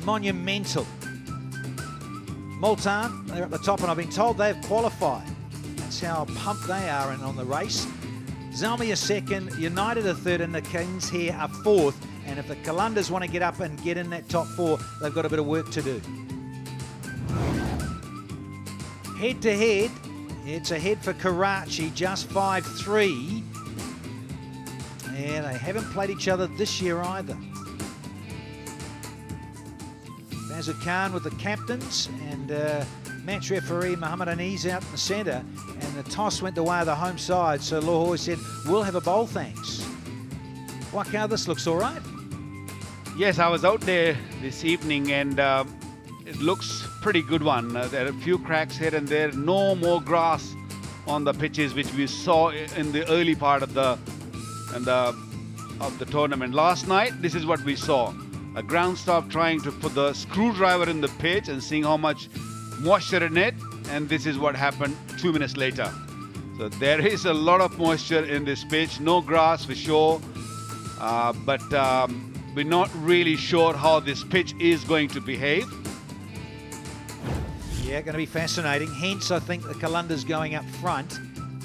monumental. Multan, they're at the top, and I've been told they've qualified. That's how pumped they are in on the race. Zalmi are second, United are third, and the Kings here are fourth. And if the Qalandars want to get up and get in that top four, they've got a bit of work to do. Head to head, it's a head for Karachi, just 5-3. Yeah, they haven't played each other this year either. Bazir Khan with the captains, and match referee Muhammad Anis out in the centre, and the toss went the way of the home side, so Lahore said, we'll have a bowl, thanks. Waka, this looks all right. Yes, I was out there this evening, and it looks pretty good one. There are a few cracks here and there. No more grass on the pitches, which we saw in the early part of the tournament. Last night, this is what we saw. A ground stop trying to put the screwdriver in the pitch and seeing how much moisture in it, and this is what happened 2 minutes later. So there is a lot of moisture in this pitch. No grass for sure, but we're not really sure how this pitch is going to behave. Yeah, going to be fascinating. Hence, I think the Qalandars going up front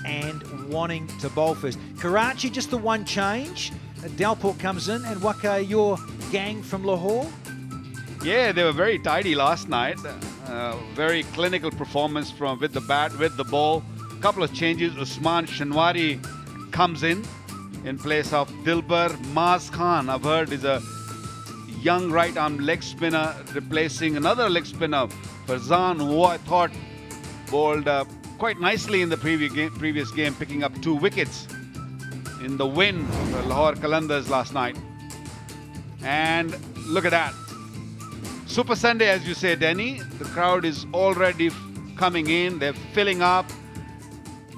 and wanting to bowl first. Karachi, just the one change. Dalport comes in, and Waka, your gang from Lahore? Yeah, they were very tidy last night. Very clinical performance from with the bat, with the ball. Couple of changes. Usman Shanwari comes in place of Dilbar. Maz Khan, I've heard, is a young right-arm leg spinner replacing another leg spinner, Farzan, who I thought bowled quite nicely in the previous game, picking up 2 wickets in the win for Lahore Qalandars last night. And look at that. Super Sunday, as you say, Denny. The crowd is already coming in. They're filling up.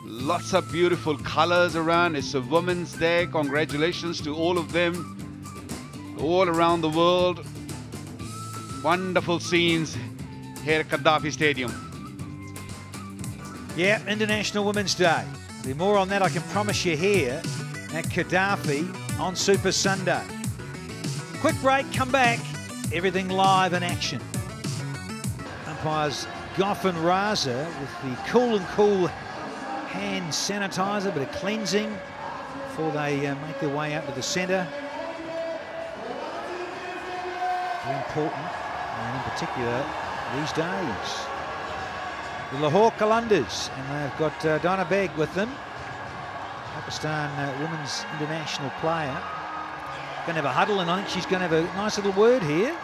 Lots of beautiful colors around. It's a Women's Day. Congratulations to all of them, all around the world. Wonderful scenes here at Gaddafi Stadium. Yeah, International Women's Day. There'll be more on that, I can promise you, here at Gaddafi on Super Sunday. Quick break, come back. Everything live in action. Umpires Goff and Raza with the cool hand sanitizer, bit of cleansing before they make their way out to the centre. Very important, and in particular these days. The Lahore Qalandars, and they've got Dina Beg with them, Pakistan women's international player. Going to have a huddle, and I think she's going to have a nice little word here.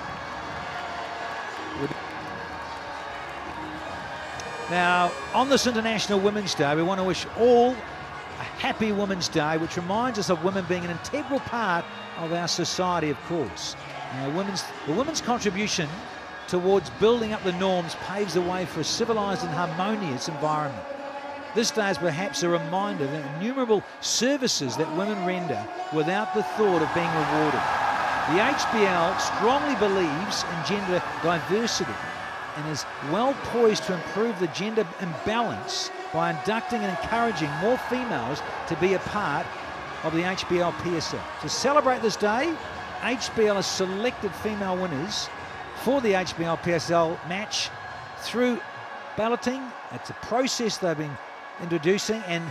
Now, on this International Women's Day, we want to wish all a happy Women's Day, which reminds us of women being an integral part of our society, of course. The women's contribution towards building up the norms paves the way for a civilised and harmonious environment. This day is perhaps a reminder of the innumerable services that women render without the thought of being rewarded. The HBL strongly believes in gender diversity and is well poised to improve the gender imbalance by inducting and encouraging more females to be a part of the HBL PSL. To celebrate this day, HBL has selected female winners for the HBL PSL match through balloting. It's a process they've been introducing, and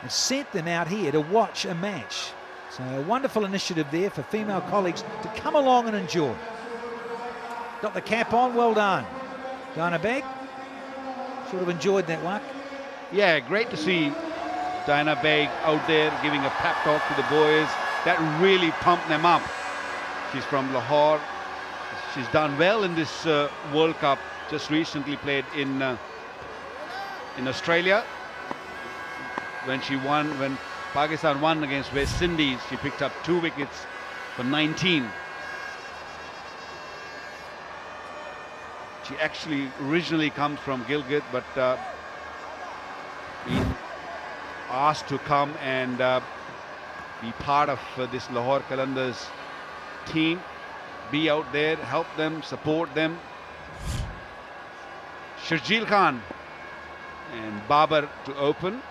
have sent them out here to watch a match. So a wonderful initiative there for female colleagues to come along and enjoy. Got the cap on, well done. Dina Beg, sort of enjoyed that one. Yeah, great to see Dina Beg out there giving a pep talk to the boys. That really pumped them up. She's from Lahore. She's done well in this World Cup, just recently played in Australia. When Pakistan won against West Indies, she picked up 2 wickets for 19. She actually originally comes from Gilgit, but been asked to come and be part of this Lahore Qalandars team, be out there, help them, support them. Sharjeel Khan and Babar to open.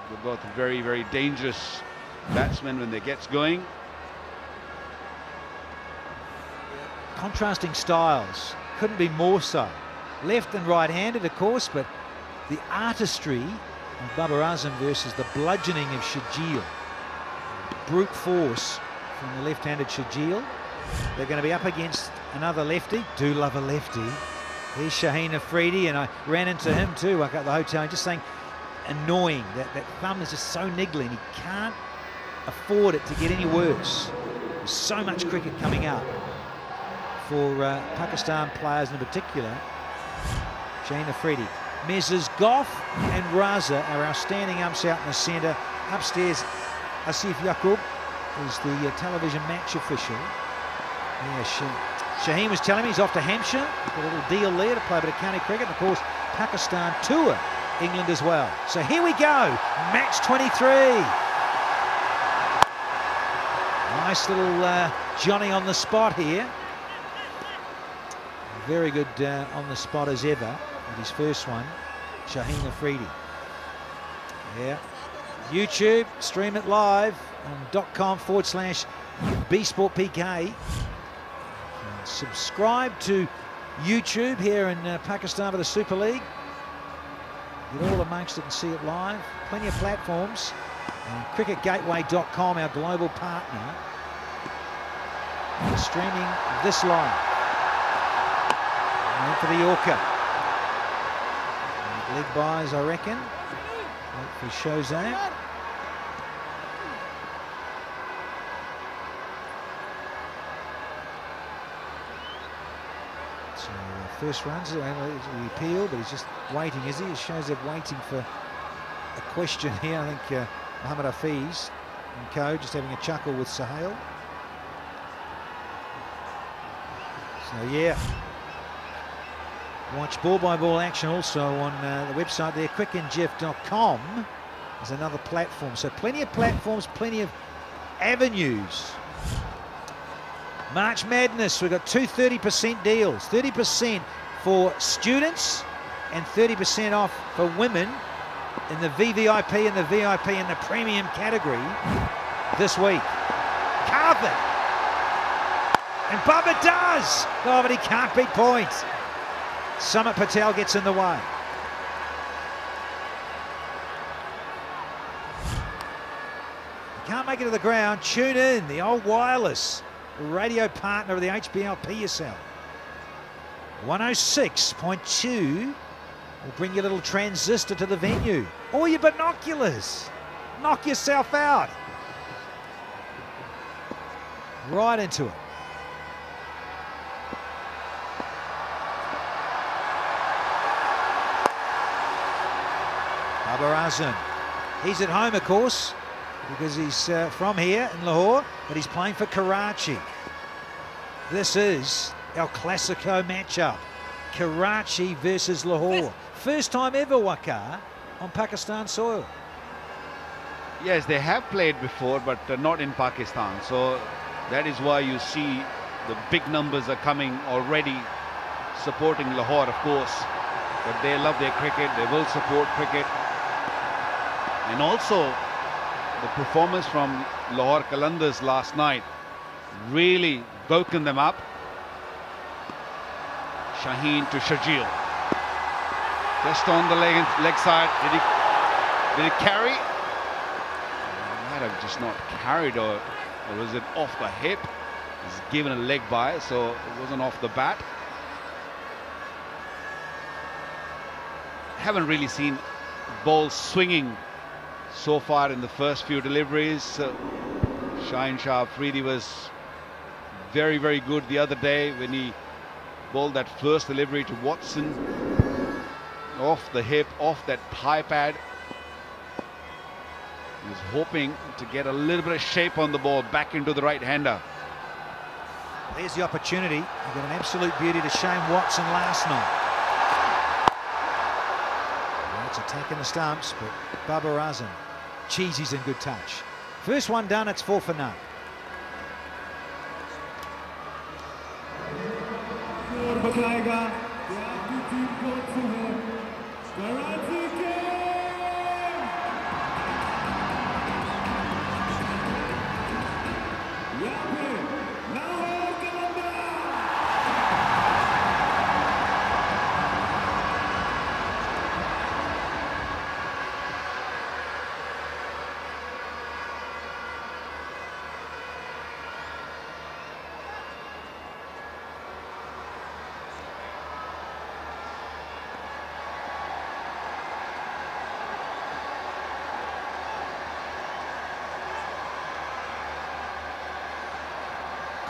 They're both very, very dangerous batsmen when they get going. Contrasting styles, couldn't be more so. Left and right-handed, of course, but the artistry of Babar Azam versus the bludgeoning of Shajil. Brute force from the left-handed Shajil. They're going to be up against another lefty. Do love a lefty. Here's Shaheen Afridi, and I ran into him too. I got the hotel, just saying, annoying. That thumb is just so niggling. He can't afford it to get any worse. There's so much cricket coming up for Pakistan players in particular. Shaheen Afridi. Mrs. Goff and Raza are our standing umps out in the centre. Upstairs, Asif Yaqub is the television match official. Yeah, Shaheen was telling me he's off to Hampshire. Got a little deal there to play a bit of county cricket. And of course, Pakistan tour England as well. So here we go, match 23. Nice little Johnny on the spot here. Very good on the spot as ever with his first one, Shaheen Afridi. Yeah, YouTube, stream it live on .com/BSportPK. Subscribe to YouTube here in Pakistan for the Super League. Get all amongst it and see it live. Plenty of platforms. CricketGateway.com, our global partner, streaming this live. And for the Yorker. Leg buys, I reckon. Wait for Shozan. So first runs, he appealed, but he's just waiting, is he? It shows they're waiting for a question here. I think Muhammad Hafiz and co just having a chuckle with Sohail. So yeah, watch ball-by-ball action also on the website there, quickandjeff.com is another platform. So plenty of platforms, plenty of avenues. March Madness, we've got two 30% deals, 30% for students and 30% off for women in the VVIP and the VIP and the premium category this week. Carve it! And Bubba does! Oh, but he can't beat points. Sumit Patel gets in the way. You can't make it to the ground, tune in, the old wireless radio partner of the HBL PSL. 106.2 will bring your little transistor to the venue. Or your binoculars. Knock yourself out. Right into it. Babar Azam. He's at home, of course, because he's from here in Lahore, but he's playing for Karachi. This is El Clasico matchup. Karachi versus Lahore. First time ever, Waqar, on Pakistan soil. Yes, they have played before, but not in Pakistan. So that is why you see the big numbers are coming already, supporting Lahore, of course. But they love their cricket. They will support cricket. And also, the performance from Lahore Qalandars last night really woken them up. Shaheen to Shajil. Just on the leg side. Did he carry? Might have just not carried, or was it off the hip? He's given a leg by, so it wasn't off the bat. Haven't really seen balls swinging so far in the first few deliveries. Shaheen Shah Afridi was very, very good the other day when he bowled that first delivery to Watson. Off the hip, off that thigh pad. He was hoping to get a little bit of shape on the ball back into the right-hander. There's the opportunity. He got an absolute beauty to Shane Watson last night. Well, it's attacking the stumps, but Babar Azam, Cheesy's in good touch. First one done, it's 4 for none.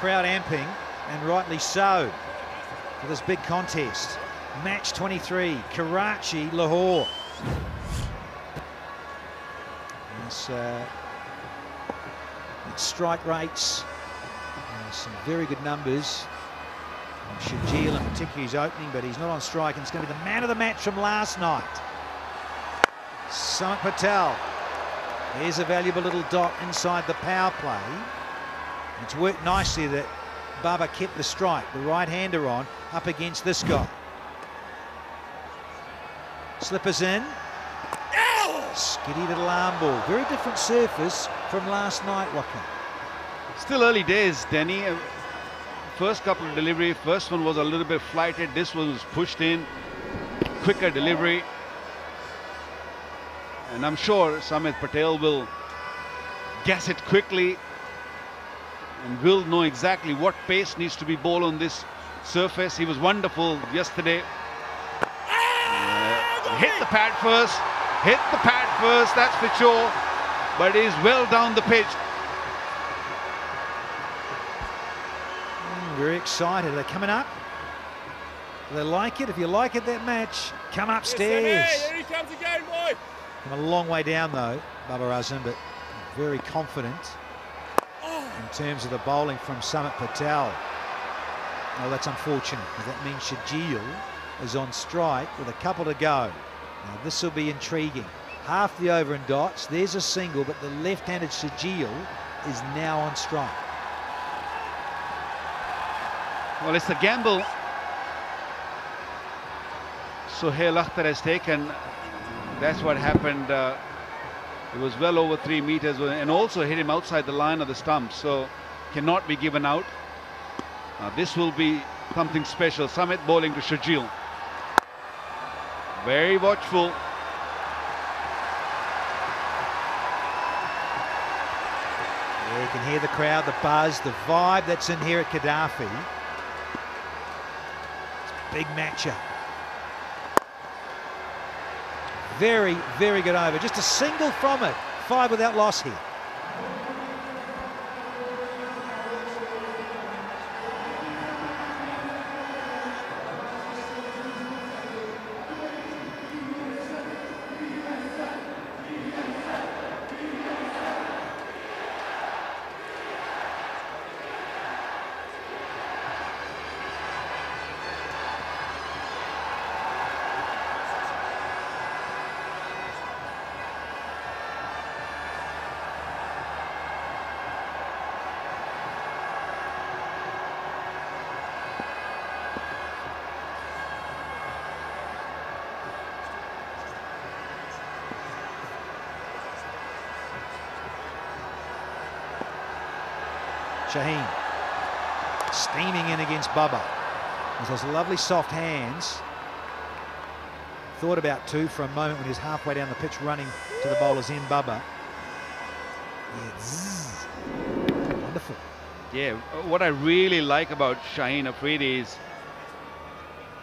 crowd amping, and rightly so, for this big contest. Match 23, Karachi, Lahore. It's strike rates, some very good numbers. Shajil in particular is opening, but he's not on strike, and it's going to be the man of the match from last night. Samit Patel. Here's a valuable little dot inside the power play. It's worked nicely that Baba kept the strike, the right-hander on, up against this guy. Slippers in. Skiddy little arm ball. Very different surface from last night, Waka. Still early days, Denny. First couple of delivery, first one was a little bit flighted. This one was pushed in. Quicker delivery. And I'm sure Samit Patel will guess it quickly and will know exactly what pace needs to be bowled on this surface. He was wonderful yesterday. Hit the pad first. Hit the pad first, that's for sure. But he's well down the pitch. Very excited. They're coming up. They like it. If you like it, that match, come upstairs. Yes, here he comes again, boy. Come a long way down though, Babar Azam, but very confident in terms of the bowling from Samit Patel. Oh, that's unfortunate, because that means Shajil is on strike with a couple to go. Now this will be intriguing. Half the over in dots. There's a single, but the left-handed Shajil is now on strike. Well, it's the gamble Sohail Akhtar has taken. That's what happened. It was well over 3 meters and also hit him outside the line of the stump, so cannot be given out. This will be something special. Samit bowling to Shajil. Very watchful. Yeah, you can hear the crowd, the buzz, the vibe that's in here at Gaddafi. Big matchup. Very, very good over. Just a single from it. 5 without loss here. Shaheen steaming in against Bubba with those lovely soft hands. Thought about 2 for a moment when he was halfway down the pitch running to the bowler's end, Bubba. Yes. Wonderful. Yeah, what I really like about Shaheen Afridi is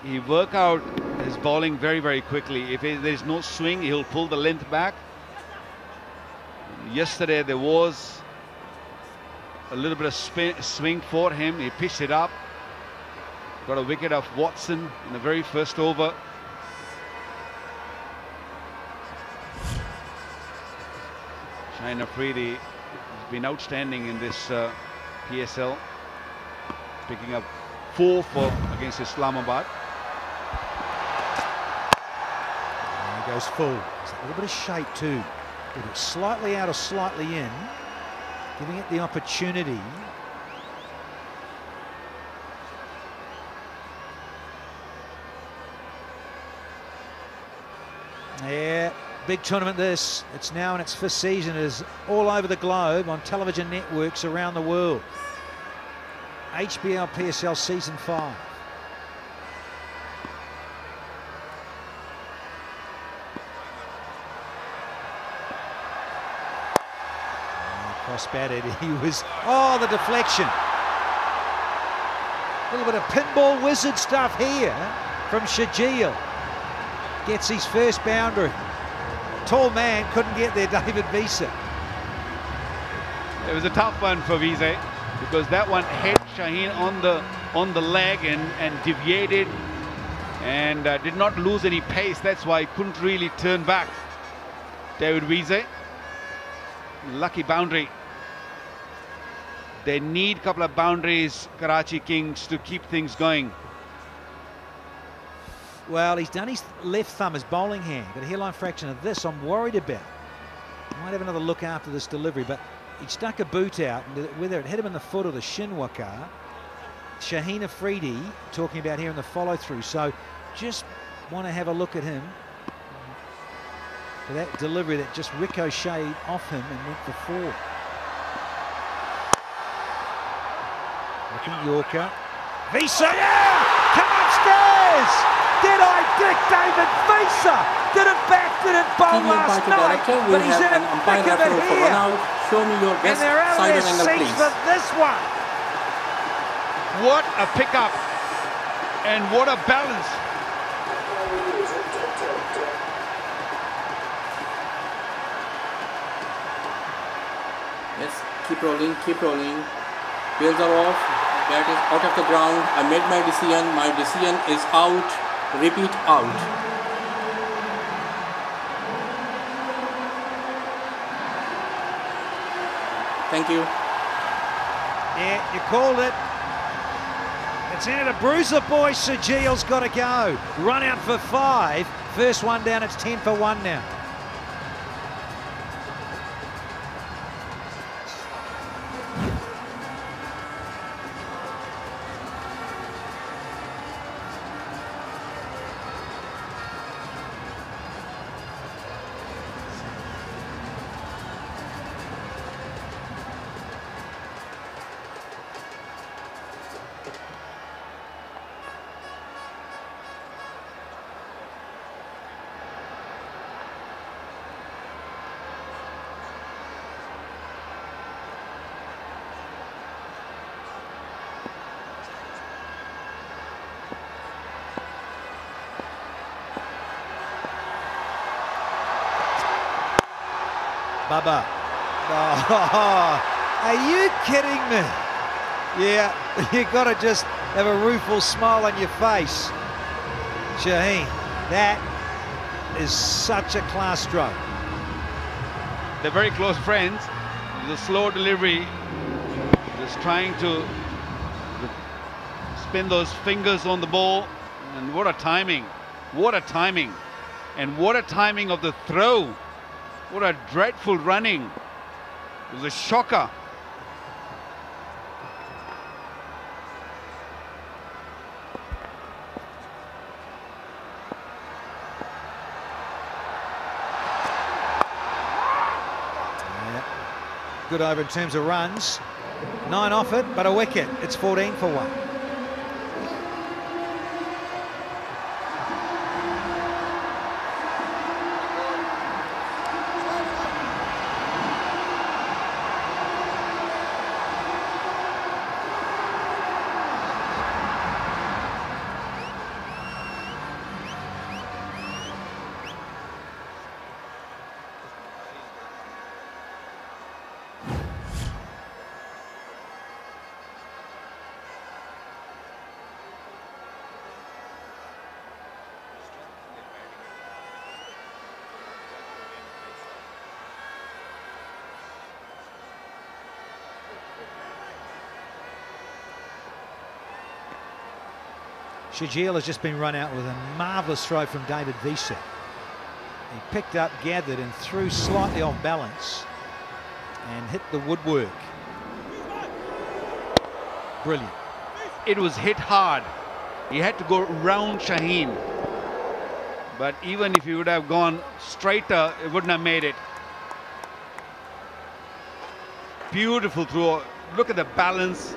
he work out his bowling very, very quickly. If there's no swing, he'll pull the length back. Yesterday there was a little bit of swing for him. He pitched it up. Got a wicket off Watson in the very first over. Shaheen Afridi has been outstanding in this PSL, picking up 4 against Islamabad. And he goes full. There's a little bit of shape too. Either slightly out or slightly in, giving it the opportunity. Yeah, big tournament this. It's now in its 5th season. It is all over the globe on television networks around the world. HBL PSL Season 5. Cross-batted. He was... Oh, the deflection. A little bit of pinball wizard stuff here from Shajil. Gets his first boundary. Tall man couldn't get there, David Visa. It was a tough one for Visa. because that one hit Shaheen on the leg and deviated and did not lose any pace. That's why he couldn't really turn back. David Wiese, lucky boundary. They need a couple of boundaries, Karachi Kings, to keep things going. Well, he's done his left thumb, his bowling hand. Got a hairline fraction of this I'm worried about. Might have another look after this delivery, but he stuck a boot out, and whether it hit him in the foot or the shin waka, Shaheen Afridi talking about here in the follow-through. So just want to have a look at him for that delivery that just ricocheted off him and went for 4. Looking Yorker. Visa, yeah! Come upstairs! Did I dick David Visa? Didn't back, didn't bowl last night, but he's in a thick of it here. Show me your best and they're out of side their angle, seats please. for this one. What a pickup and what a balance. Yes, keep rolling, keep rolling. Wheels are off, bat is out of the ground. I made my decision is out, repeat out. Thank you. Yeah, you called it. It's in it. A bruiser boy, Sajil's got to go. Run out for 5. First one down, it's 10 for 1 now. Bubba. Oh, are you kidding me? Yeah, you got to just have a rueful smile on your face. Shaheen, that is such a class stroke. They're very close friends. The slow delivery, just trying to spin those fingers on the ball. And what a timing. What a timing. And what a timing of the throw. What a dreadful running. It was a shocker. Yeah. Good over in terms of runs. 9 off it, but a wicket. It's 14 for 1. Shajil has just been run out with a marvellous throw from David Visa. He picked up, gathered and threw slightly off balance and hit the woodwork. Brilliant. It was hit hard. He had to go round Shaheen. But even if he would have gone straighter, it wouldn't have made it. Beautiful throw. Look at the balance.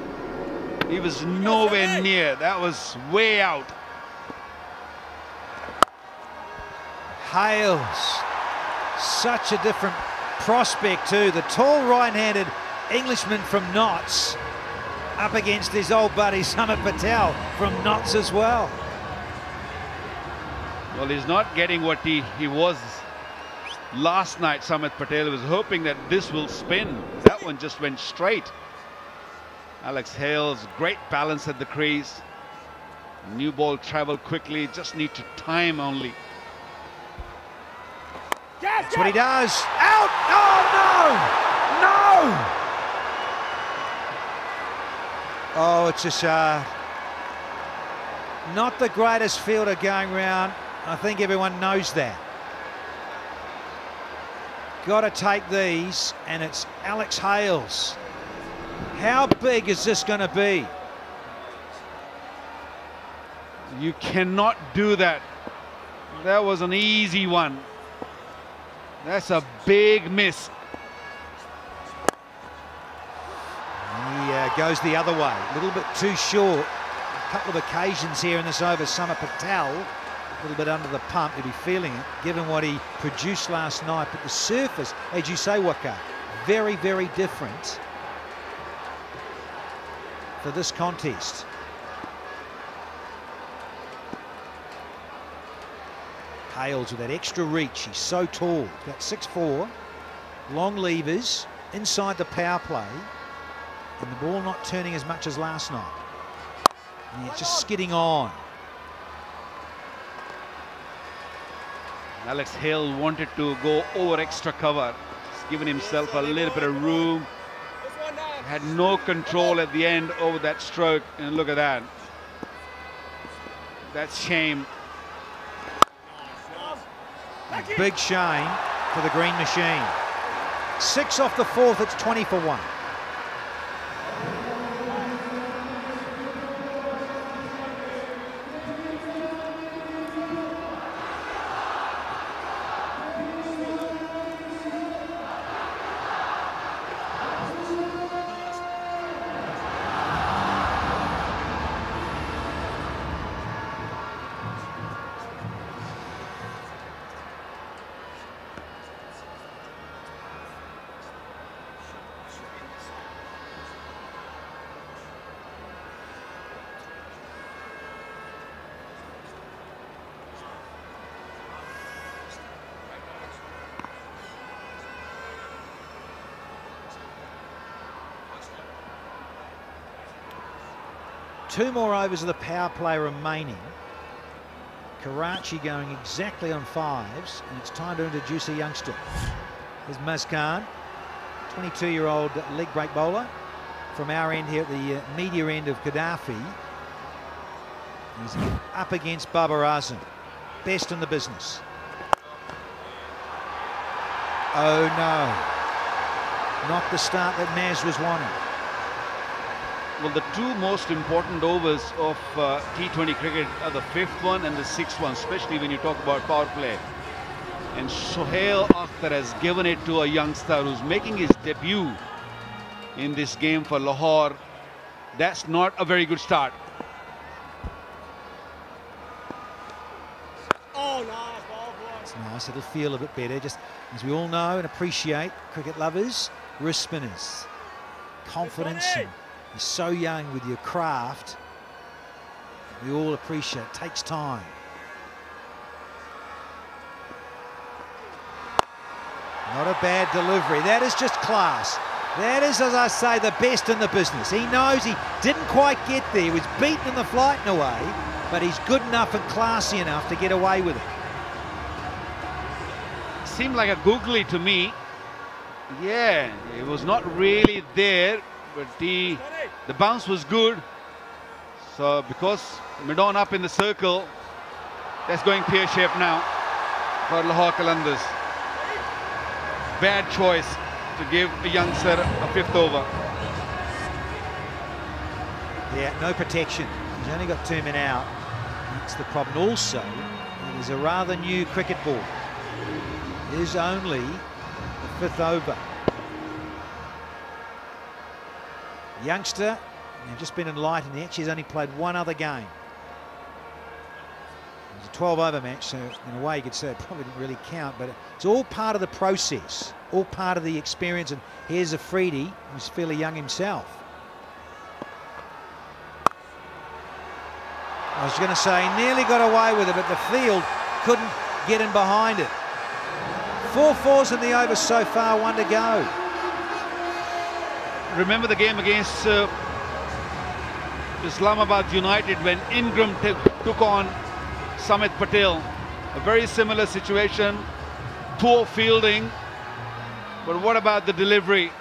He was nowhere near. That was way out. Hales, such a different prospect too. The tall right-handed Englishman from Notts up against his old buddy Samit Patel from Notts as well. Well, he's not getting what he was last night. Samit Patel was hoping that this will spin. That one just went straight. Alex Hales, great balance at the crease. New ball travel quickly, just need to time only. That's what he does. Out! Oh, no! No! Oh, it's just not the greatest fielder going round. I think everyone knows that. Got to take these, and it's Alex Hales. How big is this going to be? You cannot do that. That was an easy one. That's a big miss. He goes the other way, a little bit too short. A couple of occasions here in this over. Summer Patel, a little bit under the pump. He'll be feeling it, given what he produced last night. But the surface, as you say, Waka, very, very different for this contest. Hales with that extra reach. He's so tall, about 6'4", long levers inside the power play, and the ball not turning as much as last night. Yeah, just skidding on. Alex Hale wanted to go over extra cover, just giving himself a little bit of room. Had no control at the end over that stroke, and look at that. That's shame. Big shame for the green machine. 6 off the 4th, it's 20 for 1. Two more overs of the power play remaining. Karachi going exactly on 5s, and it's time to introduce a youngster. There's Mazkhan, 22-year-old leg break bowler from our end here at the media end of Gaddafi. He's up against Babar Azam, best in the business. Oh no, not the start that Maz was wanting. Well, the two most important overs of T20 cricket are the 5th one and the 6th one, especially when you talk about power play. And Sohail Akhtar has given it to a youngster who's making his debut in this game for Lahore. That's not a very good start. Oh, nice ball, boy. It's nice, it'll feel a bit better. Just as we all know and appreciate, cricket lovers, wrist spinners, confidence. You're so young with your craft. We all appreciate it. Takes time. Not a bad delivery. That is just class. That is, as I say, the best in the business. He knows he didn't quite get there. He was beaten in the flight in a way, but he's good enough and classy enough to get away with it. Seemed like a googly to me. Yeah, it was not really there, but the bounce was good. So because mid-on up in the circle, that's going pear-shaped now for Lahore Qalandars. Bad choice to give a youngster a 5th over. Yeah, no protection. He's only got 2 men out. That's the problem. Also, it is a rather new cricket ball. It is only the 5th over. Youngster, just been enlightened. He actually has only played 1 other game. It was a 12-over match, so in a way you could say it probably didn't really count, but it's all part of the process, all part of the experience. And here's Afridi, who's fairly young himself. I was going to say he nearly got away with it, but the field couldn't get in behind it. 4 fours in the over so far, 1 to go. Remember the game against Islamabad United when Ingram took on Samit Patel. A very similar situation, poor fielding, but what about the delivery?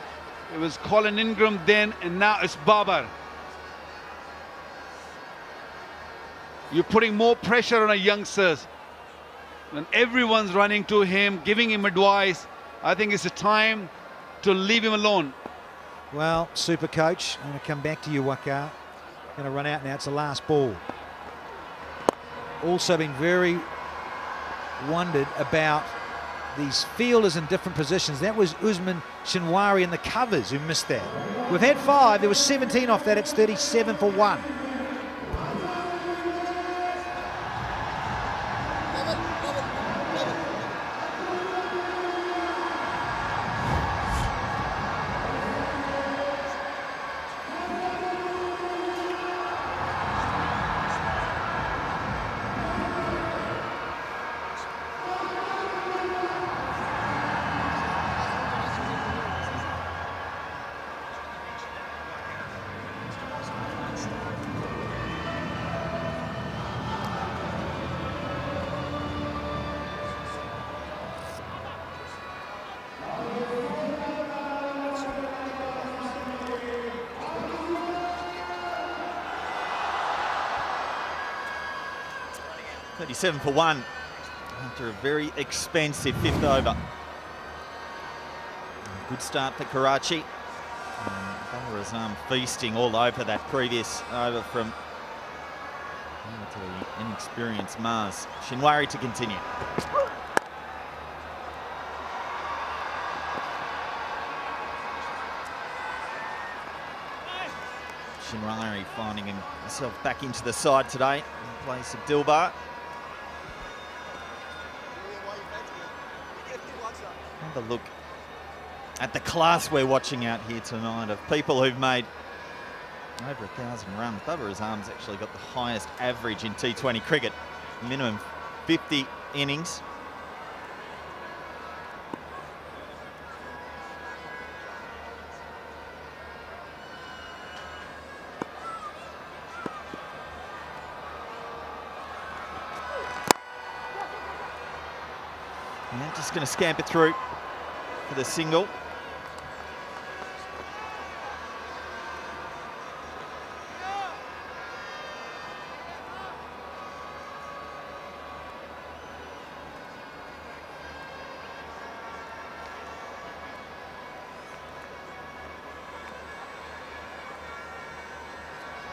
It was Colin Ingram then, and now it's Babar. You're putting more pressure on a youngsters. When everyone's running to him, giving him advice, I think it's a time to leave him alone. Well, super coach, I'm going to come back to you, Waqar. Going to run out now, it's the last ball. Also been very wondered about these fielders in different positions. That was Usman Shinwari in the covers who missed that. We've had 5, there was 17 off that, it's 37 for 1. $37 for 1 after a very expensive 5th over. Good start for Karachi. Baharazam feasting all over that previous over from relatively inexperienced Mars. Shinwari to continue. Shinwari finding himself back into the side today in place of Dilbar. Have a look at the class we're watching out here tonight of people who've made over 1,000 runs. Baharazam's actually got the highest average in T20 cricket, minimum 50 innings. And just going to scamper through for the single.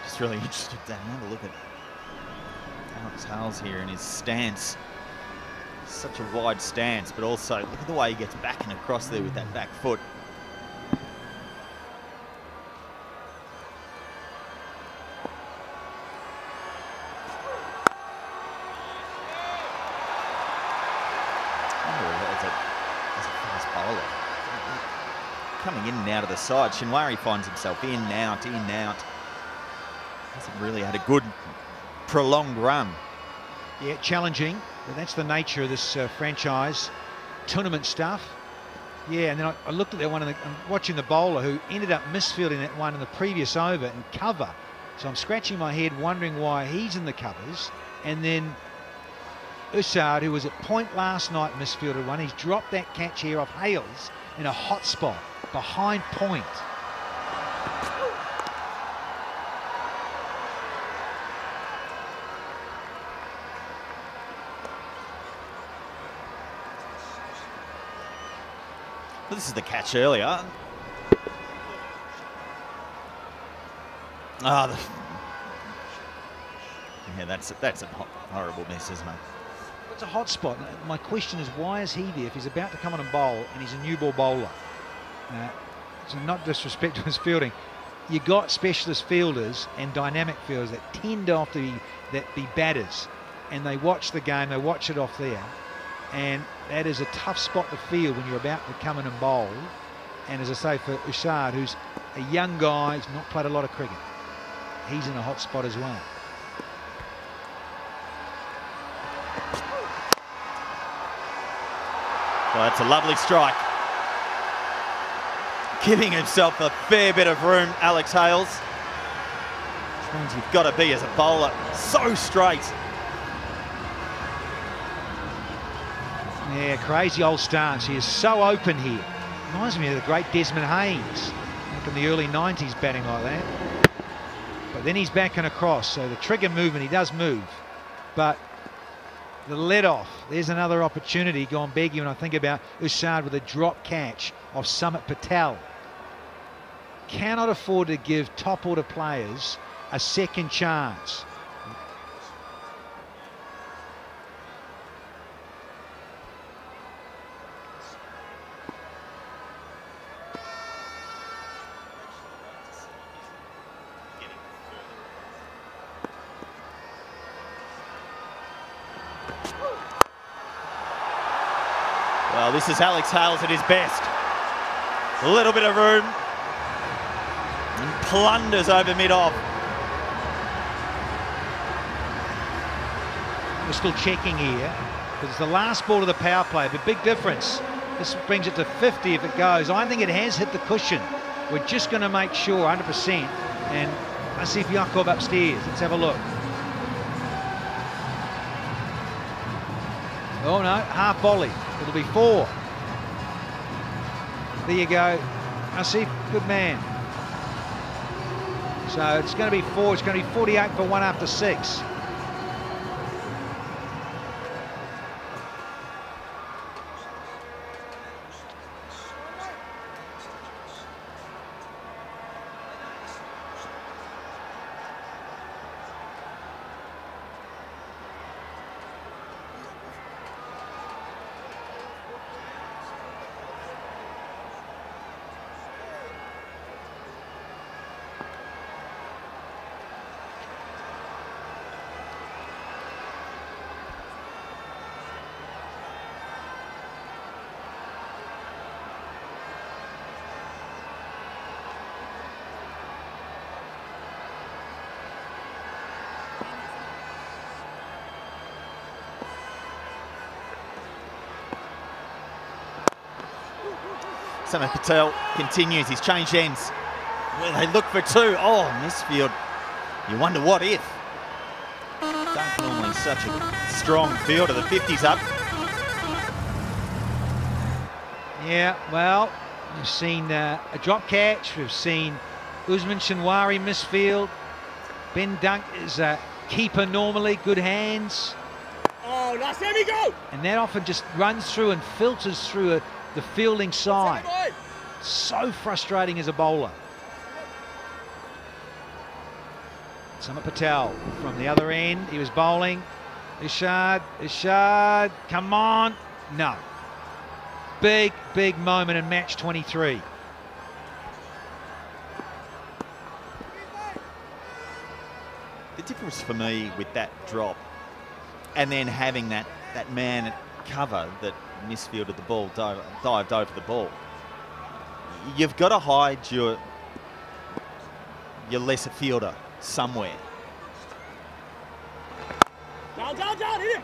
Just really interested to have a look at Alex Hales here and his stance. Such a wide stance, but also look at the way he gets back and across there with that back foot. As a fast bowler. Coming in and out of the side. Shinwari finds himself in, out, in, out. Hasn't really had a good prolonged run. Yeah, challenging, but that's the nature of this franchise tournament stuff. Yeah, and then I looked at that one, and I'm watching the bowler who ended up misfielding that one in the previous over and cover. So I'm scratching my head wondering why he's in the covers. And then Usard, who was at point last night, misfielded one. He's dropped that catch here off Hales in a hot spot behind point. This is the catch earlier. Yeah, that's a horrible miss, isn't it? It's a hot spot. My question is, why is he there if he's about to come on and bowl and he's a new ball bowler? So not disrespect to his fielding. You got specialist fielders and dynamic fielders that tend to often be batters, and they watch the game, they watch it off there. And that is a tough spot to field when you're about to come in and bowl. And as I say, for Usard, who's a young guy, he's not played a lot of cricket, he's in a hot spot as well. Well, that's a lovely strike. Giving himself a fair bit of room, Alex Hales. Which means you've got to be, as a bowler, so straight. Yeah, crazy old stance. He is so open here. Reminds me of the great Desmond Haynes back in the early 90s, batting like that. But then he's back and across, so the trigger movement, he does move. But the let off, there's another opportunity gone begging when I think about Ushad with a drop catch of Samit Patel. Cannot afford to give top order players a second chance. Well, this is Alex Hales at his best. A little bit of room. And plunders over mid-off. We're still checking here, because it's the last ball of the power play, but big difference. This brings it to 50 if it goes. I think it has hit the cushion. We're just going to make sure 100%. And I see if Yakub upstairs. Let's have a look. Oh no, half volley. It'll be 4. There you go. Asif, good man. So it's going to be 4. It's going to be 48 for 1 after 6. Samit Patel continues, he's changed ends. Well, they look for 2. Oh, misfield. You wonder what if. Dunk normally such a strong fielder. The 50's up. Yeah, well, we've seen a drop catch. We've seen Usman Shinwari misfield. Ben Dunk is a keeper normally, good hands. Oh, last time we go! And that often just runs through and filters through the fielding side. So frustrating as a bowler. Samit Patel from the other end. He was bowling. Ishad, come on. No. Big, big moment in match 23. The difference for me with that drop and then having that man at cover that misfielded the ball, dived over the ball. You've got to hide your lesser fielder somewhere. Down, hit it!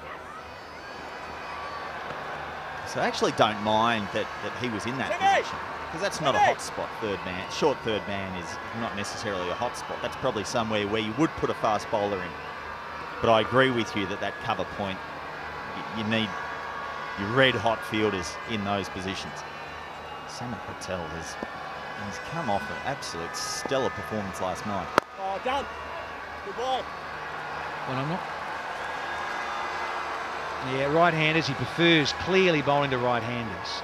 So I actually don't mind that he was in that position, because that's not a hot spot, third man. Short third man is not necessarily a hot spot. That's probably somewhere where you would put a fast bowler in. But I agree with you that cover point, you need your red-hot fielders in those positions. Samit Patel he's come off an absolute stellar performance last night. Oh, down. Good boy. Well, I'm not. Yeah, right-handers, he prefers clearly bowling to right-handers.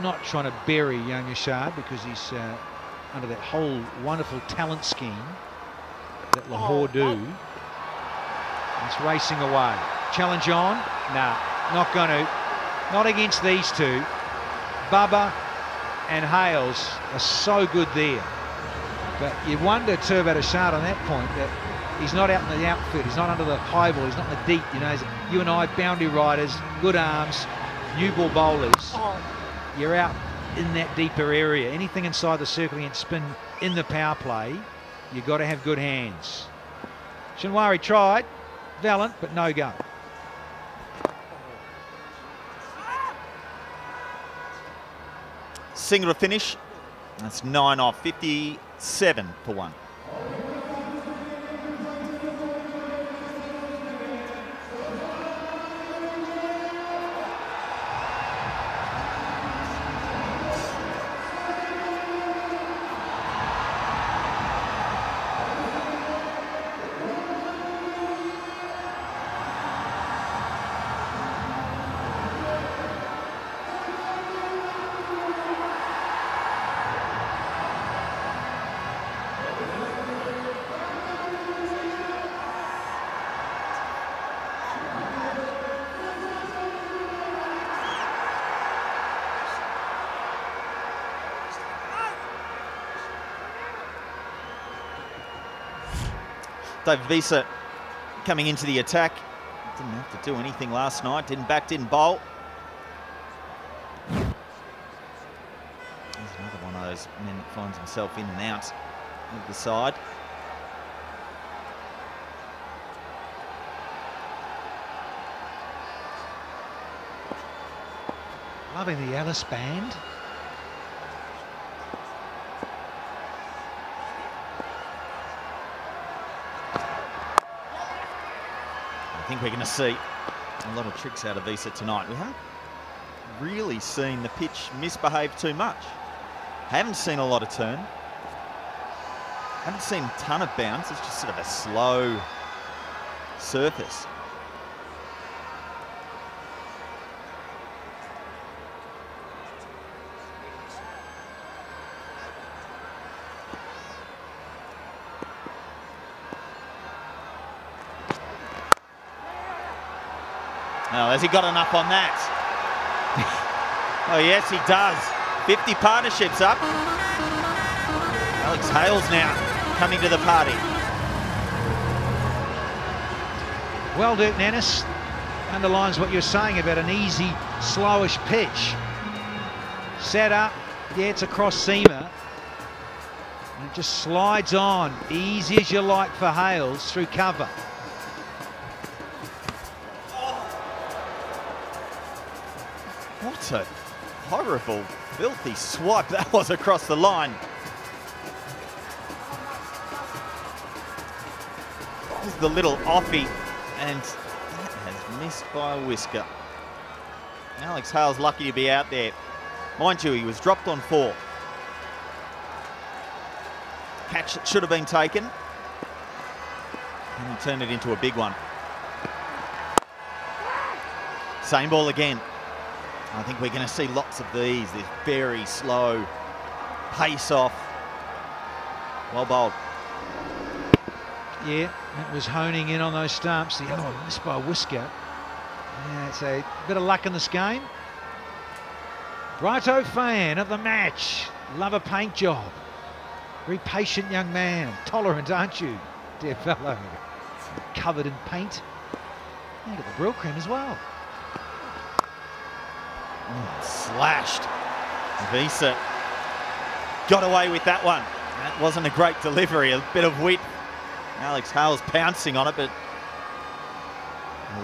Not trying to bury young Ishad because he's under that whole wonderful talent scheme that Lahore do. It's racing away. Challenge on? Nah, not going to. Not against these two. Bubba and Hales are so good there. But you wonder too about Ishad on that point, that he's not out in the outfield, he's not under the high ball, he's not in the deep. You know, you and I, boundary riders, good arms, new ball bowlers, you're out in that deeper area. Anything inside the circle against spin in the power play, you've got to have good hands. Shinwari tried, valiant, but no go. Single to finish. That's 9 off, 57 for 1. David Visa coming into the attack. Didn't have to do anything last night. Didn't bowl. There's another one of those men that finds himself in and out of the side. Loving the Alice band. I think we're going to see a lot of tricks out of Visa tonight. We haven't really seen the pitch misbehave too much. Haven't seen a lot of turn. Haven't seen a ton of bounce. It's just sort of a slow surface. Oh, has he got enough on that? Oh, yes, he does. 50 partnerships up. Alex Hales now coming to the party. Well, Dirk Nannis underlines what you're saying about an easy, slowish pitch. Set up, yeah, it's a cross seamer. And it just slides on, easy as you like for Hales through cover. What a horrible, filthy swipe that was across the line. This is the little offie, and that has missed by a whisker. Alex Hale's lucky to be out there. Mind you, he was dropped on 4. Catch that should have been taken, and he turned it into a big one. Same ball again. I think we're going to see lots of these. This very slow pace off. Well bowled. Yeah, that was honing in on those stumps. The other one missed by a whisker. Yeah, it's a bit of luck in this game. Righto fan of the match. Love a paint job. Very patient young man. Tolerant, aren't you, dear fellow? Covered in paint. You got the Brill cream as well. Slashed. Visa got away with that one. That wasn't a great delivery, a bit of wit. Alex Hale's pouncing on it, but a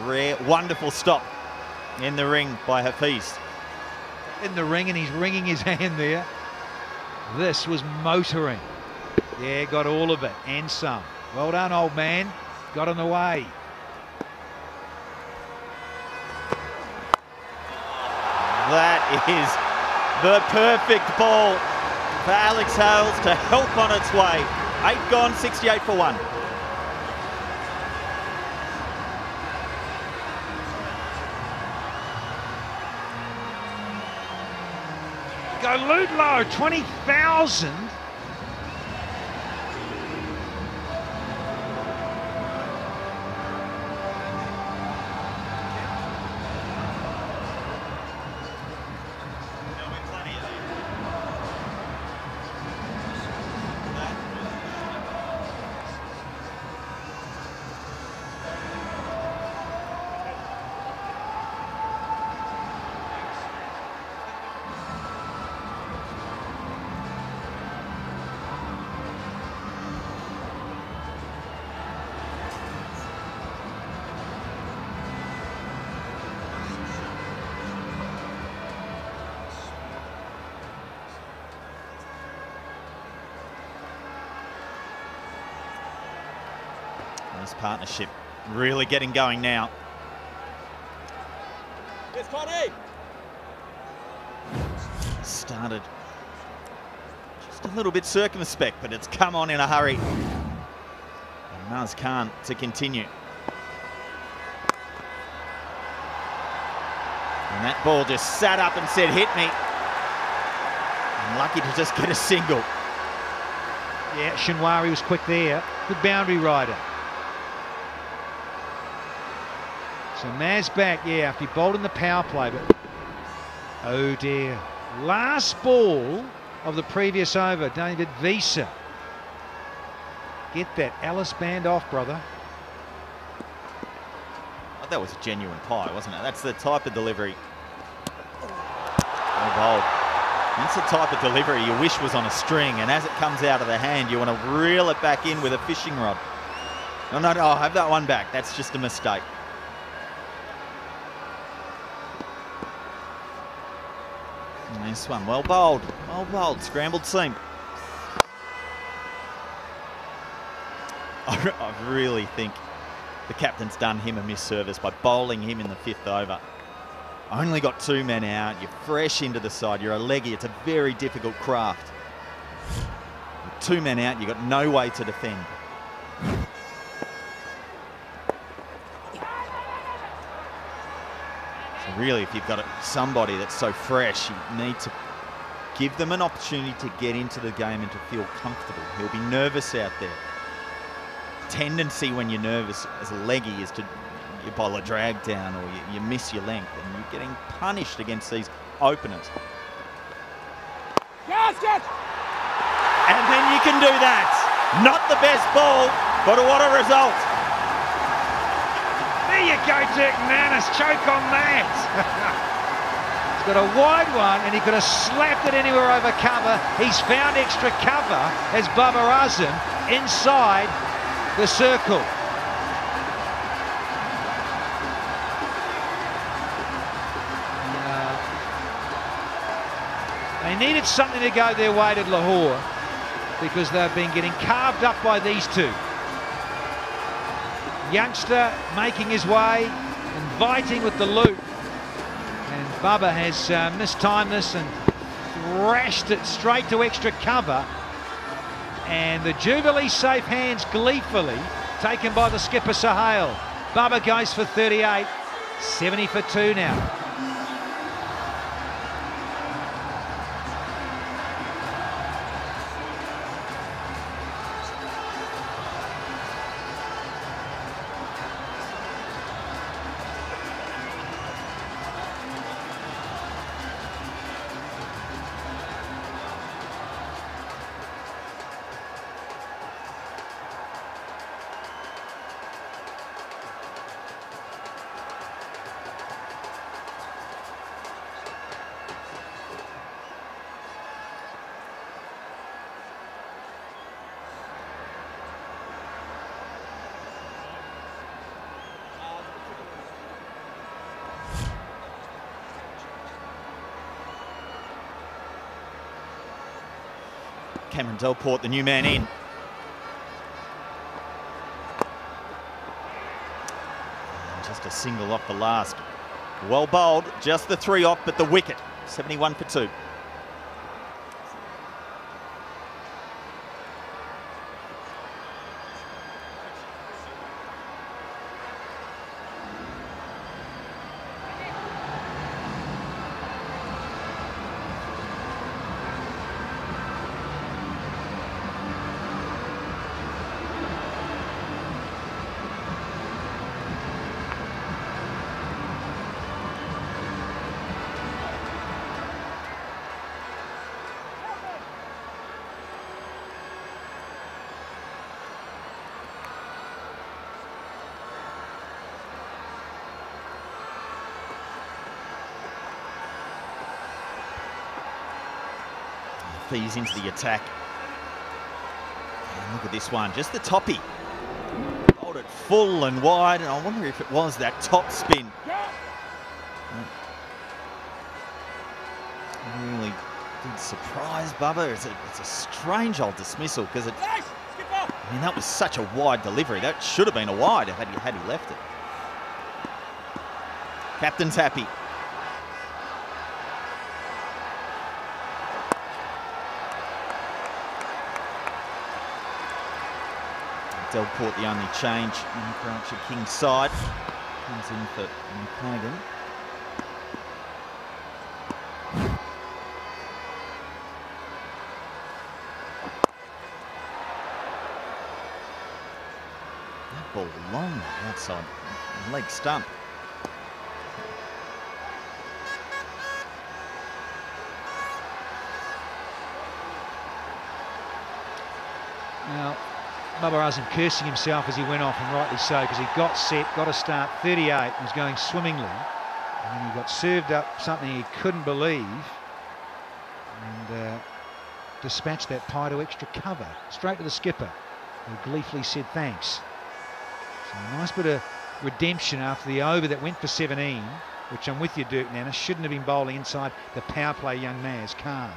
rare, wonderful stop in the ring by Hafiz. In the ring, and he's wringing his hand there. This was motoring. Yeah, got all of it and some. Well done, old man. Got in the way. That is the perfect ball for Alex Hales to help on its way. 8 gone, 68 for 1. Go Ludlow, 20,000. This partnership really getting going now. It's Connie. Started just a little bit circumspect, but it's come on in a hurry. And Naz Khan to continue. And that ball just sat up and said, hit me. And lucky to just get a single. Yeah, Shinwari was quick there. Good boundary rider. So Maz back, yeah, after he bowled in the power play, but oh dear. Last ball of the previous over, David Visa. Get that Alice band off, brother. Oh, that was a genuine pie, wasn't it? That's the type of delivery. Oh, bold. That's the type of delivery you wish was on a string, and as it comes out of the hand, you want to reel it back in with a fishing rod. No, no, no, I'll have that one back. That's just a mistake. Nice one. Well bowled. Well bowled. Scrambled seam. I really think the captain's done him a misservice by bowling him in the 5th over. Only got 2 men out. You're fresh into the side. You're a leggy. It's a very difficult craft. With 2 men out, you've got no way to defend. So really, if you've got somebody that's so fresh, you need to give them an opportunity to get into the game and to feel comfortable. He'll be nervous out there. Tendency when you're nervous as a leggy is to you bowl a drag down or you miss your length, and you're getting punished against these openers. Yes, yes. And then you can do that. Not the best ball, but what a result. There you go, Dirk Nannis. Choke on that. He's got a wide one, and he could have slapped it anywhere over cover. He's found extra cover as Babar Azam inside the circle. They needed something to go their way at Lahore because they've been getting carved up by these two. Youngster making his way, inviting with the loop, and Bubba has mistimed this and thrashed it straight to extra cover, and the Jubilee safe hands gleefully taken by the skipper Sohail. Bubba goes for 38, 70 for 2 now. Cameron Delport, the new man in. And just a single off the last. Well bowled, just the 3 off, but the wicket. 71 for 2. Fees into the attack. And look at this one, just the toppy. Hold it full and wide, and I wonder if it was that top spin. Really did surprise Bubba. It's a strange old dismissal because it. I mean, that was such a wide delivery. That should have been a wide had he left it. Captain's happy. Delport the only change on Karachi King's side. Comes in for McConaughey. That ball long outside leg stump. Now, Babar Azam cursing himself as he went off, and rightly so, because he got set, got a start, 38, and was going swimmingly. And then he got served up something he couldn't believe, and dispatched that pie to extra cover, straight to the skipper, who gleefully said thanks. So a nice bit of redemption after the over that went for 17, which I'm with you, Dirk Nana, shouldn't have been bowling inside the power play young Maz Khan,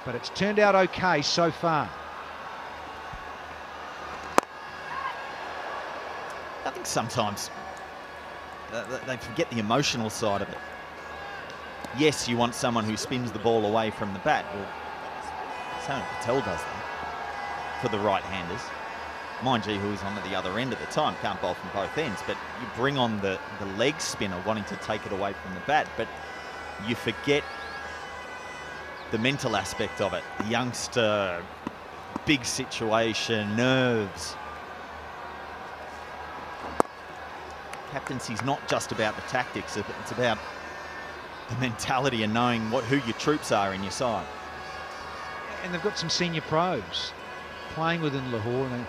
but it's turned out okay so far. I think sometimes they forget the emotional side of it. Yes, you want someone who spins the ball away from the bat. Well, Sam Patel does that for the right-handers. Mind you, who was on at the other end at the time, can't bowl from both ends, but you bring on the leg spinner wanting to take it away from the bat, but you forget the mental aspect of it. The youngster, big situation, nerves. Captaincy's not just about the tactics, it's about the mentality and knowing who your troops are in your side. And they've got some senior pros playing within Lahore, and they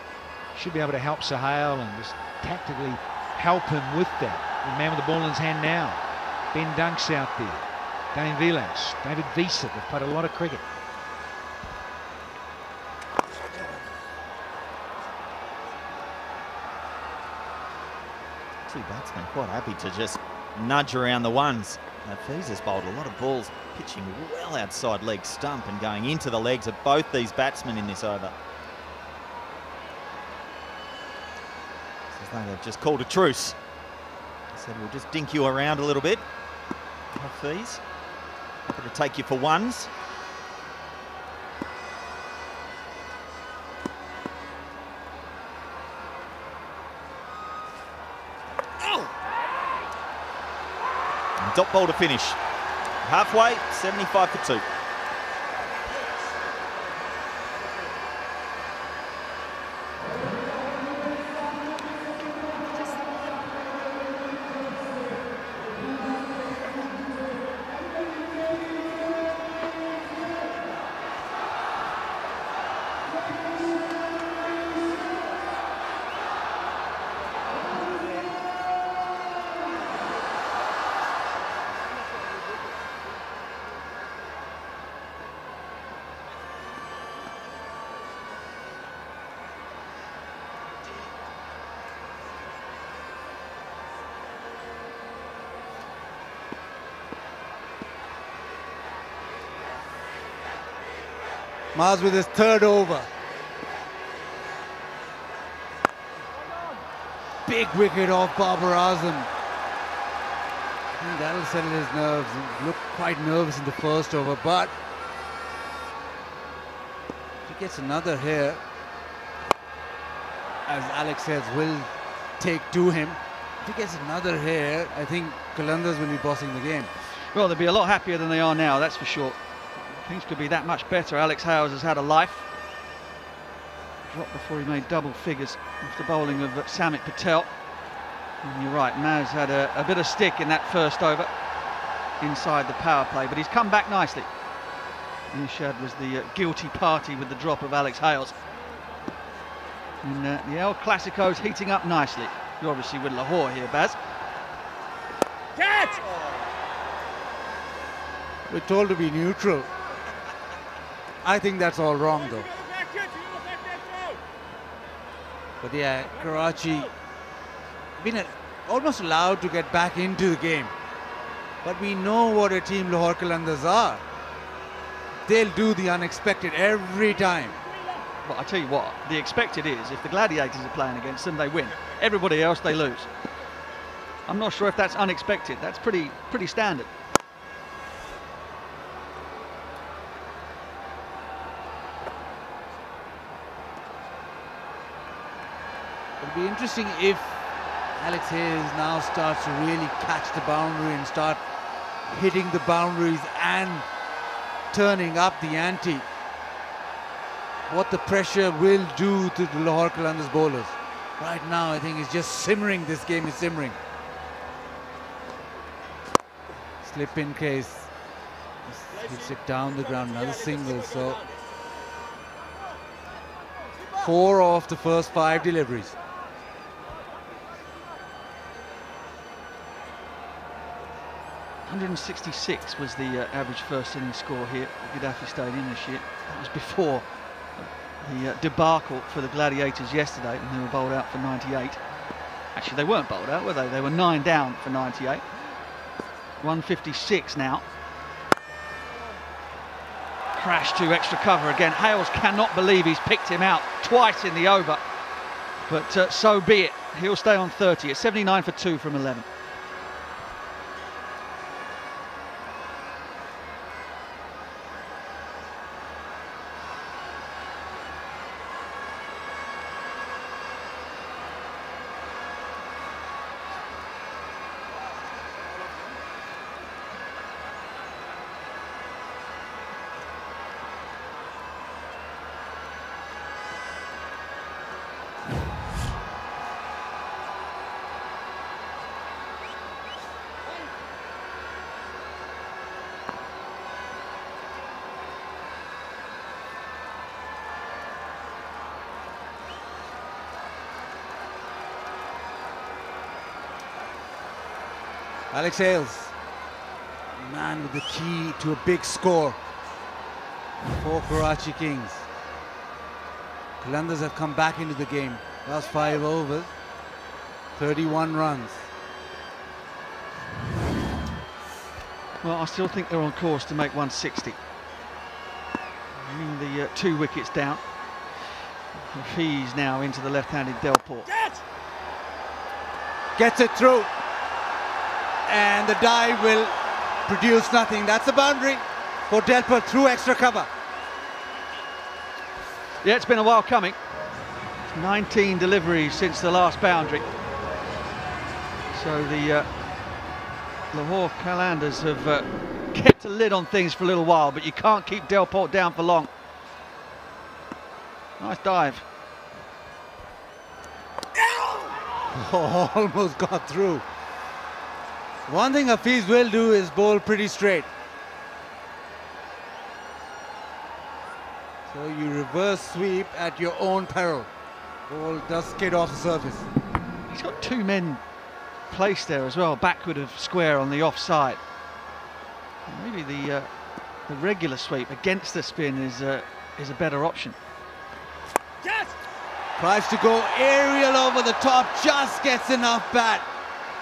should be able to help Sohail and just tactically help him with that. The man with the ball in his hand now. Ben Dunk's out there. Dane Vilas, David Wiese, they've played a lot of cricket. Two batsmen quite happy to just nudge around the ones. Hafiz has bowled a lot of balls, pitching well outside leg stump and going into the legs of both these batsmen in this over. It's as though they've just called a truce. They said, we'll just dink you around a little bit. Hafiz, happy to take you for ones. Dot ball to finish. Halfway, 75 for 2. Maz with his third over. Big wicket off Babar Azam. I think that'll settle his nerves. He looked quite nervous in the first over, but if he gets another here, as Alex says, will take to him. If he gets another here, I think Qalandars will be bossing the game. Well, they'll be a lot happier than they are now, that's for sure. Things could be that much better. Alex Hales has had a life. Dropped before he made double figures after bowling of Samit Patel. And you're right, Maz had a bit of stick in that first over inside the power play, but he's come back nicely. Nishad was the guilty party with the drop of Alex Hales. And the El Clasico's heating up nicely. You're obviously with Lahore here, Baz. Catch! We're told to be neutral. I think that's all wrong though. But yeah, Karachi been almost allowed to get back into the game. But we know what a team Lahore Qalandars are. They'll do the unexpected every time. Well, I tell you what, the expected is if the Gladiators are playing against them, they win. Everybody else, they lose. I'm not sure if that's unexpected. That's pretty standard. It'll be interesting if Alex Hayes now starts to really catch the boundary and start hitting the boundaries and turning up the ante. What the pressure will do to the Lahore Qalandars bowlers. Right now, I think it's just simmering. This game is simmering. Slip in case. Hits it down the ground. Another single. So 4 of the first 5 deliveries. .166 was the average first inning score here at Gaddafi Stadium this year. That was before the debacle for the Gladiators yesterday, and they were bowled out for 98. Actually, they weren't bowled out, were they? They were 9 down for 98. 156 now. Crash to extra cover again. Hales cannot believe he's picked him out twice in the over, but so be it. He'll stay on 30. It's 79 for 2 from 11. Alex Hales, man with the key to a big score for Karachi Kings. Qalandars have come back into the game. Last 5 overs, 31 runs. Well, I still think they're on course to make 160. Bringing the 2 wickets down. He's now into the left-handed Delport. Gets it through. And the dive will produce nothing. That's a boundary for Delport through extra cover. Yeah, it's been a while coming. 19 deliveries since the last boundary. So the Lahore Qalandars have kept a lid on things for a little while, but you can't keep Delport down for long. Nice dive. Oh, almost got through. One thing Hafiz will do is bowl pretty straight. So you reverse sweep at your own peril. Ball does skid off the surface. He's got 2 men placed there as well, backward of square on the offside. Maybe the regular sweep against the spin is a better option. Yes! Tries to go aerial over the top, just gets enough bat.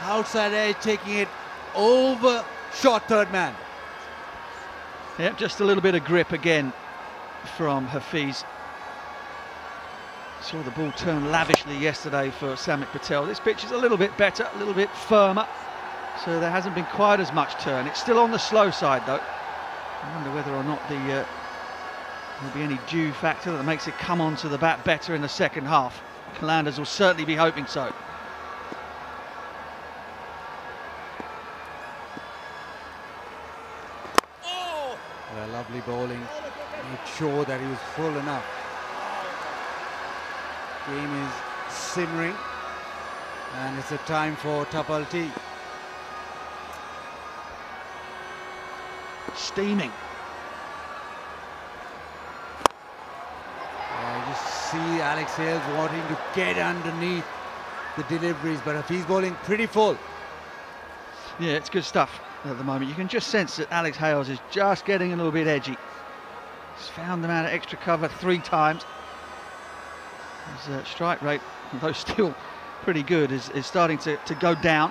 Outside edge, taking it over short third man. Yep, just a little bit of grip again from Hafiz. Saw the ball turn lavishly yesterday for Samit Patel. This pitch is a little bit better, a little bit firmer, so there hasn't been quite as much turn. It's still on the slow side though. I wonder whether or not there'll be any due factor that makes it come onto the bat better in the second half. Qalandars will certainly be hoping so. Lovely bowling. Made sure that he was full enough. Game is simmering, and it's a time for Tapal tea. Steaming. I just see Alex Hales wanting to get underneath the deliveries, but if he's bowling pretty full. Yeah, it's good stuff at the moment. You can just sense that Alex Hales is just getting a little bit edgy. He's found them out of extra cover 3 times. His strike rate, though still pretty good, is starting to go down.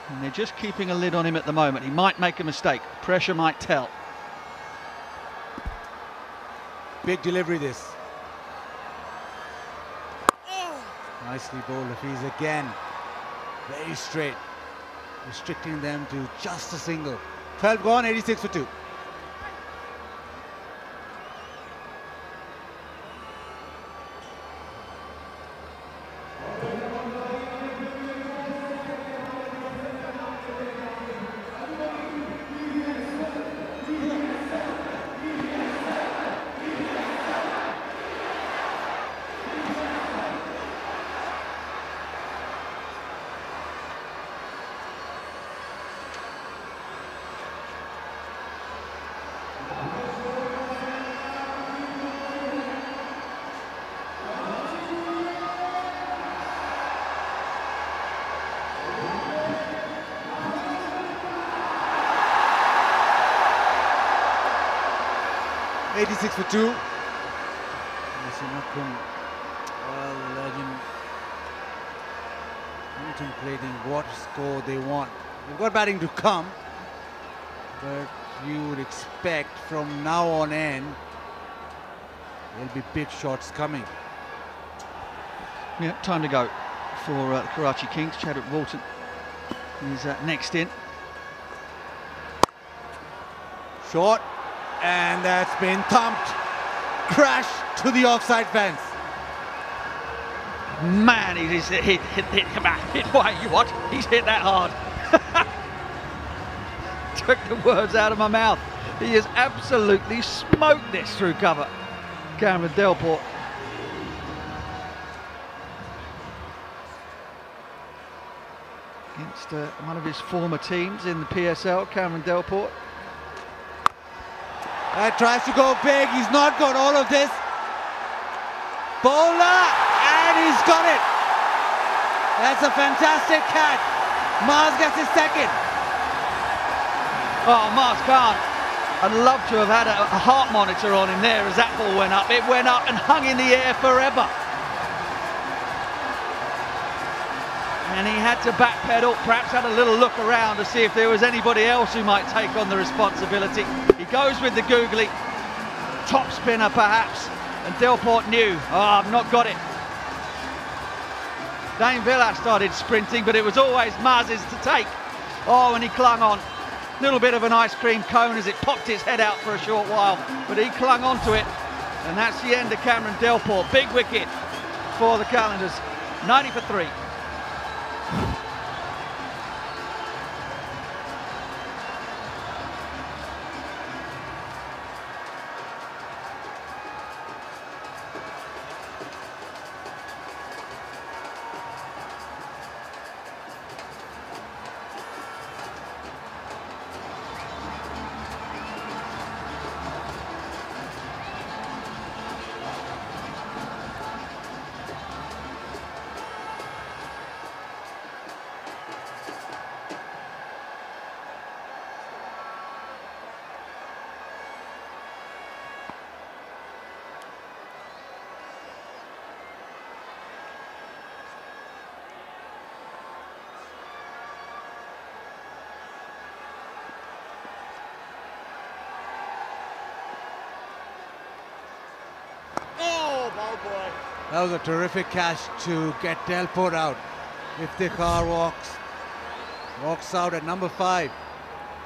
And they're just keeping a lid on him at the moment. He might make a mistake. Pressure might tell. Big delivery this. Nicely bowled Hafiz again. Very straight. Restricting them to just a single. 12 gone, 86 for 2. 86 for 2. Well, legend contemplating what score they want. They've got batting to come, but you would expect from now on end there'll be big shots coming. Yeah, time to go for the Karachi Kings. Chadwick Walton is next in. Short, and that's been thumped. Crash to the offside fence. Man, he's hit why, you what? He's hit that hard. Took the words out of my mouth. He has absolutely smoked this through cover. Cameron Delport. Against one of his former teams in the PSL, Cameron Delport. Tries to go big. He's not got all of this. Bowler, and he's got it. That's a fantastic catch. Mars gets his second. Oh, Mars Khan. I'd love to have had a heart monitor on him there as that ball went up. It went up and hung in the air forever. And he had to backpedal, perhaps had a little look around to see if there was anybody else who might take on the responsibility. He goes with the googly, top spinner perhaps, and Delport knew, oh, I've not got it. Dane Villa started sprinting, but it was always Mars's to take. Oh, and he clung on. Little bit of an ice cream cone as it popped his head out for a short while, but he clung on to it. And that's the end of Cameron Delport. Big wicket for the Qalandars, 90 for 3. That was a terrific catch to get Delport out. Iftikhar walks out at number 5.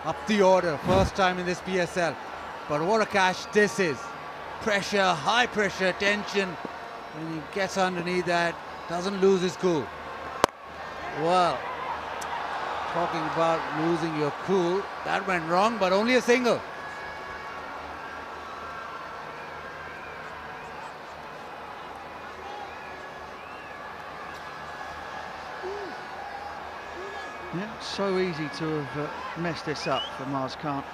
Up the order, first time in this PSL. But what a catch this is. Pressure, high pressure, tension. And he gets underneath that, doesn't lose his cool. Well, talking about losing your cool, that went wrong, but only a single. Yeah, so easy to have messed this up for Mars Khan.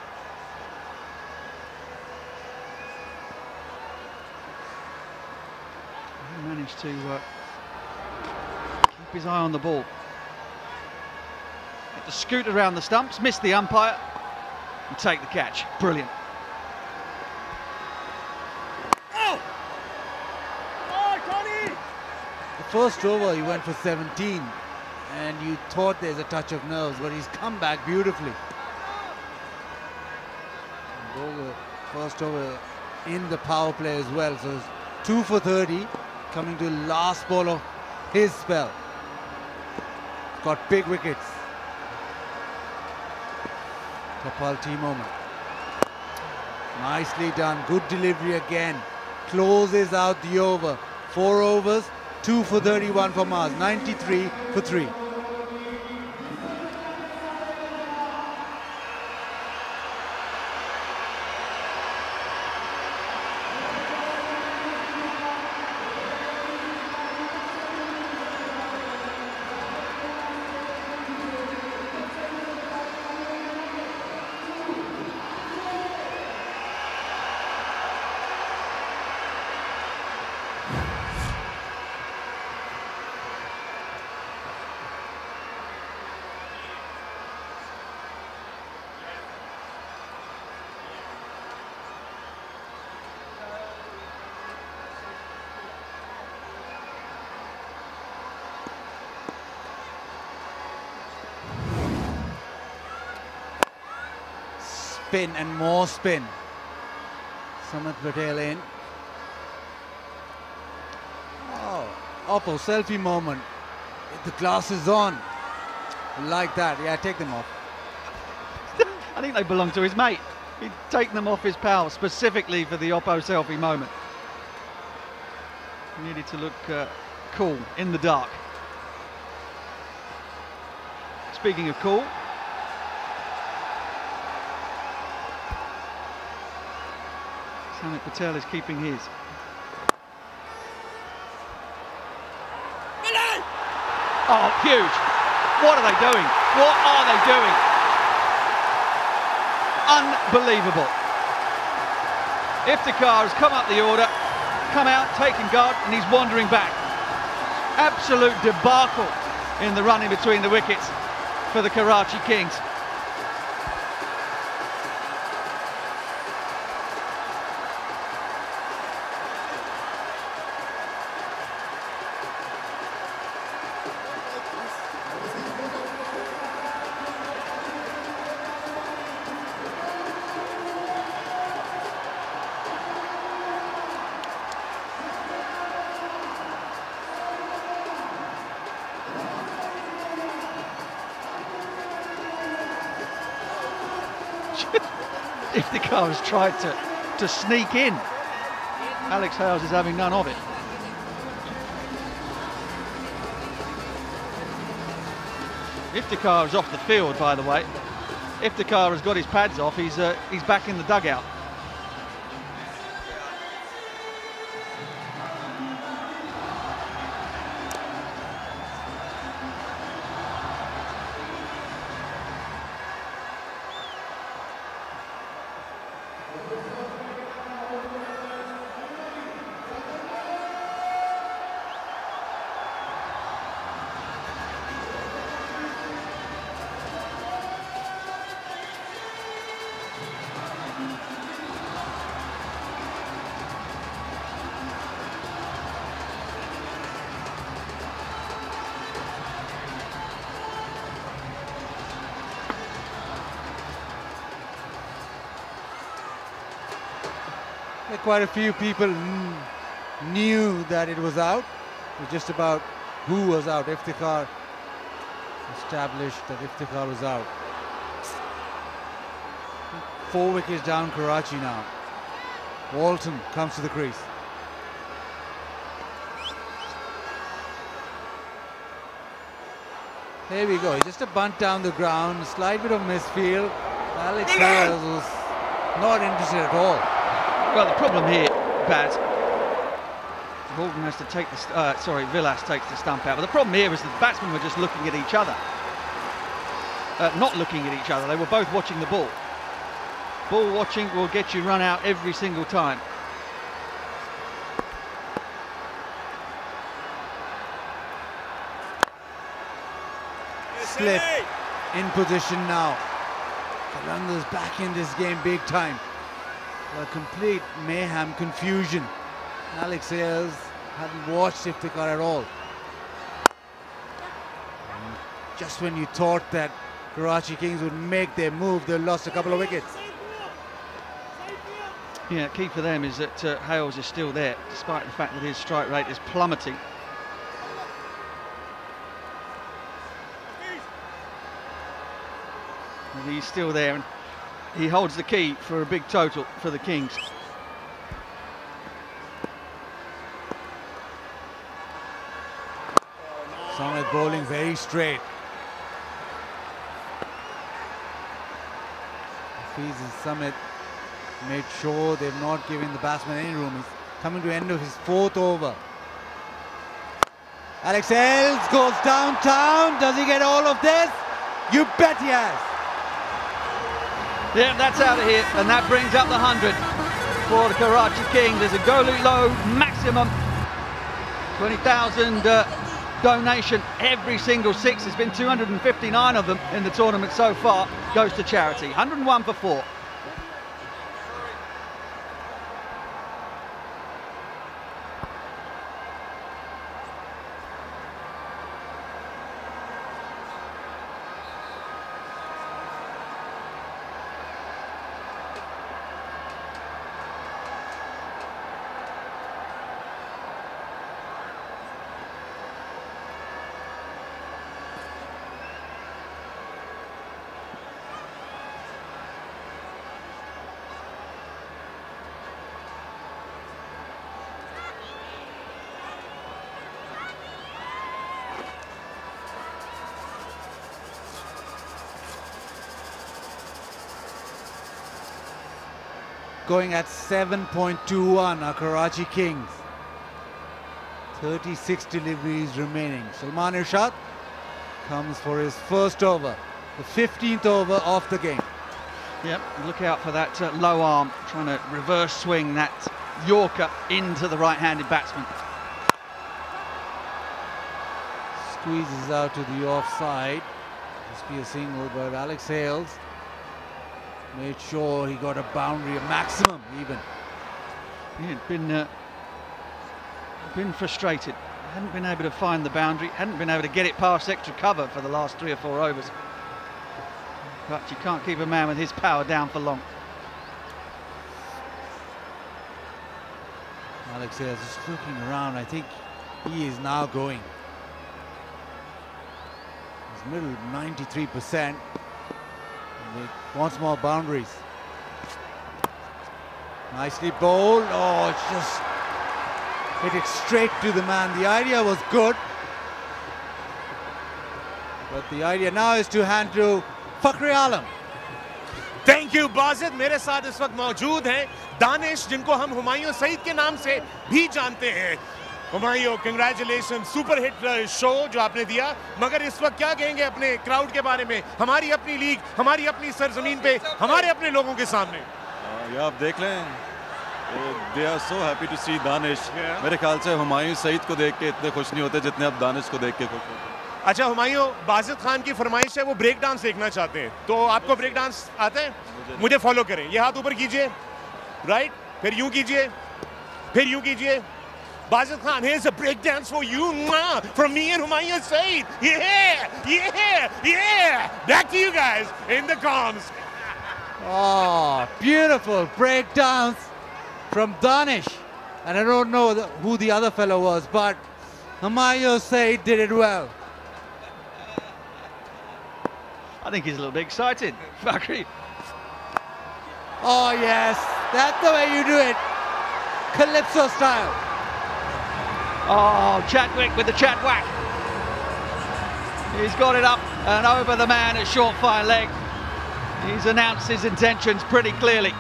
He managed to keep his eye on the ball. Had to scoot around the stumps, miss the umpire, and take the catch. Brilliant. Oh! Oh, Tony! The first over he went for 17. And you thought there's a touch of nerves, but he's come back beautifully. And first over in the power play as well. So it's 2 for 30, coming to last ball of his spell. Got big wickets. Kapal T moment. Nicely done. Good delivery again. Closes out the over. 4 overs. 2 for 31 for Mars. 93 for 3. spin and more spin. Samit Patel in. Oh, Oppo selfie moment. The glasses on. Like that. Yeah, take them off. I think they belong to his mate. He'd taken them off his pal specifically for the Oppo selfie moment. He needed to look cool in the dark. Speaking of cool, Samit Patel is keeping his. Oh, huge. What are they doing? What are they doing? Unbelievable. Iftikhar has come up the order, come out, taken guard, and he's wandering back. Absolute debacle in the running between the wickets for the Karachi Kings. Iftikhar has tried to sneak in. Alex Hales is having none of it. Iftikhar is off the field, by the way. Iftikhar has got his pads off. He's back in the dugout. Quite a few people knew that it was out. It was just about who was out. Iftikhar established that Iftikhar was out. 4 wickets down Karachi now. Walton comes to the crease. Here we go. Just a bunt down the ground, a slight bit of misfield. Alex Hales was not interested at all. Well, the problem here, Baz, Walton has to take the, Villas takes the stump out. But the problem here is the batsmen were just looking at each other. Not looking at each other, they were both watching the ball. Ball watching will get you run out every single time. Slip in position now. Qalandars back in this game big time. A complete mayhem, confusion. Alex Hales hadn't watched Iftikhar at all. And just when you thought that Karachi Kings would make their move, they lost a couple of wickets. Yeah, key for them is that Hales is still there, despite the fact that his strike rate is plummeting. And he's still there, and he holds the key for a big total for the Kings. Samit bowling very straight. Hafiz and Samit made sure they've not given the batsman any room. He's coming to the end of his 4th over. Alex Hales goes downtown. Does he get all of this? You bet he has. Yeah, that's out of here, and that brings up the 100 for the Karachi Kings. There's a Golu low maximum 20,000 donation. Every single 6, there's been 259 of them in the tournament so far, goes to charity. 101 for 4. going at 7.21 are Karachi Kings. 36 deliveries remaining. Salman Irshad comes for his first over, the 15th over of the game. Yep, look out for that low arm, trying to reverse swing that Yorker into the right-handed batsman. Squeezes out to the offside. Must be a single, but Alex Hales made sure he got a boundary, a maximum even. He had been frustrated. Hadn't been able to find the boundary, hadn't been able to get it past extra cover for the last 3 or 4 overs. But you can't keep a man with his power down for long. Alex Hales is looking around. I think he is now going. His middle 93%. And he wants more boundaries. Nicely bowled. Oh, it's just hit it straight to the man. The idea was good. But the idea now is to hand to Fakhri Alam. Thank you Wajid मेरे साथ इस वक्त मौजूद हैं दानिश जिनको हम हुमायूं सईद के नाम से भी जानते हैं। Humayun congratulation, super hit show जो आपने दिया, मगर इस वक्त क्या कहेंगे अपने क्राउड के बारे में, हमारी अपनी लीग, हमारी अपनी सरजमीन पे, हमारे अपने लोगों के सामने? ये आप देख लें, they are so happy to see Danish. मेरे ख्याल से हुमायूं सईद को देख के इतने खुश नहीं होते जितने आप दानिश को देख के खुश होते। अच्छा हुमायूं, बाजिद खान की फरमाइश है वो ब्रेक डांस देखना चाहते हैं, तो आपको ब्रेक डांस आता है? मुझे फॉलो करें, ये हाथ ऊपर कीजिए, राइट, फिर यूं कीजिए, फिर यूं कीजिए। Wajid Khan, here's a break dance for you, from me and Humayun Saeed. Yeah. Back to you guys in the comms. Oh, beautiful break dance from Danish. And I don't know who the other fellow was, but Humayun Saeed did it well. I think he's a little bit excited, Fakhri. Oh yes, that's the way you do it. Calypso style. Oh, Chadwick with the Chadwhack. He's got it up and over the man at short fine leg. He's announced his intentions pretty clearly.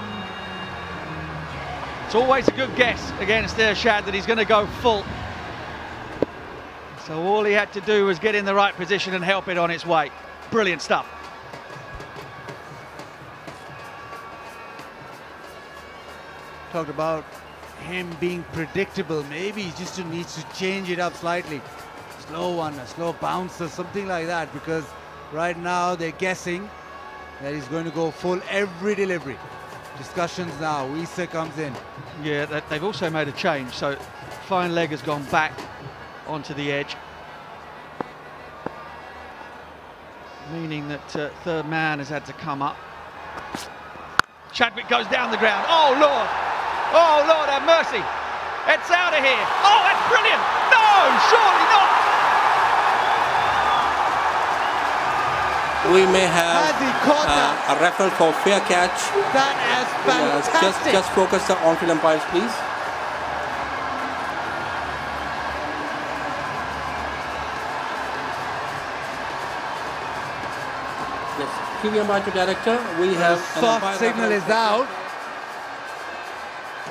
It's always a good guess against Irshad that he's going to go full. So all he had to do was get in the right position and help it on its way. Brilliant stuff. Talked about him being predictable. Maybe he just needs to change it up slightly. Slow one, a slow bouncer, something like that, because right now they're guessing that he's going to go full every delivery. Discussions now. Isa comes in. Yeah, they've also made a change. So fine leg has gone back onto the edge, meaning that third man has had to come up. Chadwick goes down the ground. Oh Lord! Oh Lord, have mercy! It's out of here. Oh, that's brilliant! No, surely not. We may have Has he caught that? a referral for fair catch. That is fantastic. Just focus the on-field umpires, please. Yes, TV umpire to director. We have Soft signal is out.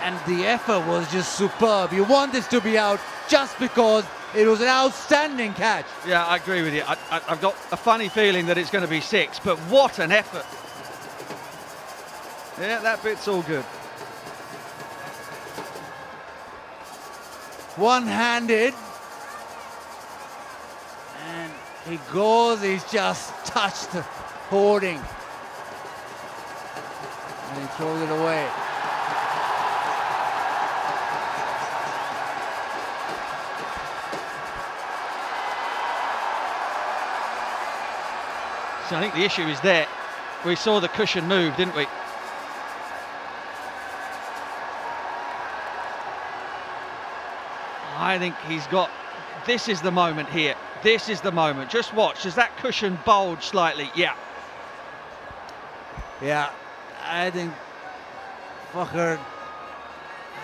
And the effort was just superb. You want this to be out just because it was an outstanding catch. Yeah, I agree with you. I've got a funny feeling that it's going to be 6, but what an effort. Yeah, that bit's all good. One-handed. And he goes, he's just touched the hoarding. And he throws it away. So I think the issue is there. We saw the cushion move, didn't we? I think he's got, this is the moment here. This is the moment. Just watch, does that cushion bulge slightly? Yeah. Yeah, I think Fakhri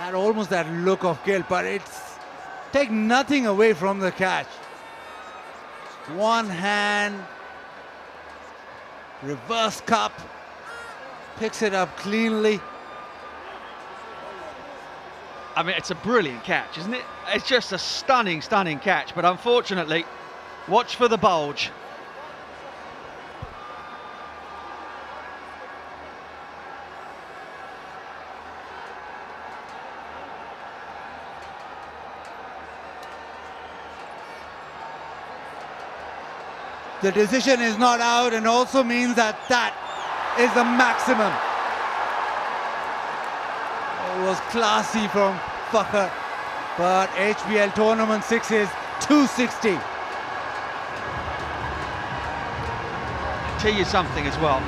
had almost that look of guilt, but it's take nothing away from the catch. One hand, reverse cup, picks it up cleanly. I mean, it's a brilliant catch, isn't it? It's just a stunning, stunning catch. But unfortunately, watch for the bulge. The decision is not out, and also means that that is the maximum. It was classy from Fakhr, but HBL Tournament 6 is 260. Tell you something as well.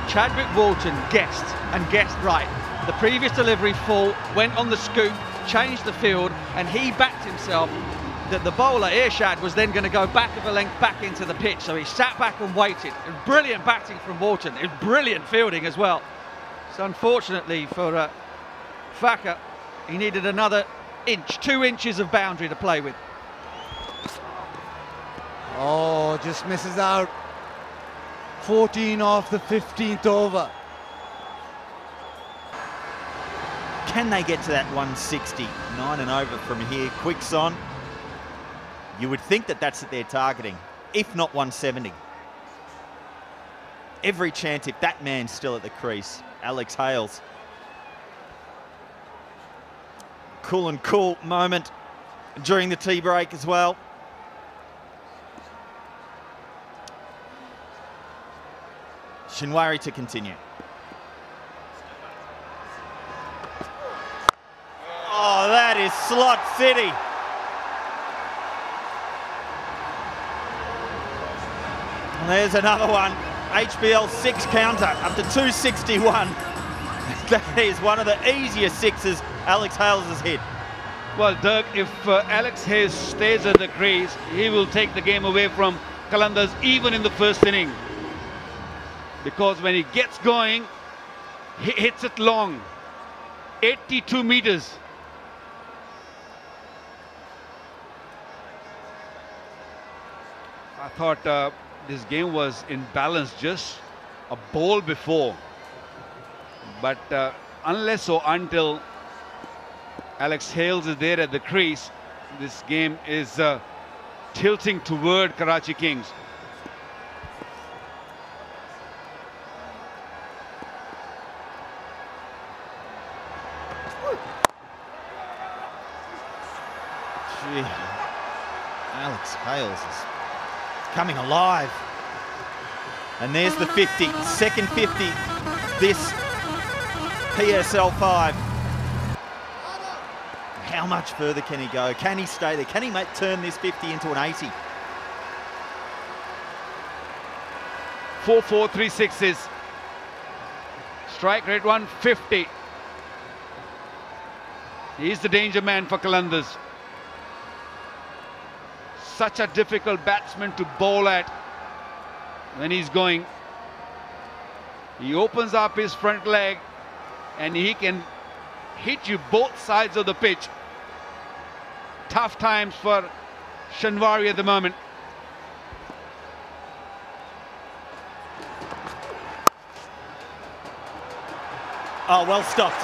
Chadwick Walton guessed, and guessed right. The previous delivery full, went on the scoop, changed the field, and he backed himself that the bowler, Irshad, was then going to go back of a length back into the pitch. So he sat back and waited. It was brilliant batting from Walton. It was brilliant fielding as well. So unfortunately for Fakhr, he needed another inch, 2 inches of boundary to play with. Oh, just misses out. 14 off the 15th over. Can they get to that 160? 9 and over from here. Quicks on. You would think that that's what they're targeting, if not 170. Every chance if that man's still at the crease. Alex Hales. Cool moment during the tea break as well. Shinwari to continue. Oh, that is slot city. And there's another one. HBL 6 counter up to 261. That is one of the easiest sixes Alex Hales has hit. Well, Dirk, if Alex Hayes stays at the crease, he will take the game away from Qalandars even in the first inning. Because when he gets going, he hits it long. 82 meters. I thought this game was in balance just a ball before. But unless or until Alex Hales is there at the crease, this game is tilting toward Karachi Kings. Gee, Alex Hales is coming alive. And there's the 50, second 50, this PSL 5. How much further can he go? Can he stay there? Can he turn this 50 into an 80? 4-4, 3 sixes. Strike rate 150. He's the danger man for Qalandars. Such a difficult batsman to bowl at when he's going. He opens up his front leg and he can hit you both sides of the pitch. Tough times for Shinwari at the moment. Oh, well stopped.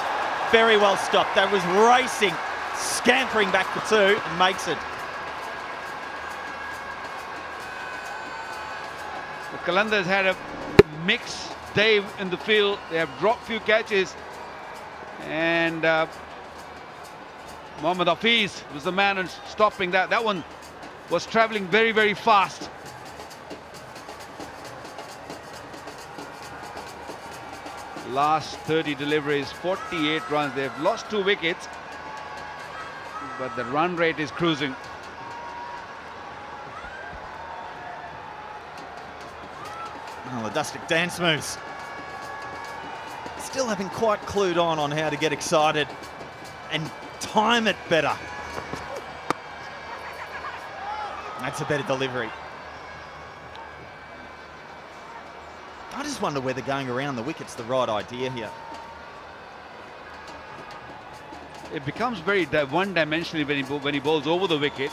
Very well stopped. That was racing, scampering back for 2 and makes it. The Qalandars had a mixed day in the field. They have dropped few catches. And Mohammad Hafiz was the man stopping that. That one was traveling very, very fast. Last 30 deliveries, 48 runs. They've lost 2 wickets, but the run rate is cruising. Oh, the Dustic dance moves. Still haven't quite clued on how to get excited and time it better. That's a better delivery. I just wonder whether going around the wicket's the right idea here. It becomes very one-dimensional when he bowls over the wicket.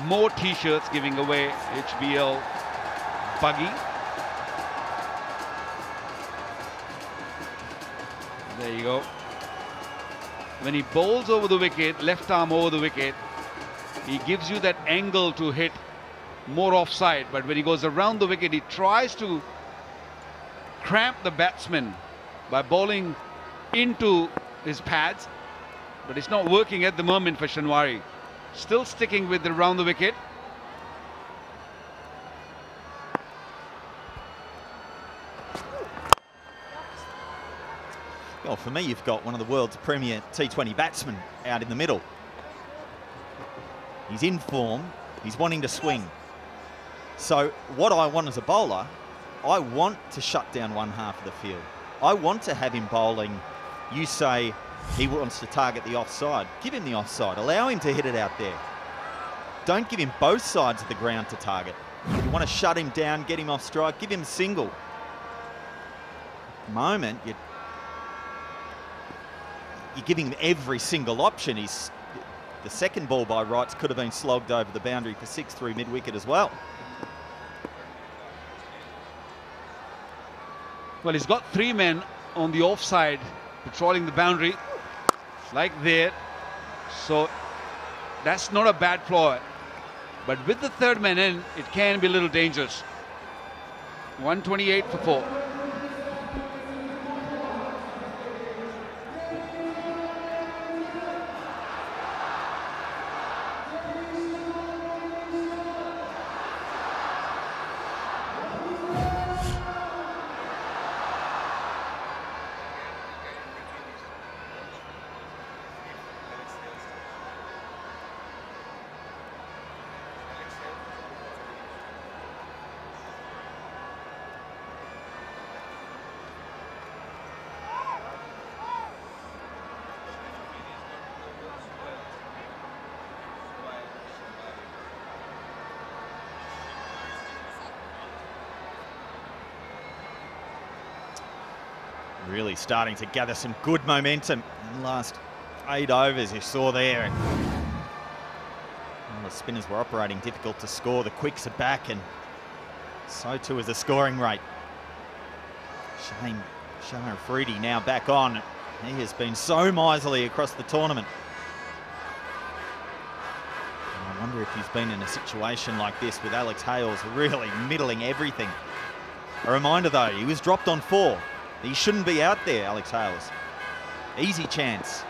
More T-shirts giving away HBL buggy. There you go. when he bowls over the wicket, left arm over the wicket, he gives you that angle to hit more offside. But when he goes around the wicket, he tries to cramp the batsman by bowling into his pads, but it's not working at the moment for Shanwari. Still sticking with the round the wicket. Well, for me, you've got one of the world's premier T20 batsmen out in the middle. He's in form, he's wanting to swing. So what I want as a bowler, I want to shut down one half of the field. I want to have him bowling. You say he wants to target the offside. Give him the offside. Allow him to hit it out there. Don't give him both sides of the ground to target. If you want to shut him down, get him off strike, give him a single. At the moment, you're giving him every single option. The second ball by rights could have been slogged over the boundary for 6 through mid-wicket as well. Well, he's got 3 men on the offside patrolling the boundary like there. So that's not a bad ploy. But with the 3rd man in, it can be a little dangerous. 128 for 4. Really starting to gather some good momentum in the last 8 overs you saw there. And the spinners were operating difficult to score. The quicks are back, and so too is the scoring rate. Shane Afridi now back on. He has been so miserly across the tournament. And I wonder if he's been in a situation like this with Alex Hales really middling everything. A reminder though, he was dropped on 4. He shouldn't be out there, Alex Hales. Easy chance.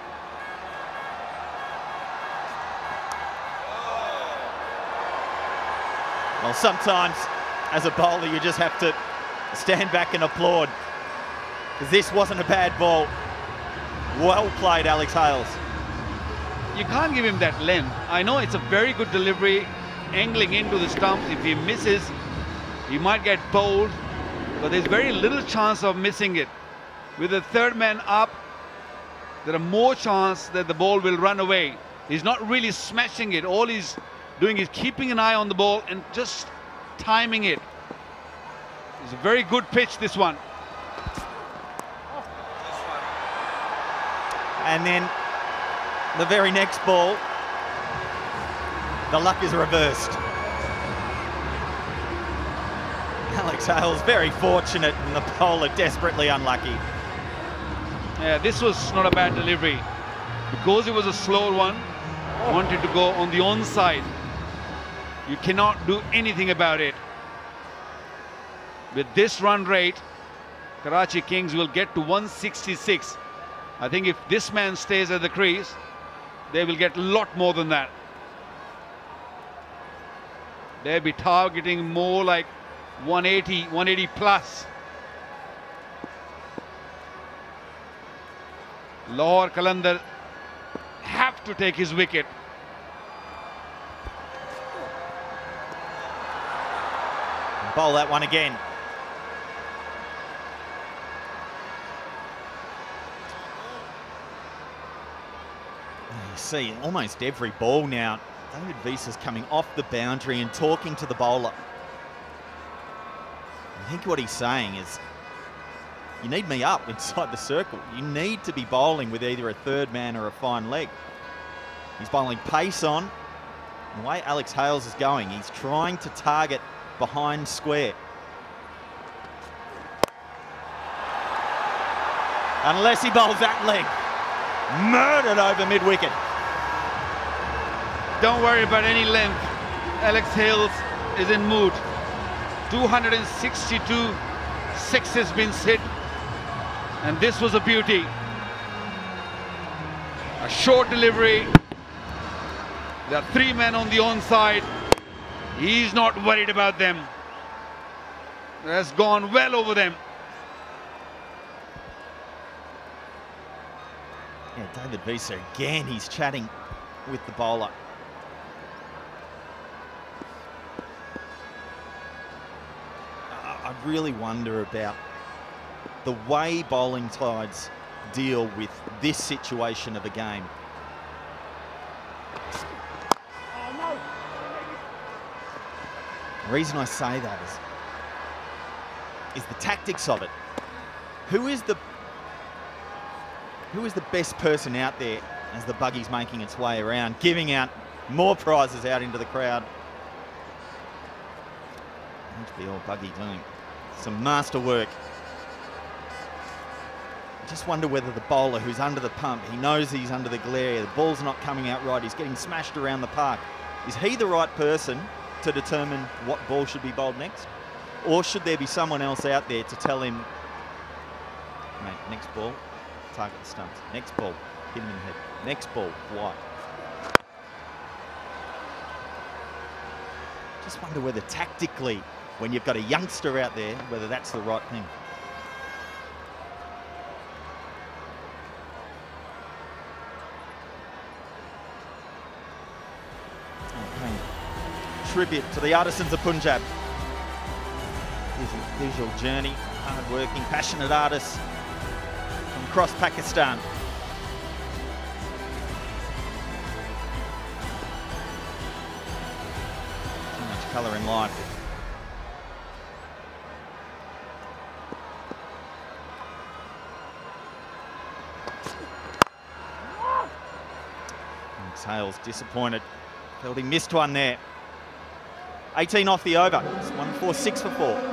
Well, sometimes as a bowler you just have to stand back and applaud, because this wasn't a bad ball. Well played, Alex Hales. You can't give him that length. I know it's a very good delivery, angling into the stumps. If he misses, he might get bowled. But there's very little chance of missing it. With the 3rd man up, there are more chance that the ball will run away. He's not really smashing it. All he's doing is keeping an eye on the ball and just timing it. It's a very good pitch, this one. And then the very next ball, the luck is reversed. Alex Hales very fortunate, and the bowler desperately unlucky. Yeah, this was not a bad delivery. Because it was a slow one, wanted to go on the onside. You cannot do anything about it. With this run rate, Karachi Kings will get to 166. I think if this man stays at the crease, they will get a lot more than that. They'll be targeting more like 180 plus. Lahore Qalandars have to take his wicket. Bowl that one again. You see almost every ball now, David Visa's coming off the boundary and talking to the bowler. I think what he's saying is, you need me up inside the circle. You need to be bowling with either a 3rd man or a fine leg. He's bowling pace on. The way Alex Hales is going, he's trying to target behind square. Unless he bowls that leg. murdered over mid-wicket. Don't worry about any length. Alex Hales is in mood. 262 sixes been hit, and this was a beauty. A short delivery. There are 3 men on the onside. He's not worried about them. Has gone well over them. Yeah, David Visa again, he's chatting with the bowler. I really wonder about the way bowling sides deal with this situation of a game. The reason I say that is the tactics of it. Who is the best person out there as the buggy's making its way around, giving out more prizes out into the crowd? HBL buggy doing some master work. I just wonder whether the bowler who's under the pump, he knows he's under the glare, the ball's not coming out right, he's getting smashed around the park. Is he the right person to determine what ball should be bowled next? Or should there be someone else out there to tell him, mate, next ball, target the stumps. Next ball, hit him in the head. Next ball, wide. Just wonder whether tactically, when you've got a youngster out there, whether that's the right thing. Okay. Tribute to the artisans of Punjab. Here's a visual journey, hard-working, passionate artists from across Pakistan. Too much colour in life. Hales disappointed. Felt he missed one there. 18 off the over. It's 1-4, 6 for 4.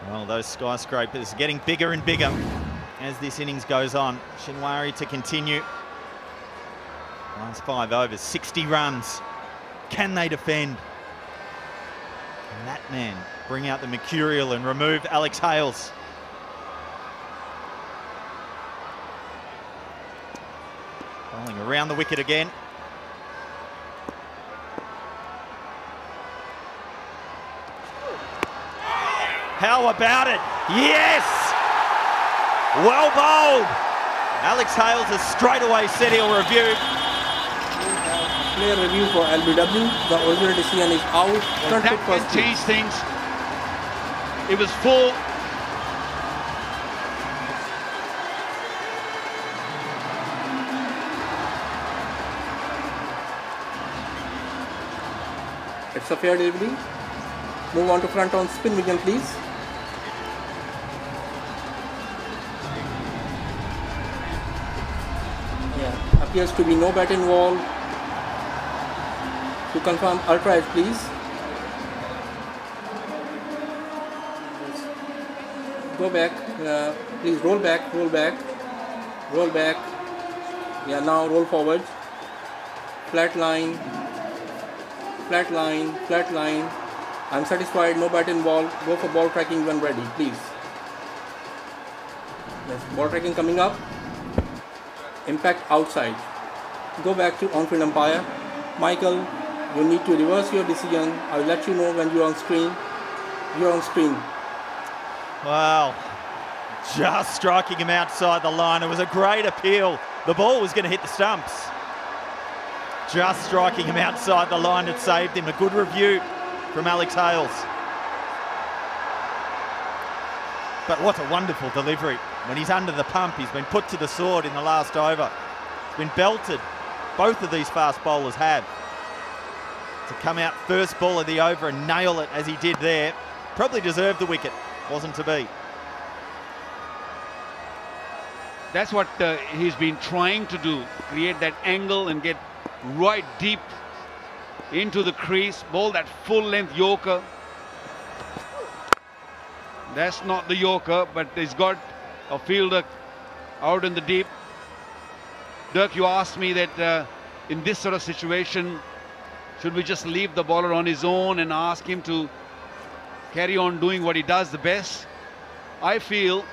Well, those skyscrapers are getting bigger and bigger as this innings goes on. Shinwari to continue. Last 5 overs, 60 runs. Can they defend? Can that man bring out the mercurial and remove Alex Hales? Bowling around the wicket again. How about it? Yes! Well bowled. Alex Hales has straight away said he'll review. Player review for LBW. The original decision is out. Well, that can change things. It was full. It's a fair delivery. Move on to front on spin vision, please. Yeah, appears to be no bat involved. To confirm ultra edge, please. Go back, please roll back, roll back, roll back. Yeah, now roll forward. Flat line, flat line, flat line. I'm satisfied, no bat involved. Go for ball tracking when ready, please. Yes, ball tracking coming up. impact outside. Go back to on-field umpire. Michael, you need to reverse your decision. I'll let you know when you're on screen. You're on screen. Wow. Just striking him outside the line. It was a great appeal. The ball was going to hit the stumps. Just striking him outside the line had saved him. A good review from Alex Hales. But what a wonderful delivery. When he's under the pump, he's been put to the sword in the last over. He's been belted. Both of these fast bowlers have. To come out first ball of the over and nail it as he did there, probably deserved the wicket. Wasn't to be. That's what he's been trying to do. Create that angle and get right deep into the crease. Bowl that full length Yorker. That's not the Yorker, but he's got a fielder out in the deep. Dirk, you asked me that in this sort of situation, should we just leave the bowler on his own and ask him to carry on doing what he does the best? I feel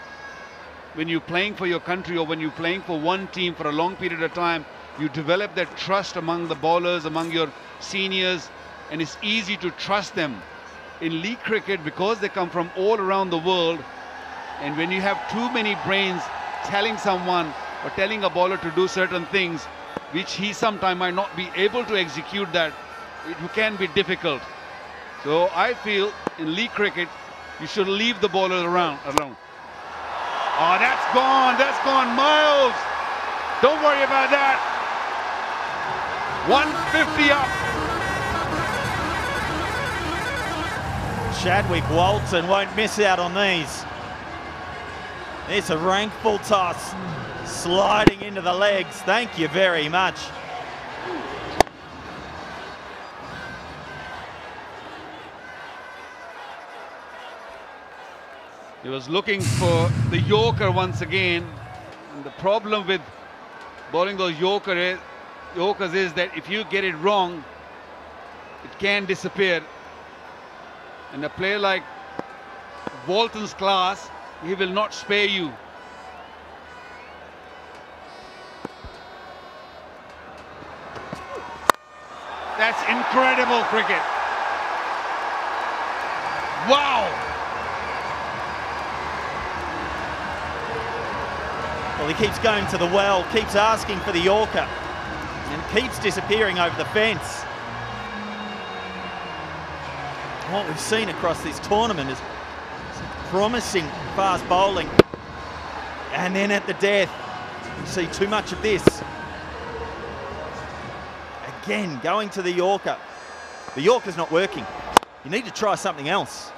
when you're playing for your country or when you're playing for one team for a long period of time, you develop that trust among the bowlers, among your seniors, and it's easy to trust them. In league cricket, because they come from all around the world, and when you have too many brains telling someone or telling a bowler to do certain things, which he sometimes might not be able to execute that, it can be difficult. So I feel in league cricket, you should leave the bowler alone. Oh, that's gone miles. Don't worry about that. 150 up. Chadwick Walton won't miss out on these. It's a rank full toss. Sliding into the legs. Thank you very much. He was looking for the Yorker once again. And the problem with bowling those Yorkers is that if you get it wrong, it can disappear. And a player like Walton's class, he will not spare you. That's incredible cricket. Wow. Well, he keeps going to the well, keeps asking for the Yorker, and keeps disappearing over the fence. What we've seen across this tournament is some promising fast bowling. And then at the death, you see too much of this. Again, going to the Yorker. The Yorker's not working. You need to try something else.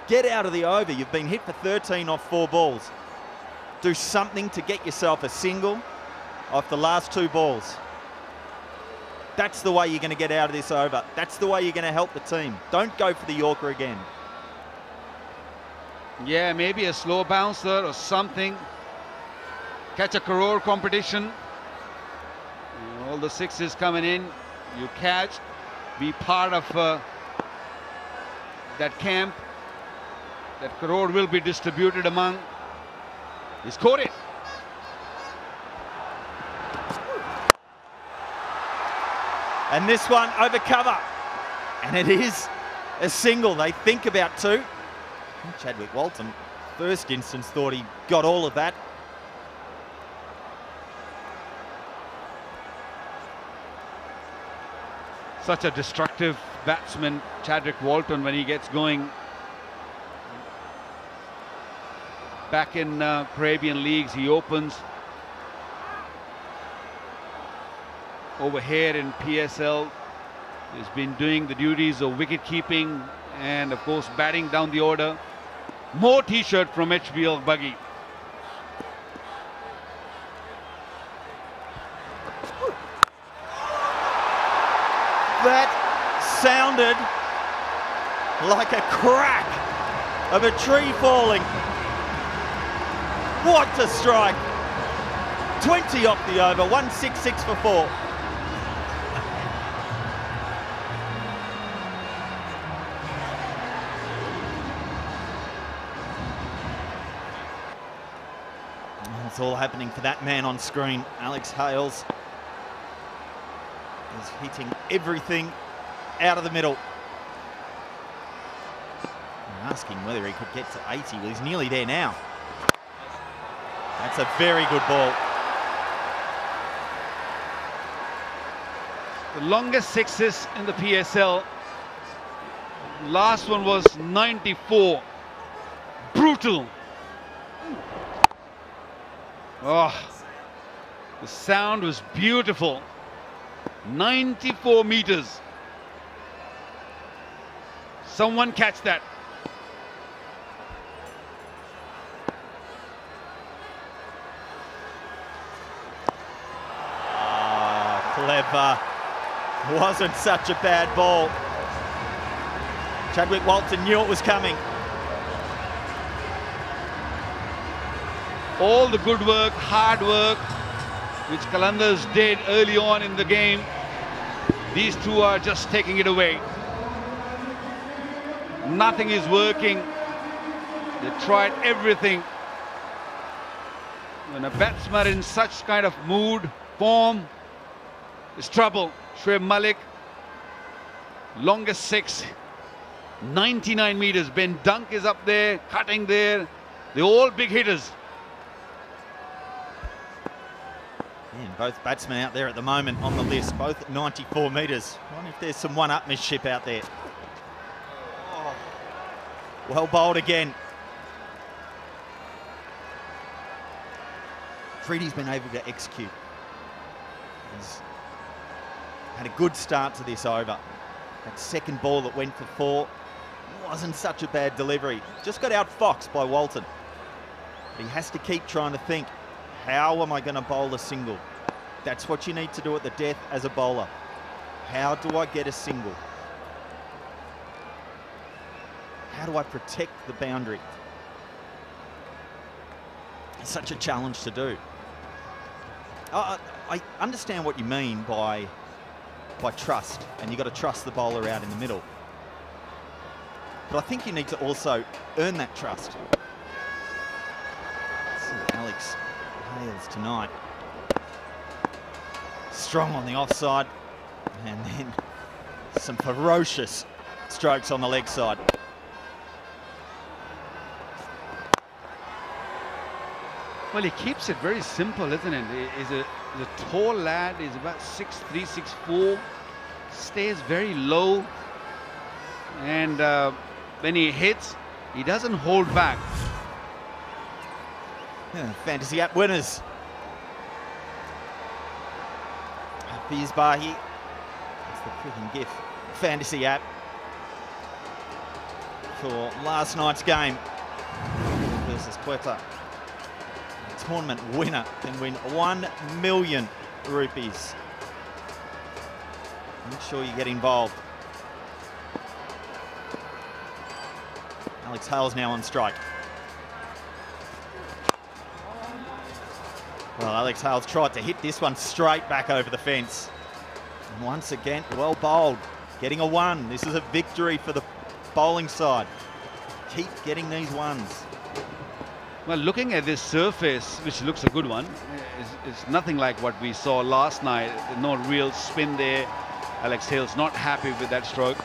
Get out of the over. You've been hit for 13 off 4 balls. Do something to get yourself a single off the last 2 balls. That's the way you're going to get out of this over. That's the way you're going to help the team. Don't go for the Yorker again. Yeah, maybe a slow bouncer or something. Catch a crore competition. All the sixes coming in. You catch. Be part of that camp. That crore will be distributed among. He's caught it. And this one over cover. And it is a single. They think about 2. Chadwick Walton, first instance, thought he got all of that. Such a destructive batsman, Chadwick Walton, when he gets going. Back in Caribbean leagues, he opens. Over here in PSL, he's been doing the duties of wicket keeping and of course batting down the order. More t-shirt from HBL Buggy. That sounded like a crack of a tree falling. What a strike. 20 off the over, 166 for 4. It's all happening for that man on screen. Alex Hales is hitting everything out of the middle. I'm asking whether he could get to 80. Well, he's nearly there now. That's a very good ball. The longest sixes in the PSL. Last one was 94. Brutal. Oh, the sound was beautiful. 94 meters. Someone catch that. Clever. Wasn't such a bad ball. Chadwick Walton knew it was coming. All the good work, hard work, which Qalandars did early on in the game, these two are just taking it away. Nothing is working. They tried everything. When a batsman in such kind of mood, form, it's trouble. Shoaib Malik, longest six, 99 meters. Ben Dunk is up there, cutting there. They're all big hitters. And both batsmen out there at the moment on the list, both at 94 metres. I wonder if there's some one-upmanship out there. Oh, well bowled again. Freedy's been able to execute. He's had a good start to this over. That second ball that went for 4 wasn't such a bad delivery. Just got outfoxed by Walton. But he has to keep trying to think, how am I going to bowl a single? That's what you need to do at the death as a bowler. How do I get a single? How do I protect the boundary? It's such a challenge to do. I understand what you mean by trust, and you've got to trust the bowler out in the middle. But I think you need to also earn that trust. See Alex Hales tonight. Strong on the offside, and then some ferocious strokes on the leg side. Well, he keeps it very simple, isn't it? He's a tall lad. He's about 6'3", 6'4". Stays very low. And when he hits, he doesn't hold back. Yeah, Fantasy app winners. Hafiz Bahi. That's the freaking gift. Fantasy app for last night's game versus Quetta. Tournament winner can win 1 million rupees. Make sure you get involved. Alex Hales now on strike. Well, Alex Hales tried to hit this one straight back over the fence. And once again, well bowled, getting a 1. This is a victory for the bowling side. Keep getting these ones. Well, looking at this surface, which looks a good one, is nothing like what we saw last night. No real spin there. Alex Hales not happy with that stroke.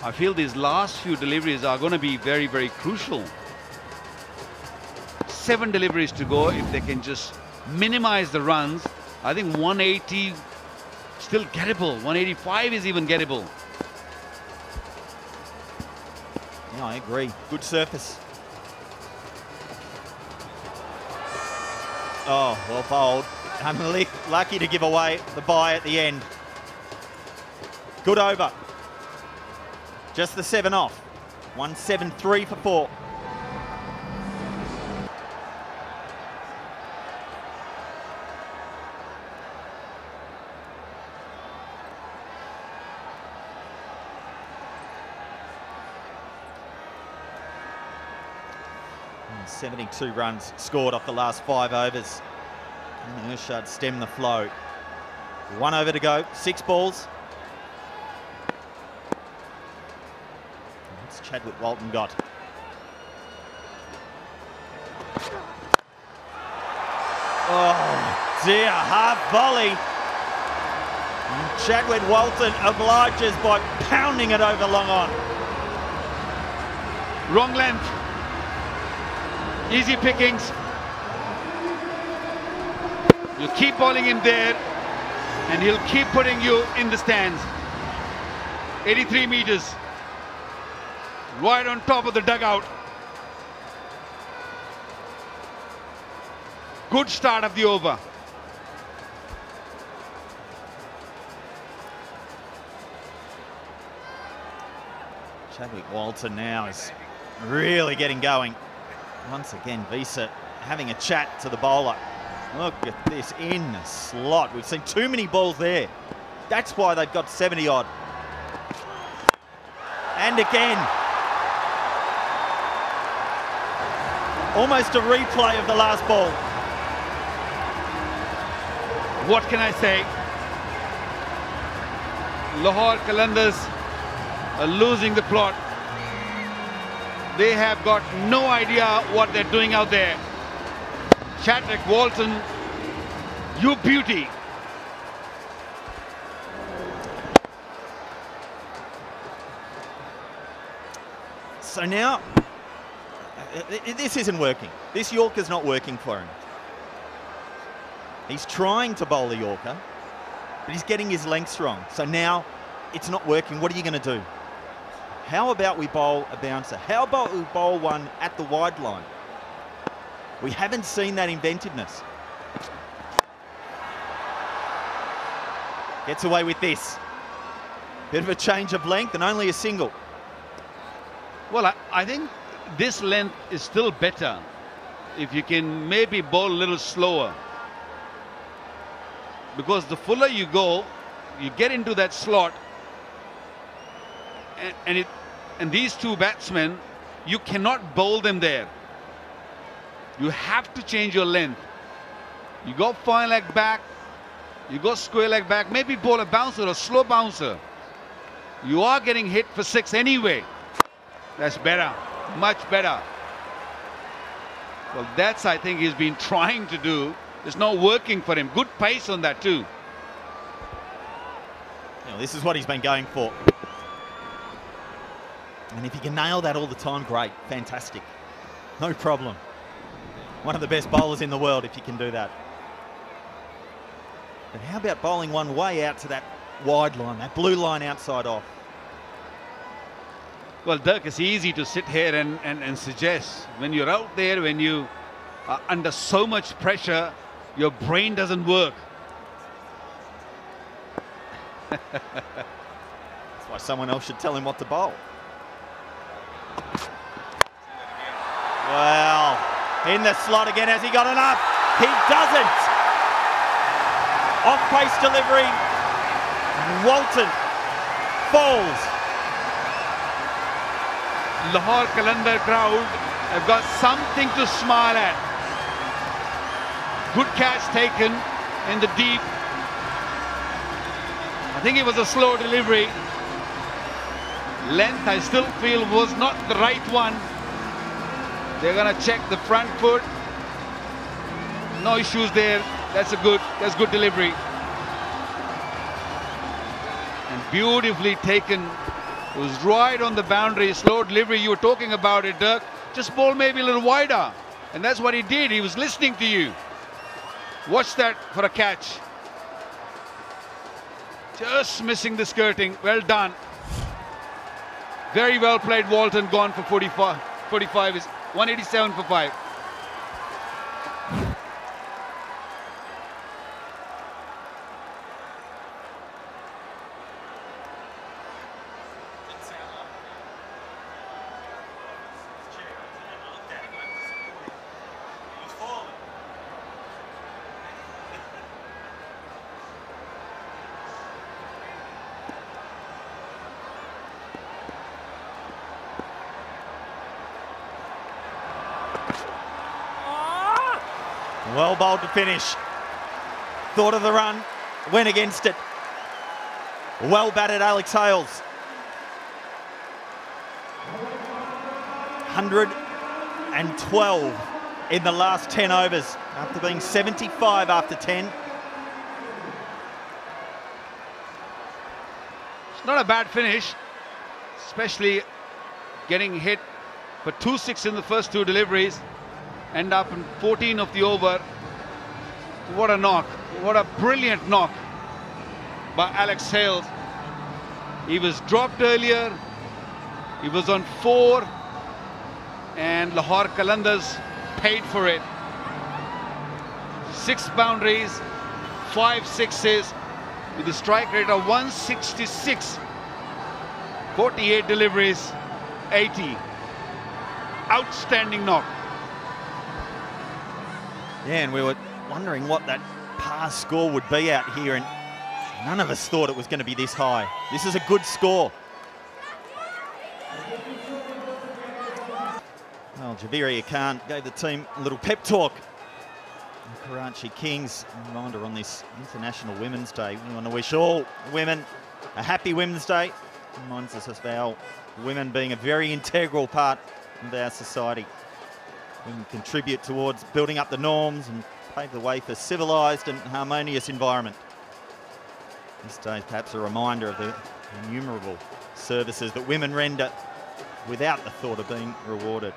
I feel these last few deliveries are going to be very, very crucial. 7 deliveries to go. If they can just minimize the runs, I think 180 still gettable. 185 is even gettable. Yeah, I agree. Good surface. Oh, well bowled. Unlucky to give away the bye at the end. Good over. Just the 7 off. 173 for 4. And 72 runs scored off the last 5 overs. And Irshad stemmed the flow. 1 over to go, 6 balls. Chadwick Walton got. Oh dear, half volley. And Chadwick Walton obliges by pounding it over long on. Wrong length. Easy pickings. You keep bowling him there and he'll keep putting you in the stands. 83 meters. Right on top of the dugout. Good start of the over. Chadwick Walton now is really getting going. Once again, Visa having a chat to the bowler. Look at this in the slot. We've seen too many balls there. That's why they've got 70 odd. And again. Almost a replay of the last ball. What can I say? Lahore Qalandars are losing the plot. They have got no idea what they're doing out there. Chadwick Walton, you beauty. So now, this isn't working. This Yorker's not working for him. He's trying to bowl the Yorker, but he's getting his lengths wrong. So now it's not working. What are you going to do? How about we bowl a bouncer? How about we bowl one at the wide line? We haven't seen that inventiveness. Gets away with this. Bit of a change of length and only a single. Well, I think this length is still better if you can maybe bowl a little slower. Because the fuller you go, you get into that slot, and these two batsmen, you cannot bowl them there. You have to change your length. You go fine leg back, you go square leg back, maybe bowl a bouncer or slow bouncer. You are getting hit for 6 anyway. That's better, much better. Well, that's I think he's been trying to do. It's not working for him. Good pace on that too. You know, this is what he's been going for. And if he can nail that all the time, great, fantastic. No problem. One of the best bowlers in the world if you can do that. But how about bowling one way out to that wide line, that blue line outside off? Well, Dirk, it's easy to sit here and suggest when you're out there, when you are under so much pressure, your brain doesn't work. That's why someone else should tell him what to bowl. Well, in the slot again. Has he got enough? He doesn't. Off-pace delivery. Walton falls. Lahore Qalandar crowd have got something to smile at. Good catch taken in the deep. I think it was a slow delivery. Length, I still feel, was not the right one. They're going to check the front foot. No issues there. That's good delivery. And beautifully taken. It was right on the boundary. Slow delivery. You were talking about it, Dirk. Just bowl maybe a little wider. And that's what he did. He was listening to you. Watch that for a catch. Just missing the skirting. Well done. Very well played, Walton. Gone for 45. 45 is 187 for 5. Well bowled to finish. Thought of the run, went against it. Well batted, Alex Hales. 112 in the last 10 overs after being 75 after 10. It's not a bad finish, especially getting hit for 2-6 in the first two deliveries. End up in 14 of the over. What a knock. What a brilliant knock by Alex Hales. He was dropped earlier. He was on 4. And Lahore Qalandars paid for it. 6 boundaries, 5 sixes with a strike rate of 166. 48 deliveries, 80. Outstanding knock. Yeah, and we were wondering what that par score would be out here, and none of us thought it was going to be this high. This is a good score. Well, Javiria Khan gave the team a little pep talk. The Karachi Kings, a reminder on this International Women's Day. We want to wish all women a happy Women's Day. Reminds us of our women being a very integral part of our society. Women contribute towards building up the norms and pave the way for civilised and harmonious environment. This day is perhaps a reminder of the innumerable services that women render without the thought of being rewarded.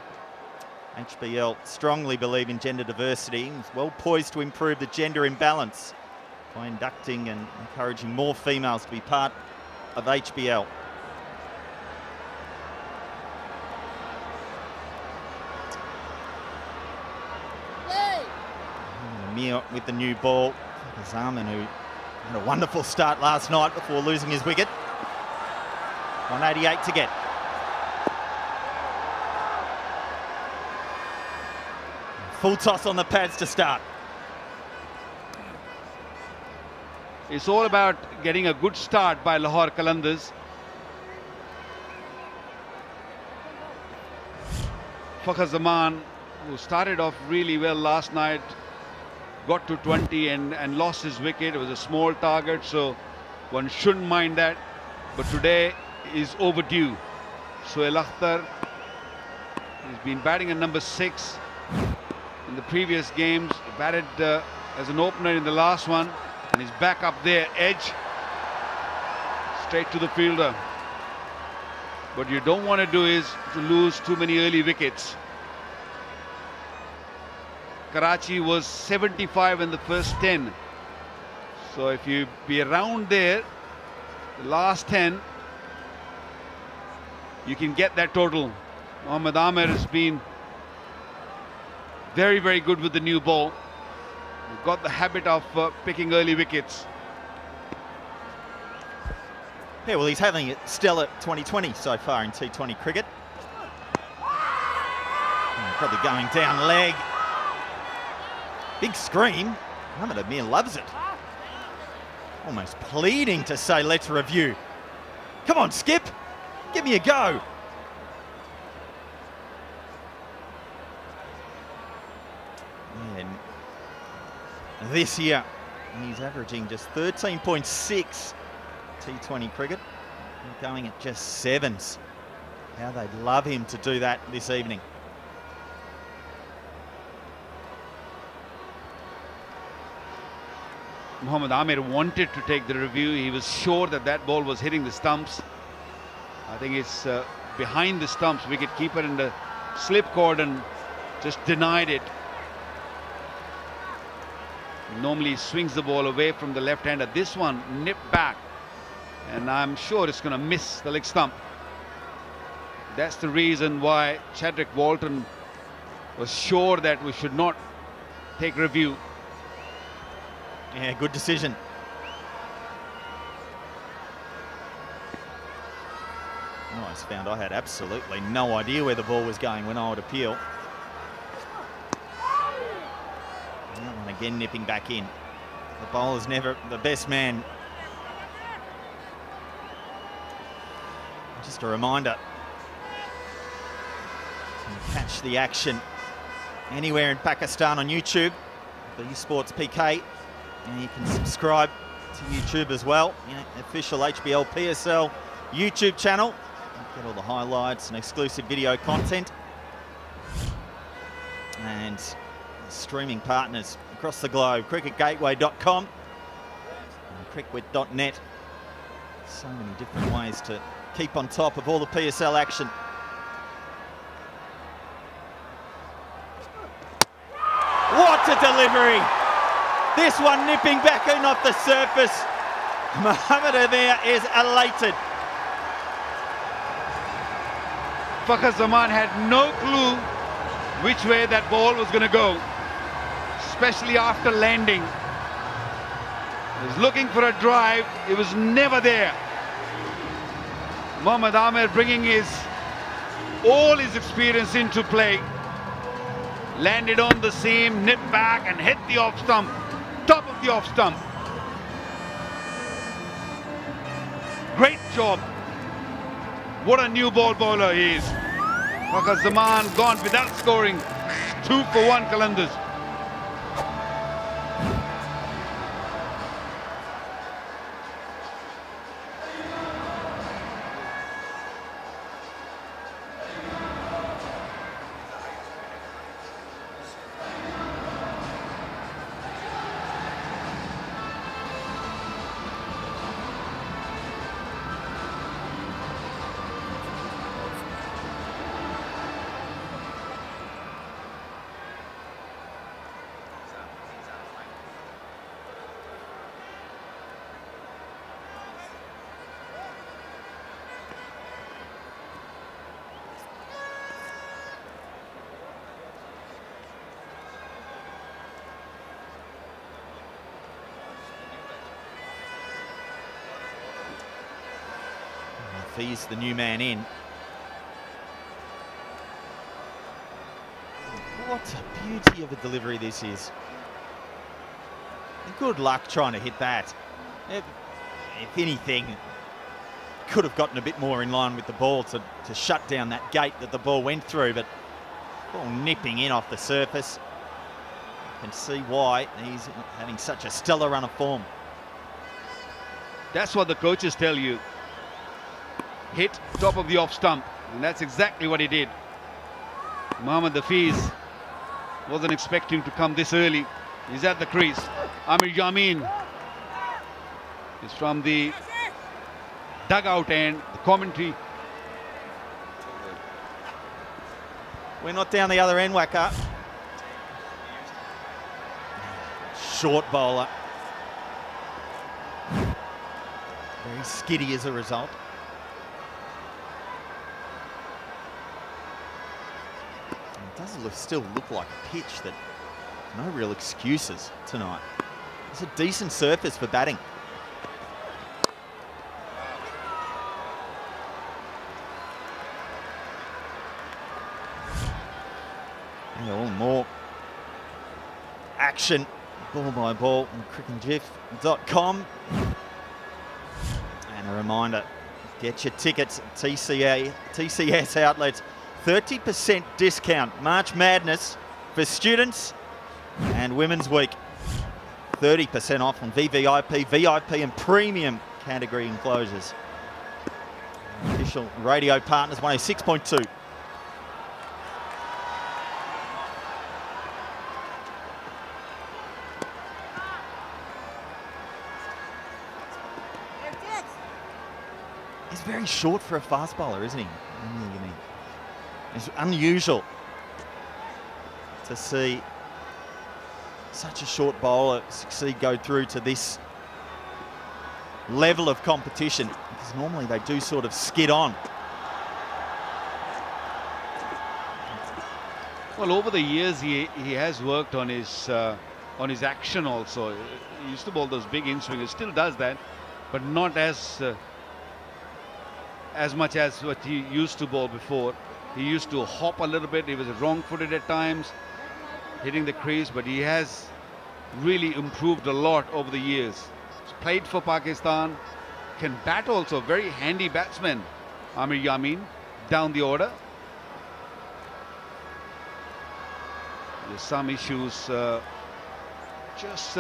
HBL strongly believe in gender diversity and is well poised to improve the gender imbalance by inducting and encouraging more females to be part of HBL. Amir with the new ball. Zaman, who had a wonderful start last night before losing his wicket. 188 to get. Full toss on the pads to start. It's all about getting a good start by Lahore Qalandars. Fakhar Zaman, who started off really well last night, got to 20 and lost his wicket. It was a small target, so one shouldn't mind that. But today is overdue. Sohail Akhtar, he's been batting at number 6 in the previous games. He batted as an opener in the last one, and he's back up there, edge, straight to the fielder. What you don't want to do is to lose too many early wickets. Karachi was 75 in the first 10. So if you be around there, the last 10, you can get that total. Mohammad Amir has been very, very good with the new ball. He's got the habit of picking early wickets. Yeah, well, he's having it stellar 2020 so far in T20 cricket. Probably going down leg. Big scream. Mohammad Amir loves it. Almost pleading to say, let's review. Come on, Skip. Give me a go. And this year, he's averaging just 13.6 T20 cricket. And going at just 7s. How they'd love him to do that this evening. Mohammad Amir wanted to take the review. He was sure that that ball was hitting the stumps. I think it's behind the stumps. Wicket-keeper in the slip cordon just denied it. He normally swings the ball away from the left-hander. This one nipped back, and I'm sure it's going to miss the leg stump. That's the reason why Chadwick Walton was sure that we should not take review. Yeah, good decision. I always found I had absolutely no idea where the ball was going when I would appeal. That one again nipping back in. The bowler's never the best man. Just a reminder. You can catch the action anywhere in Pakistan on YouTube. The Sports PK. And you can subscribe to YouTube as well. Official HBL PSL YouTube channel. Get all the highlights and exclusive video content. and streaming partners across the globe, cricketgateway.com and cricketwith.net. So many different ways to keep on top of all the PSL action. What a delivery! This one nipping back in off the surface. Mohamed there is elated. Fakhar Zaman had no clue which way that ball was going to go, especially after landing. He was looking for a drive, it was never there. Mohammad Amir bringing all his experience into play. Landed on the seam, nipped back and hit the off stump, top of the off stump. Great job. What a new ball bowler he is. Fakhar Zaman gone without scoring. 2 for 1 Qalandars. He's the new man in. What a beauty of a delivery this is. And good luck trying to hit that. If anything, could have gotten a bit more in line with the ball to shut down that gate that the ball went through, but ball nipping in off the surface. You can see why he's having such a stellar run of form. That's what the coaches tell you. Hit top of the off stump, and that's exactly what he did. Mohammad Hafiz wasn't expecting to come this early. He's at the crease. Amir Yamin is from the dugout end, the commentary. We're not down the other end, Wacker. Short bowler. Very skiddy as a result. Does still look like a pitch that no real excuses tonight. It's a decent surface for batting. And more action, ball by ball on cricketgif.com. And a reminder, get your tickets at TCS outlets. 30% discount, March Madness for students and Women's Week. 30% off on VVIP, VIP and premium category enclosures. Official radio partners, 106.2. He's very short for a fast bowler, isn't he? It's unusual to see such a short bowler succeed, go through to this level of competition, because normally they do sort of skid on. Well, over the years he has worked on his action also. He used to bowl those big in swingers, still does that, but not as much as what he used to bowl before. He used to hop a little bit. He was wrong-footed at times, hitting the crease, but he has really improved a lot over the years. He's played for Pakistan, can bat also, very handy batsman. Amir Yamin down the order. There's some issues just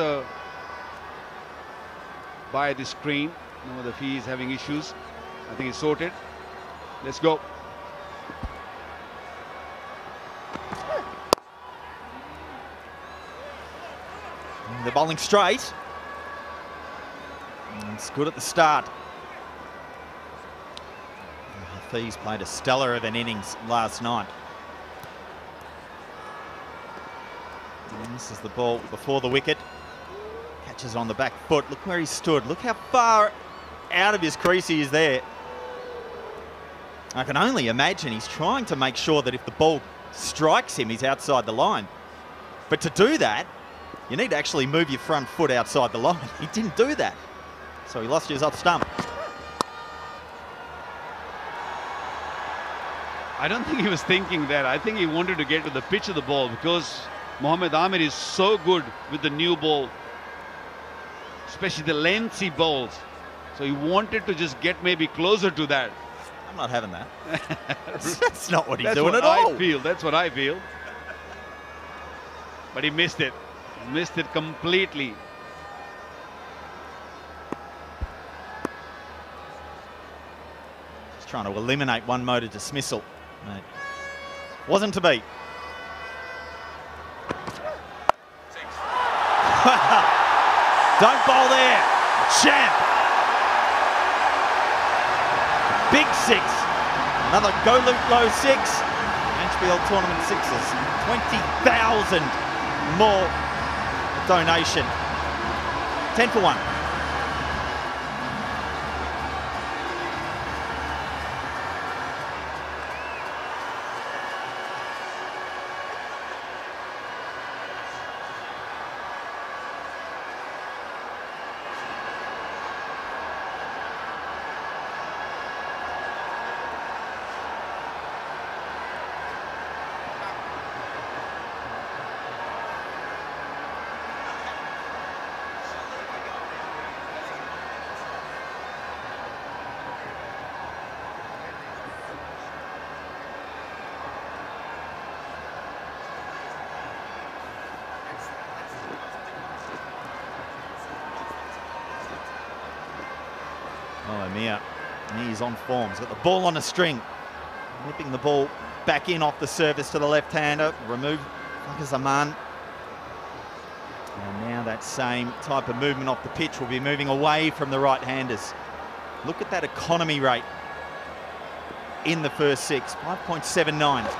by the screen. Know that he is having issues. I think he's sorted. Let's go. they're bowling straight. And it's good at the start. Hafiz played a stellar of an innings last night. And this is the ball before the wicket. Catches on the back foot. Look where he stood. Look how far out of his crease he is there. I can only imagine he's trying to make sure that if the ball strikes him, he's outside the line. But to do that, you need to actually move your front foot outside the line. He didn't do that. So he lost his off stump. I don't think he was thinking that. I think he wanted to get to the pitch of the ball because Mohammad Amir is so good with the new ball, especially the lengthy balls. So he wanted to just get maybe closer to that. I'm not having that. That's not what he's doing at all. That's what I feel. But he missed it. He missed it completely. Just trying to eliminate one mode of dismissal. Mate. Wasn't to be. Don't bowl there. Champ. Big six. Another go loop low six. HBL tournament sixes. 20,000 more donation. 10 for 1. Oh, Amir, he's on form. He's got the ball on a string. Nipping the ball back in off the service to the left-hander. Remove Zaman. And now that same type of movement off the pitch will be moving away from the right-handers. Look at that economy rate in the first six, 5.79.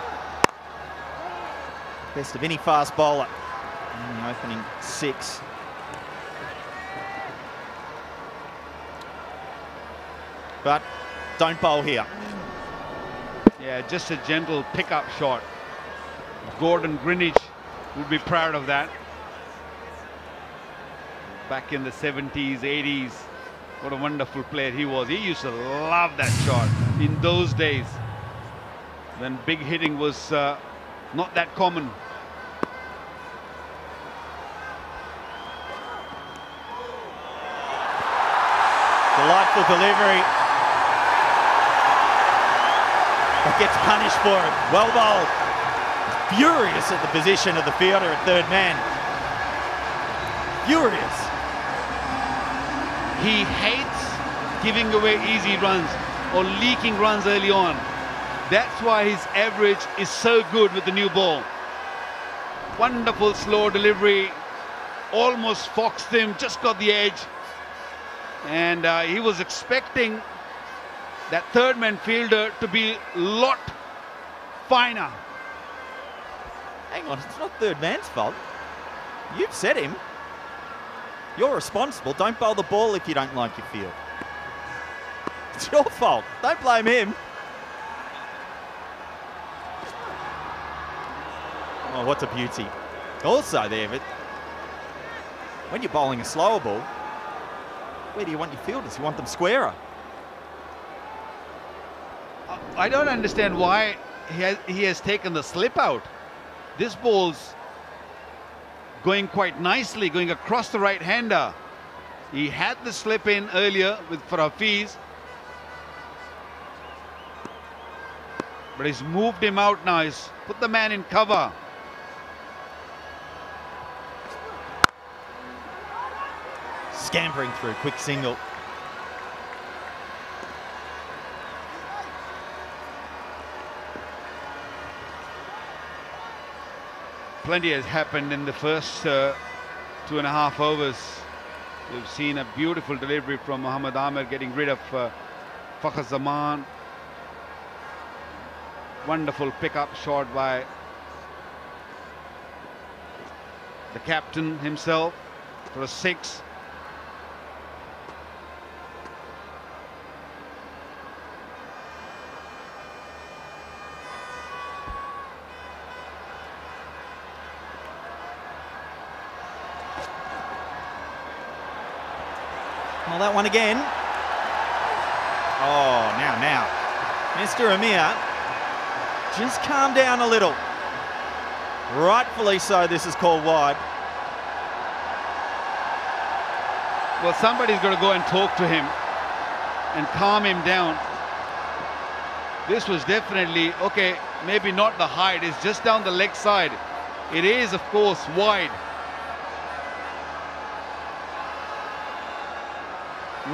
Best of any fast bowler in the opening six. But don't bowl here. Yeah, just a gentle pickup shot. Gordon Greenwich would be proud of that. Back in the 70s, 80s, what a wonderful player he was. He used to love that shot in those days when big hitting was not that common. Delightful delivery. But gets punished for it. Well bowled. Furious at the position of the fielder at third man. Furious. He hates giving away easy runs or leaking runs early on. That's why his average is so good with the new ball. Wonderful slow delivery. Almost foxed him, just got the edge. And he was expecting that third man fielder to be a lot finer. Hang on, it's not third man's fault. You've set him. You're responsible. Don't bowl the ball if you don't like your field. It's your fault. Don't blame him. Oh, what a beauty. Also there, but when you're bowling a slower ball, where do you want your fielders? You want them squarer. I don't understand why he has taken the slip out. This ball's going quite nicely, going across the right-hander. He had the slip in earlier for Hafiz, but he's moved him out now. He's put the man in cover. Scampering through, quick single. Plenty has happened in the first 2.5 overs. We've seen a beautiful delivery from Mohammad Amir, getting rid of Fakhr Zaman. Wonderful pickup shot by the captain himself for a 6. Well, that one again. Oh, now. Mr. Amir, just calm down a little. Rightfully so, this is called wide. Well, somebody's got to go and talk to him and calm him down. This was definitely, okay, maybe not the height, it's just down the leg side. It is, of course, wide.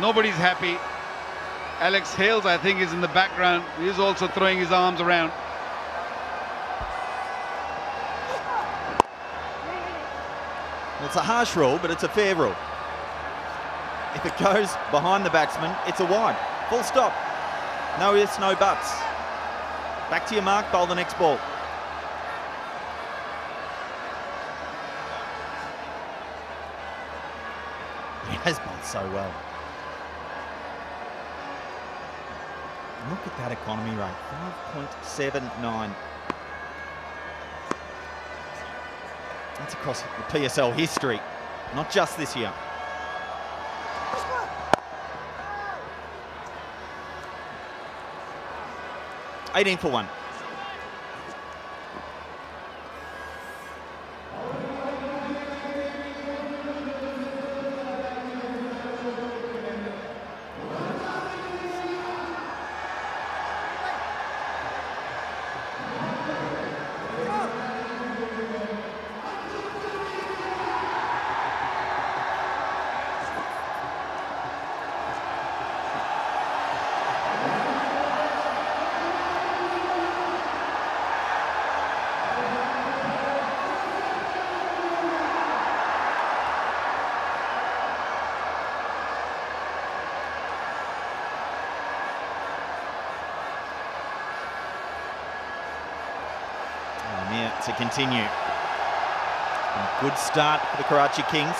Nobody's happy. Alex Hales, I think, is in the background. He's also throwing his arms around. It's a harsh rule, but it's a fair rule. If it goes behind the batsman, it's a wide. Full stop. No ifs, no buts. Back to your mark, bowl the next ball. He has bowled so well. Look at that economy rate, 5.79. That's across the PSL history, not just this year. $18 for 1. To continue. A good start for the Karachi Kings.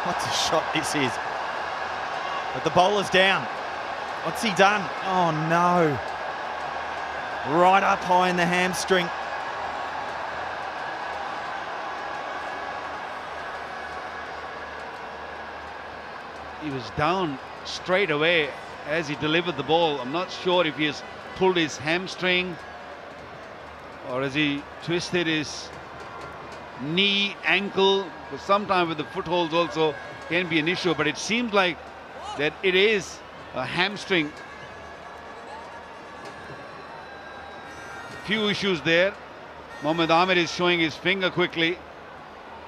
What a shot this is. But the bowler's down. What's he done? Oh no. Right up high in the hamstring. He was down straight away as he delivered the ball. I'm not sure if he has pulled his hamstring or has he twisted his knee, ankle, because sometimes with the footholds also can be an issue, but it seems like that it is a hamstring. Few issues there. Mohammad Amir is showing his finger quickly.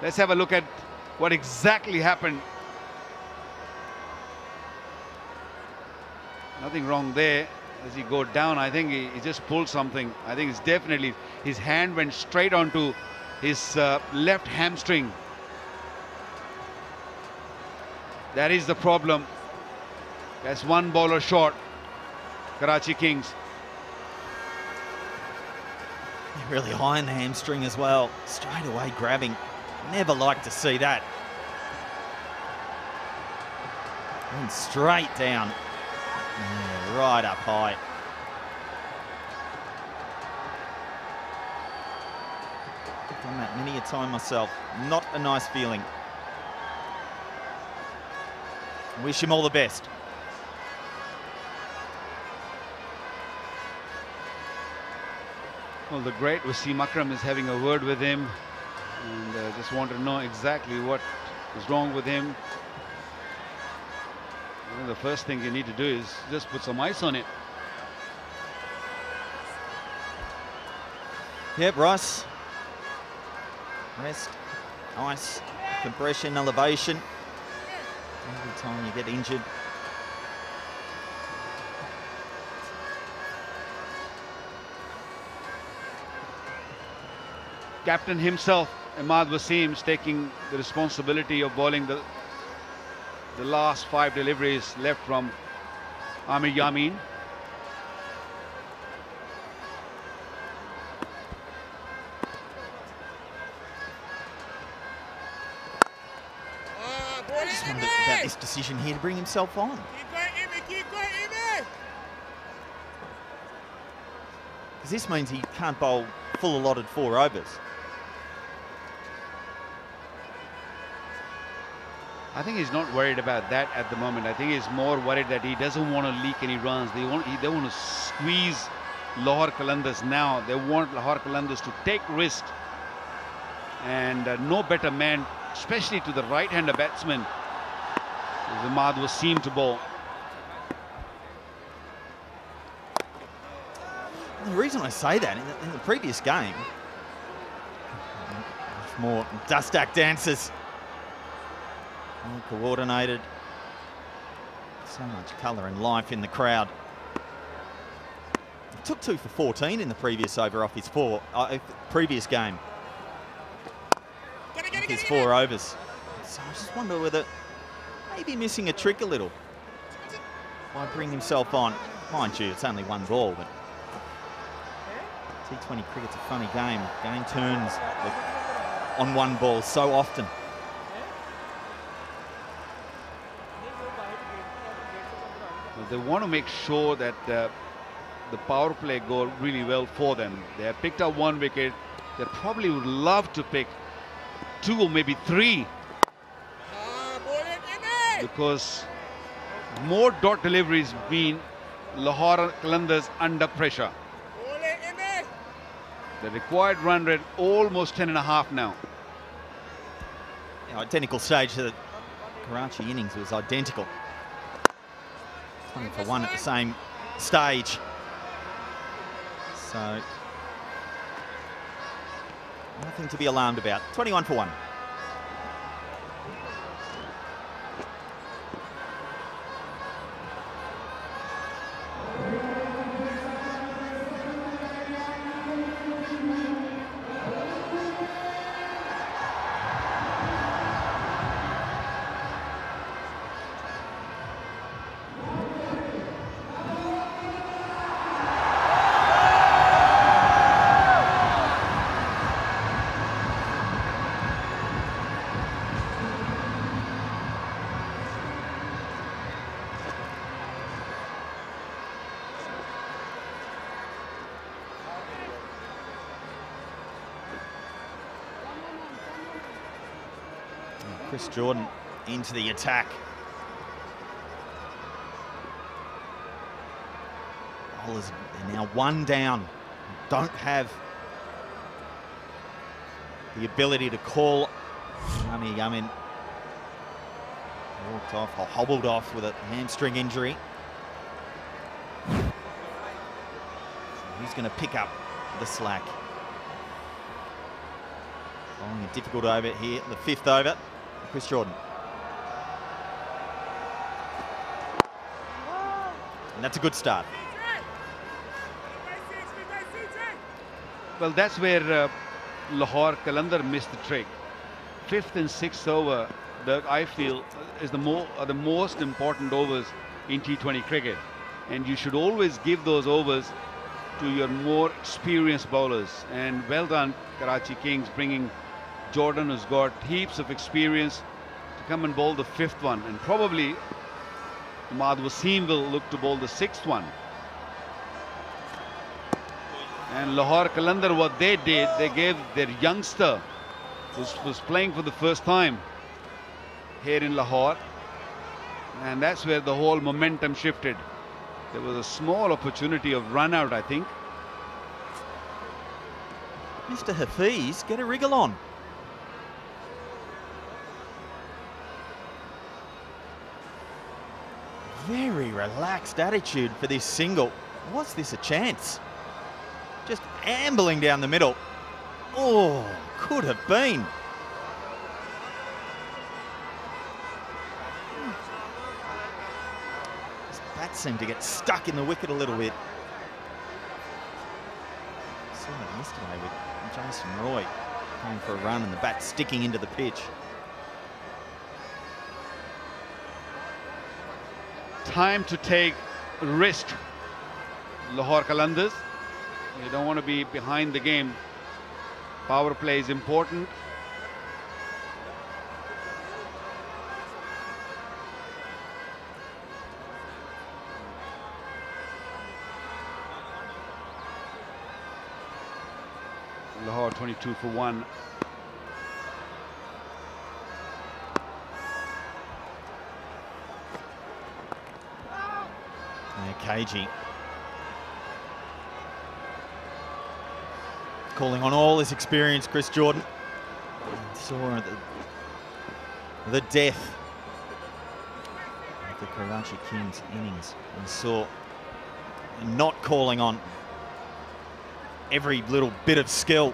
Let's have a look at what exactly happened. Nothing wrong there. As he go down, I think he just pulled something. I think it's definitely his hand went straight onto his left hamstring. That is the problem. That's one bowler short. Karachi Kings. Really high in the hamstring as well. Straight away grabbing. Never like to see that. And straight down. Yeah, right up high. I've done that many a time myself. Not a nice feeling. Wish him all the best. Well, the great Wasim Akram is having a word with him, and just want to know exactly what is wrong with him. I think the first thing you need to do is just put some ice on it. Yep, Rice. Rest, ice, compression, elevation. Every time you get injured. captain himself, Ahmad Wasim, is taking the responsibility of bowling the last 5 deliveries left from Amir Yamin. I just wonder about this decision here to bring himself on. Because this means he can't bowl full allotted 4 overs. I think he's not worried about that at the moment. I think he's more worried that he doesn't want to leak any runs. They want to squeeze Lahore Qalandars now. They want Lahore Qalandars to take risks. And no better man, especially to the right-hander batsman, is Ahmad Wasim to bowl. And the reason I say that, in the previous game, more dust-act dancers. All coordinated. So much colour and life in the crowd. He took 2 for 14 in the previous over off his previous game. Off his 4 overs. So I just wonder whether maybe missing a trick a little. Why bring himself on? Mind you, it's only 1 ball, but T20 cricket's a funny game. Game turns on 1 ball so often. They want to make sure that the power play go really well for them. They have picked up 1 wicket. They probably would love to pick 2 or maybe 3. Because more dot deliveries mean Lahore Qalandars under pressure. The required run rate almost 10.5 now. Yeah, identical stage to the Karachi innings was identical. 20 for 1 at the same stage. So nothing to be alarmed about. 21 for 1. Chris Jordan into the attack. Bowlers are now 1 down. Don't have the ability to call. Amir Yamin walked off or hobbled off with a hamstring injury. So he's going to pick up the slack. Bowling a difficult over here, the 5th over. Chris Jordan. And that's a good start. Well, that's where Lahore Qalandar missed the trick. 5th and 6th over, I feel, is the most important overs in T20 cricket. And you should always give those overs to your more experienced bowlers. And well done, Karachi Kings, bringing Jordan, who's got heaps of experience, to come and bowl the 5th one, and probably Ahmad Wasim will look to bowl the 6th one. And Lahore Qalandar, what they did, they gave their youngster, who was playing for the first time here in Lahore, and that's where the whole momentum shifted. There was a small opportunity of run out, I think. Mr. Hafiz, get a wriggle on. Very relaxed attitude for this single. Was this a chance? Just ambling down the middle. Oh, could have been. His bat seemed to get stuck in the wicket a little bit. Saw that yesterday with Jason Roy. going for a run and the bat sticking into the pitch. Time to take risk, Lahore Qalandars. You don't want to be behind the game. Power play is important. Lahore 22 for 1. KG calling on all his experience, Chris Jordan. Saw the death of the Karachi Kings innings and saw not calling on every little bit of skill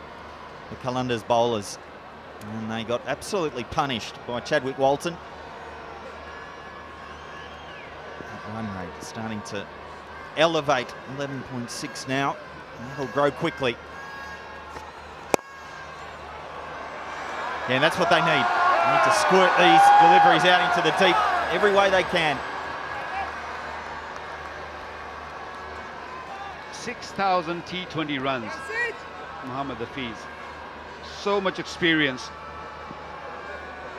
the Qalandars bowlers, and they got absolutely punished by Chadwick Walton. That run rate starting to elevate, 11.6 now, and that'll grow quickly. Yeah, and that's what they need. They need to squirt these deliveries out into the deep every way they can. 6,000 T20 runs, Mohammad Hafiz. So much experience.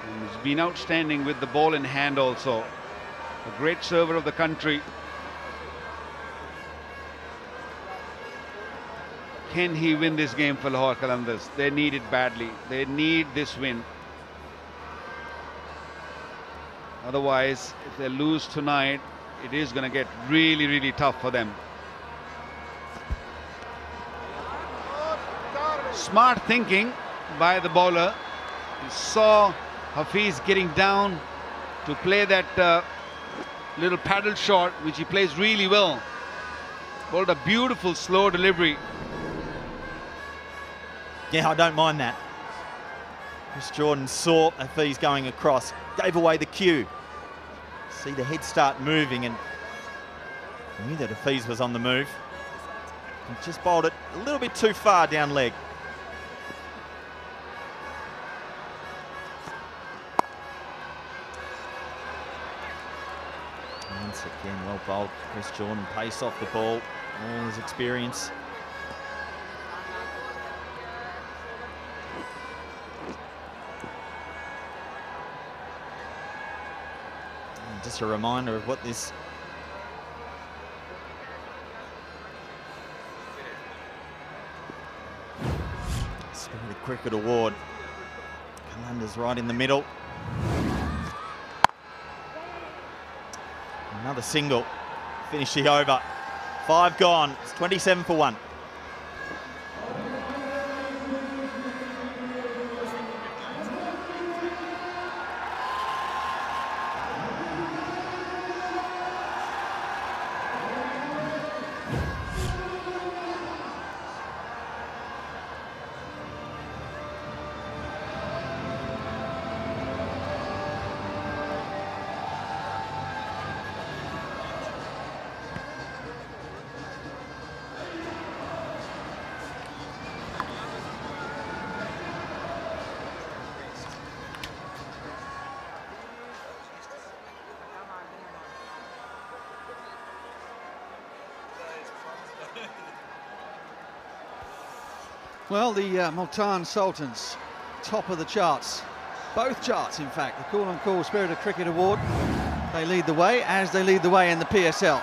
And he's been outstanding with the ball in hand also. A great server of the country. Can he win this game for Lahore Qalandars? They need it badly. They need this win. Otherwise, if they lose tonight, it is going to get really, really tough for them. Smart thinking by the bowler. He saw Hafiz getting down to play that little paddle shot, which he plays really well. Bowled a beautiful slow delivery. Yeah, I don't mind that. Chris Jordan saw Hafiz going across, gave away the cue. See the head start moving and knew that Hafiz was on the move. He just bowled it a little bit too far down leg. Once again, well bowled. Chris Jordan, pace off the ball, all his experience. And just a reminder of what this Spirit Cricket Award. Qalandars right in the middle. Another single, finish the over. 5 gone, it's 27 for 1. Well, the Multan Sultans, top of the charts. Both charts, in fact. The Cool and Cool Spirit of Cricket Award. They lead the way, as they lead the way in the PSL.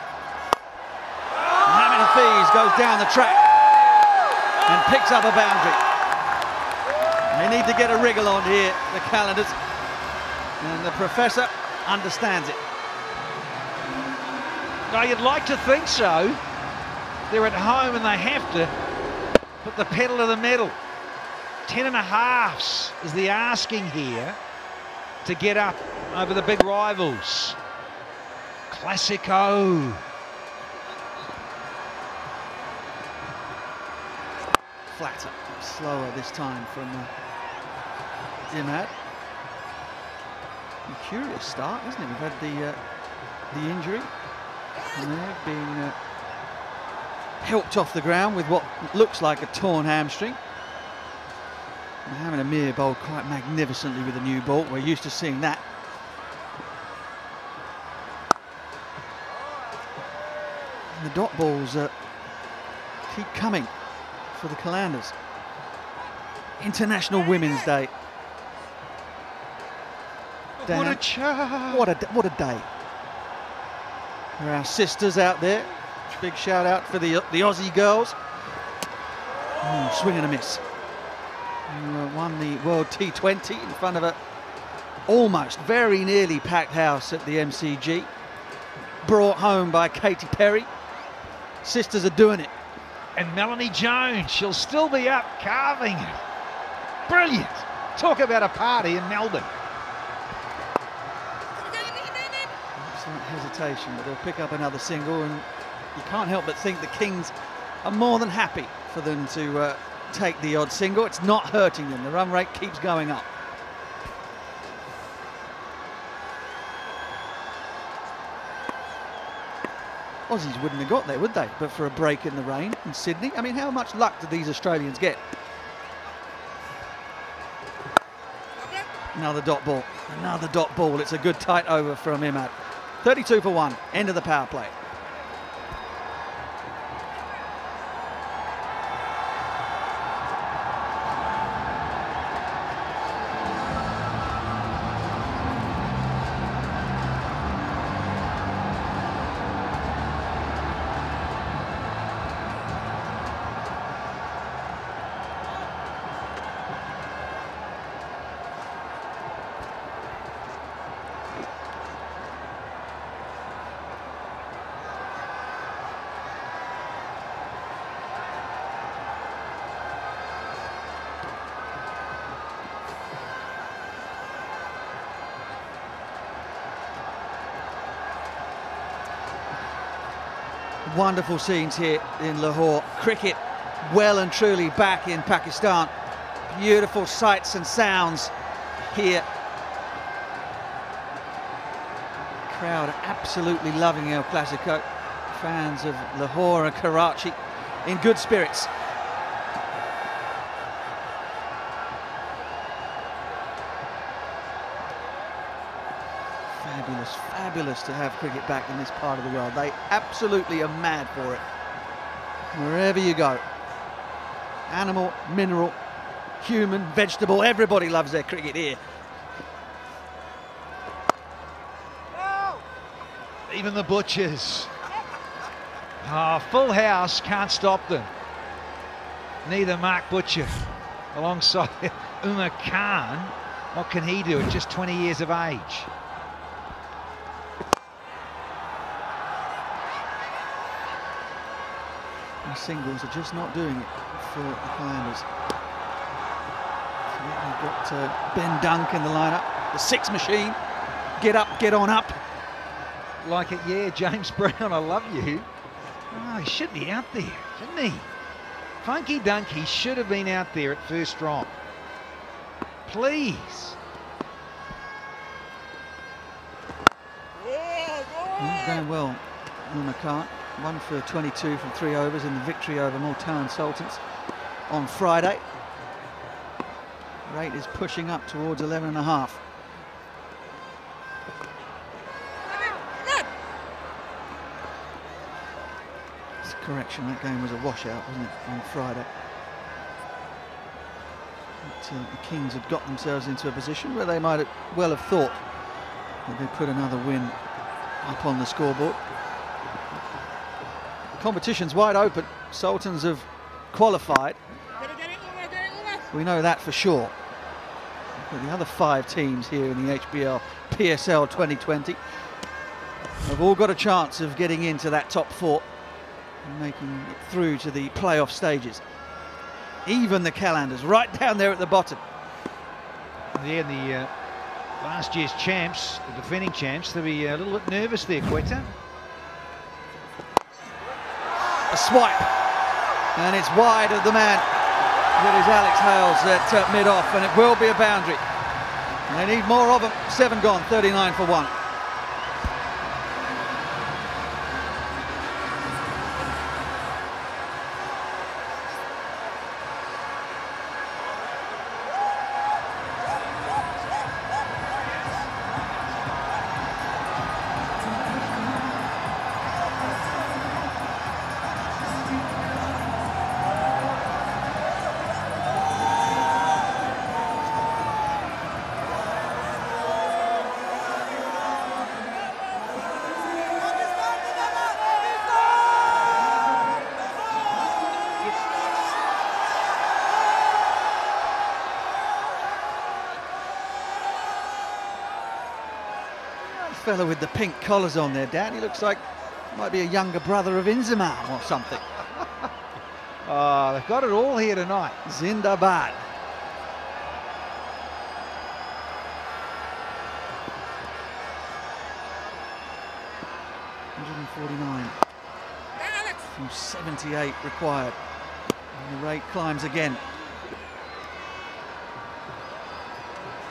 Mohammad Hafiz goes down the track and picks up a boundary. They need to get a wriggle on here, the Qalandars. And the professor understands it. Now, you'd like to think so. They're at home and they have to put the pedal to the metal. 10.5s is the asking here to get up over the big rivals. Classico. Flatter, slower this time from Imad. A curious start, isn't it? We've had the injury, and they've been helped off the ground with what looks like a torn hamstring. Mohammed Amir bowled quite magnificently with a new ball. We're used to seeing that. And the dot balls keep coming for the Qalandars. International Women's Day. What a chance! What a day. There are our sisters out there. Big shout out for the Aussie girls. Swing and a miss. Who won the World T20 in front of a almost very nearly packed house at the MCG. Brought home by Katy Perry. Sisters are doing it. And Melanie Jones, she'll still be up carving it. Brilliant. Talk about a party in Melbourne. Excellent hesitation, but they'll pick up another single, and you can't help but think the Kings are more than happy for them to take the odd single. It's not hurting them. The run rate keeps going up. Aussies wouldn't have got there, would they? But for a break in the rain in Sydney. I mean, how much luck did these Australians get? Another dot ball. Another dot ball. It's a good tight over from Imad. 32 for 1. End of the power play. Wonderful scenes here in Lahore. Cricket well and truly back in Pakistan. Beautiful sights and sounds here. Crowd are absolutely loving El Clasico. Fans of Lahore and Karachi in good spirits. Fabulous to have cricket back in this part of the world. They absolutely are mad for it. Wherever you go. Animal, mineral, human, vegetable, everybody loves their cricket here. Even the butchers. Full house, can't stop them. Neither Mark Butcher alongside Umar Khan. What can he do at just 20 years of age? The singles are just not doing it for the Qalandars. You've got Ben Dunk in the lineup, the six machine. Get up, get on up. Like it, yeah, James Brown, I love you. Oh, he should be out there, shouldn't he? Funky Dunk, he should have been out there at first drop. Please. He's going well, Umar Khan. 1 for 22 from 3 overs in the victory over Multan Sultans on Friday. Rate is pushing up towards 11.5. It's a correction, that game was a washout, wasn't it, on Friday? But, the Kings had got themselves into a position where they might well have thought that they'd put another win up on the scoreboard. Competition's wide open. Sultans have qualified. We know that for sure. But the other 5 teams here in the HBL PSL 2020 have all got a chance of getting into that top 4 and making it through to the playoff stages. Even the Qalandars, right down there at the bottom. Yeah, the last year's champs, the defending champs, they'll be a little bit nervous there, Quetta. A swipe, and it's wide of the man that is Alex Hales at mid-off, and it will be a boundary. And they need more of them. 7 gone, 39 for 1. fella with the pink collars on there, Dan. He looks like might be a younger brother of Inzamam or something. Oh, they've got it all here tonight. Zindabad. $149 from 78 required. And the rate climbs again.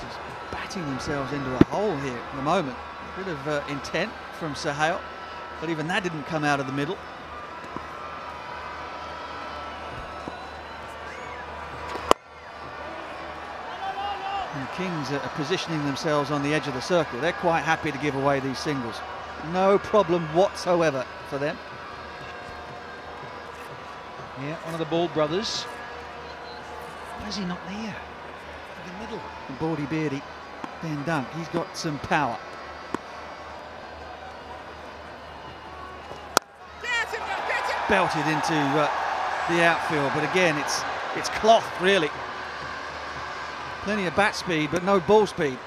Just batting themselves into a hole here at the moment. A bit of intent from Suhail, but even that didn't come out of the middle. And the Kings are positioning themselves on the edge of the circle. They're quite happy to give away these singles. No problem whatsoever for them. Yeah, one of the Ball brothers. Why is he not there? In the middle. And Baldy Beardy, Ben Dunk, he's got some power. Belted into the outfield, but again, it's cloth, really. Plenty of bat speed, but no ball speed.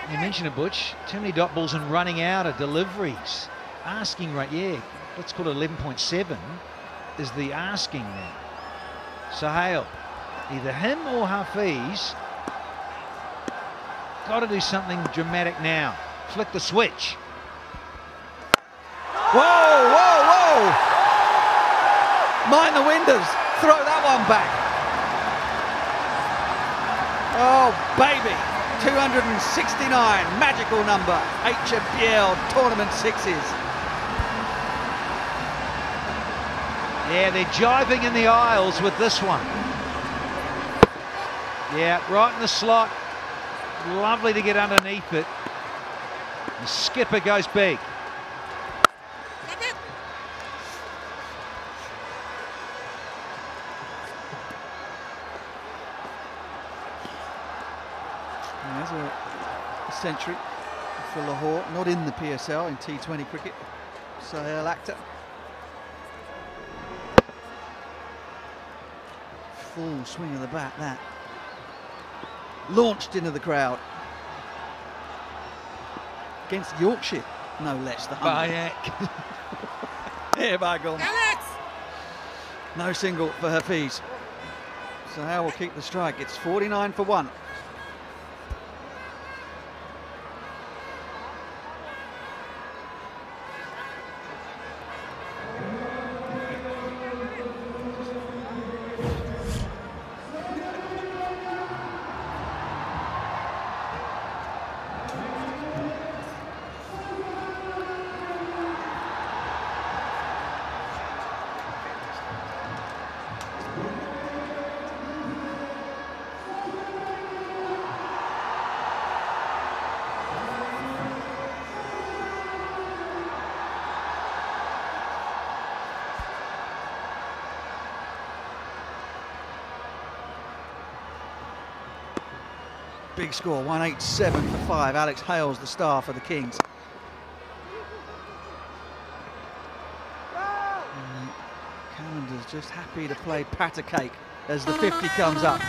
You mentioned it, Butch. Too many dot balls and running out of deliveries. Asking rate, yeah, let's call it 11.7 is the asking now. Suhail, either him or Hafiz, got to do something dramatic now. Flick the switch. Whoa, whoa, whoa! Mind the windows. Throw that one back. Oh, baby. 269, magical number. HBL tournament sixes. Yeah, they're jiving in the aisles with this one. Yeah, right in the slot. Lovely to get underneath it. The skipper goes big. There's a century for Lahore, not in the PSL, in T20 cricket. Suhail Akhtar. Full swing of the bat, that. Launched into the crowd. Against Yorkshire, no less, the 100. Here, by God. No single for Hafiz. Suhail will keep the strike. It's 49 for 1. Big score, 187 for 5. Alex Hale's the star for the Kings. Qalandars just happy to play pat a cake as the 50 comes up.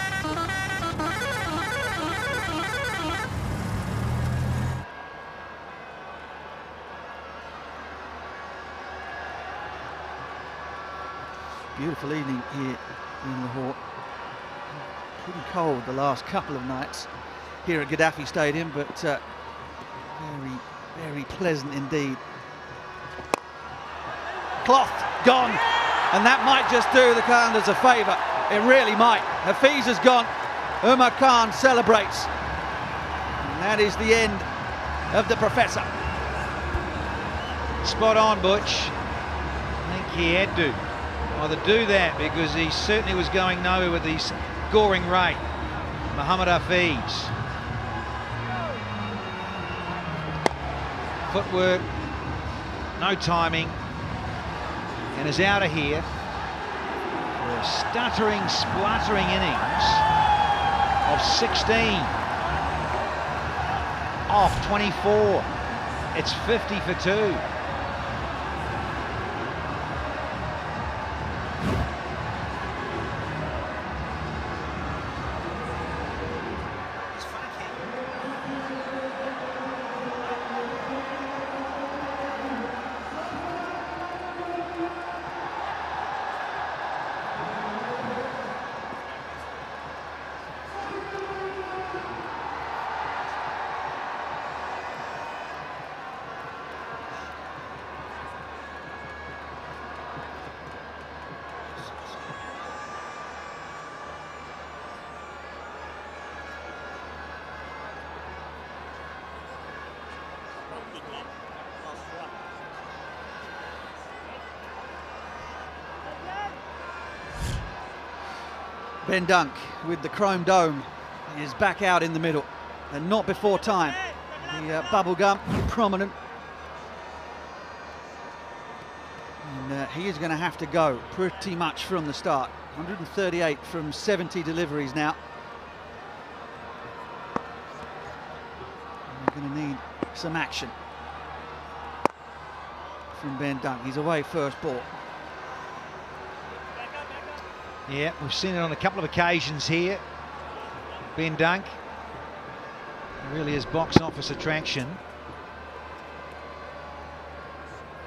Beautiful evening here in Lahore. Pretty cold the last couple of nights here at Gaddafi Stadium, but very, very pleasant indeed. Cloth gone, and that might just do the Qalandars a favour. It really might. Hafiz has gone. Umar Khan celebrates. And that is the end of the Professor. Spot on, Butch. I think he had to either do that because he certainly was going nowhere with the scoring rate. Mohammad Hafiz. Footwork, no timing, and is out of here for a stuttering, spluttering innings of 16 off 24. It's 50 for 2. Ben Dunk with the chrome dome is back out in the middle, and not before time. The bubble gum prominent. And he is going to have to go pretty much from the start. 138 from 70 deliveries now. And we're going to need some action from Ben Dunk. He's away first ball. Yeah, we've seen it on a couple of occasions here. Ben Dunk really is box office attraction.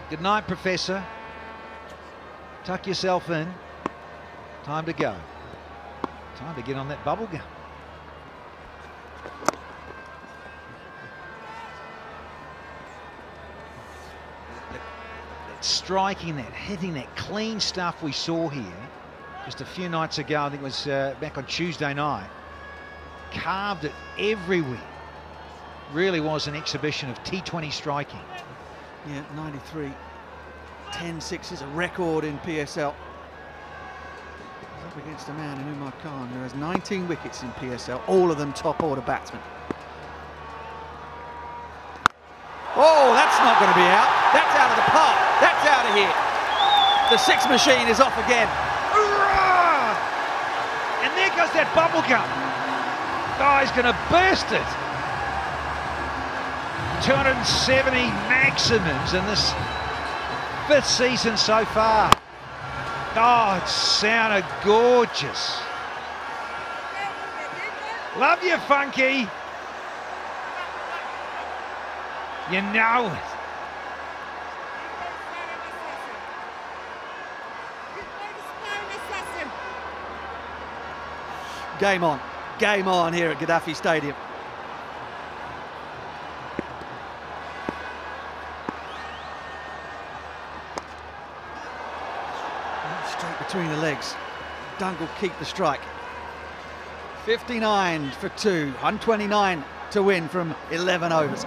Good night, Professor. Tuck yourself in. Time to go. Time to get on that bubble gum. That striking, that hitting, that clean stuff we saw here just a few nights ago, I think it was back on Tuesday night. Carved it everywhere. Really was an exhibition of T20 striking. Yeah, 93. 10-6 is a record in PSL. He's up against a man in Umar Khan who has 19 wickets in PSL, all of them top order batsmen. Oh, that's not going to be out. That's out of the park. That's out of here. The six machine is off again. And there goes that bubble gum. Oh, he's going to burst it. 270 maximums in this 5th season so far. Oh, it sounded gorgeous. Love you, Funky. You know it. Game on. Game on here at Gaddafi Stadium. Straight between the legs. Dunk will keep the strike. 59 for 2. 129 to win from 11 overs.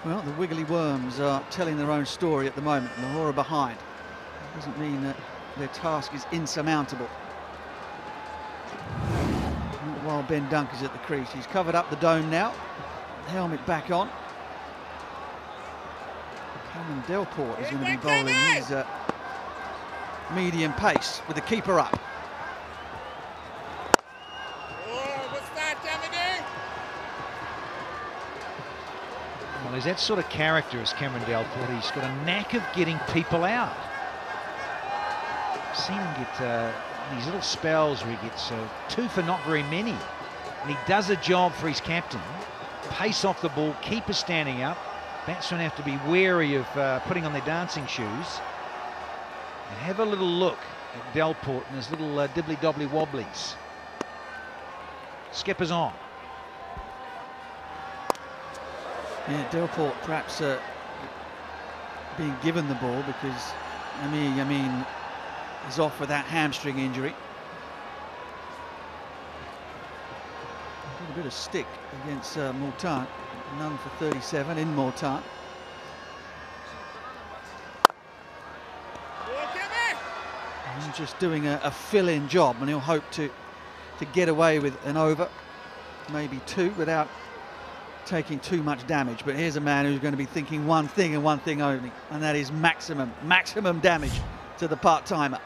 Well, the Wiggly Worms are telling their own story at the moment. Lahore are behind. That doesn't mean that their task is insurmountable. While Ben Dunk is at the crease, he's covered up the dome now. Helmet back on. Cameron Delport is going to be bowling his medium pace with the keeper up. Well, he's that sort of character as Cameron Delport. He's got a knack of getting people out. I've seen him get these little spells where he gets 2 for not very many. And he does a job for his captain. Pace off the ball, keeper standing up. Batsmen have to be wary of putting on their dancing shoes. And have a little look at Delport and his little dibbly-dobbly wobblies. Skipper's on. Yeah, Delport perhaps being given the ball because Amir Yamin is off with that hamstring injury. Got a bit of stick against Multan. None for 37 in Multan. He's just doing a fill-in job, and he'll hope to get away with an over, maybe 2, without taking too much damage. But here's a man who's going to be thinking one thing and one thing only, and that is maximum damage to the part-timer.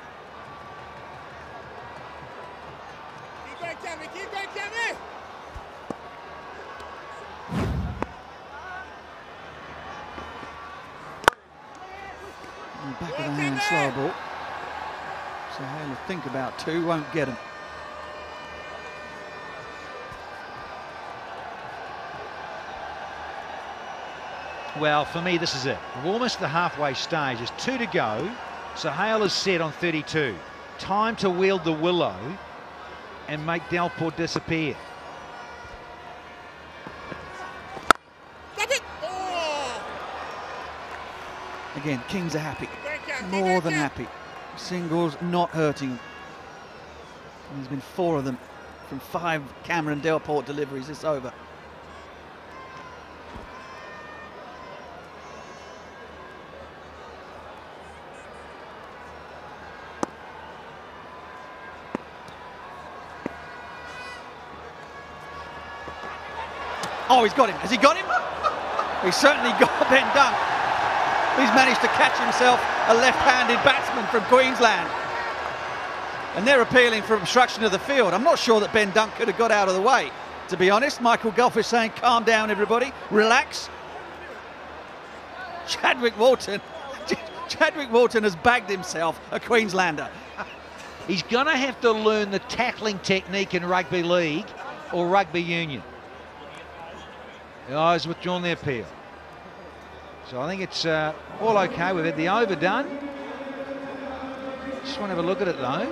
Keep going, Kevin, keep going, Kevin! Back of the hand slow ball. Sahel will think about two, won't get him. Well, for me, this is it. We're almost at the halfway stage. There's 2 to go. Sahel is set on 32. Time to wield the willow and make Dalport disappear. Stop it! Oh. Again, Kings are happy. More than happy. Singles not hurting them. There's been 4 of them from 5 Cameron Delport deliveries this over. Oh, he's got him. Has he got him? He's certainly got Ben Dunk. He's managed to catch himself a left-handed batsman from Queensland. And they're appealing for obstruction of the field. I'm not sure that Ben Dunk could have got out of the way, to be honest. Michael Goff is saying, calm down, everybody. Relax. Chadwick Walton has bagged himself a Queenslander. He's going to have to learn the tackling technique in rugby league or rugby union. The Eyes withdrawn the appeal. So I think it's all okay. We've had the over done. Just want to have a look at it though.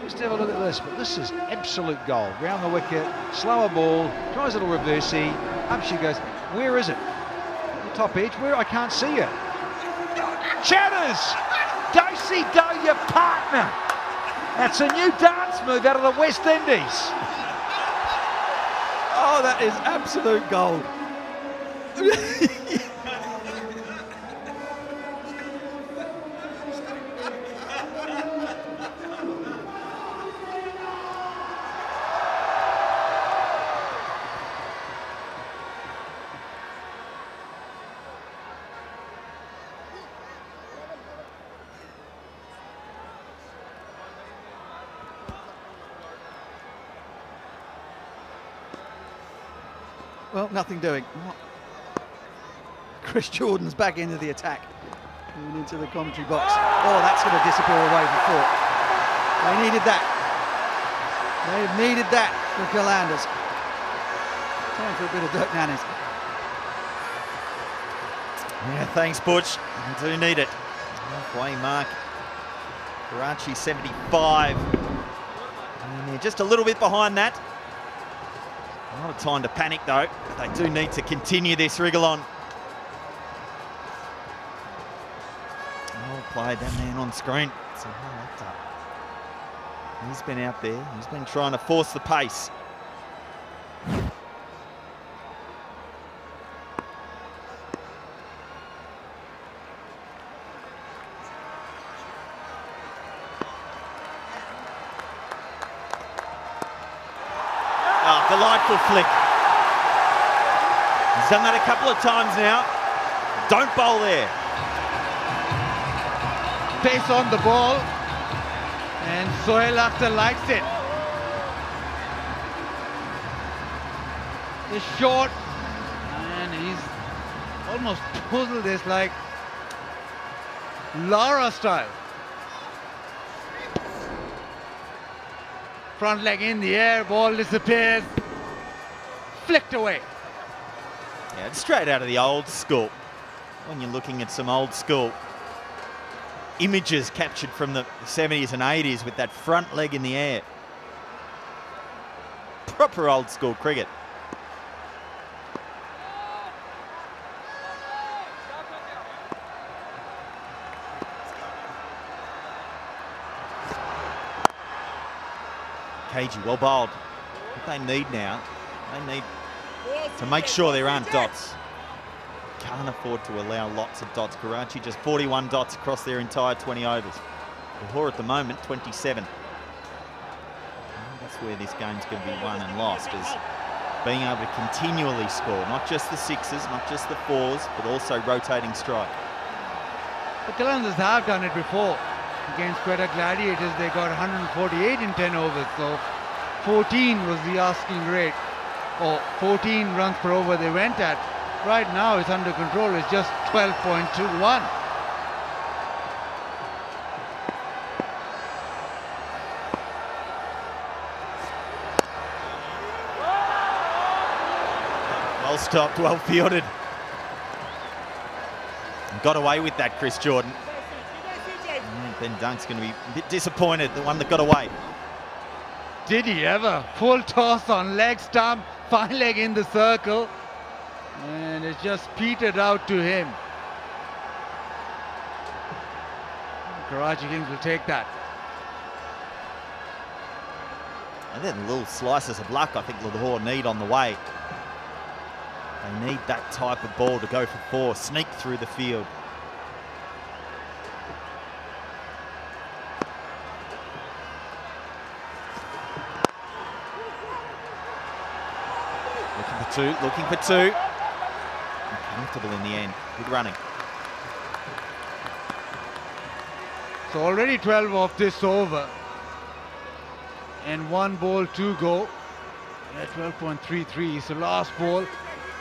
Just have a look at this. But this is absolute gold. Round the wicket, slower ball, tries a little reversey. Up she goes. Where is it? The top edge. Where? I can't see it. Chatters! Dosey Do your partner. That's a new dance move out of the West Indies. Oh, that is absolute gold. Well, nothing doing. Chris Jordan's back into the attack. Moving into the commentary box. Oh, that's going to disappear away before. They needed that. They've needed that for Qalandars. Time for a bit of Dirk Nannes. Yeah, thanks, Butch. We do need it. Halfway mark. Karachi 75. And they're just a little bit behind that. Not a time to panic though. They do need to continue this wriggle on. Well played, that man on screen. So he's been out there. He's been trying to force the pace. Delightful flick. He's done that a couple of times now. Don't bowl there. Pace on the ball, and Sohail Akhtar likes it. It's short, and he's almost puzzled this like Lara style. Front leg in the air, ball disappears. Flicked away. Yeah, it's straight out of the old school. When you're looking at some old school images captured from the 70s and 80s with that front leg in the air. Proper old school cricket. KG, well bowled. What they need now, they need to make sure there aren't dots. Can't afford to allow lots of dots. Karachi just 41 dots across their entire 20 overs. Lahore at the moment, 27. That's where this game's going to be won and lost, is being able to continually score, not just the sixes, not just the fours, but also rotating strike. The Qalandars have done it before. Against Quetta Gladiators, they got 148 in 10 overs, so 14 was the asking rate, or 14 runs per over they went at. Right now it's under control, it's just 12.21. stopped, well fielded. And got away with that, Chris Jordan. Ben Dunk's going to be a bit disappointed, the one that got away. Did he ever? Full toss on leg stump, fine leg in the circle, and it just petered out to him. Karachi Kings will take that. And then little slices of luck I think Lahore need on the way. They need that type of ball to go for 4, sneak through the field. Looking for 2. Comfortable in the end, good running. So already 12 off this over. And 1 ball to go. Yeah, 12.33. So last ball,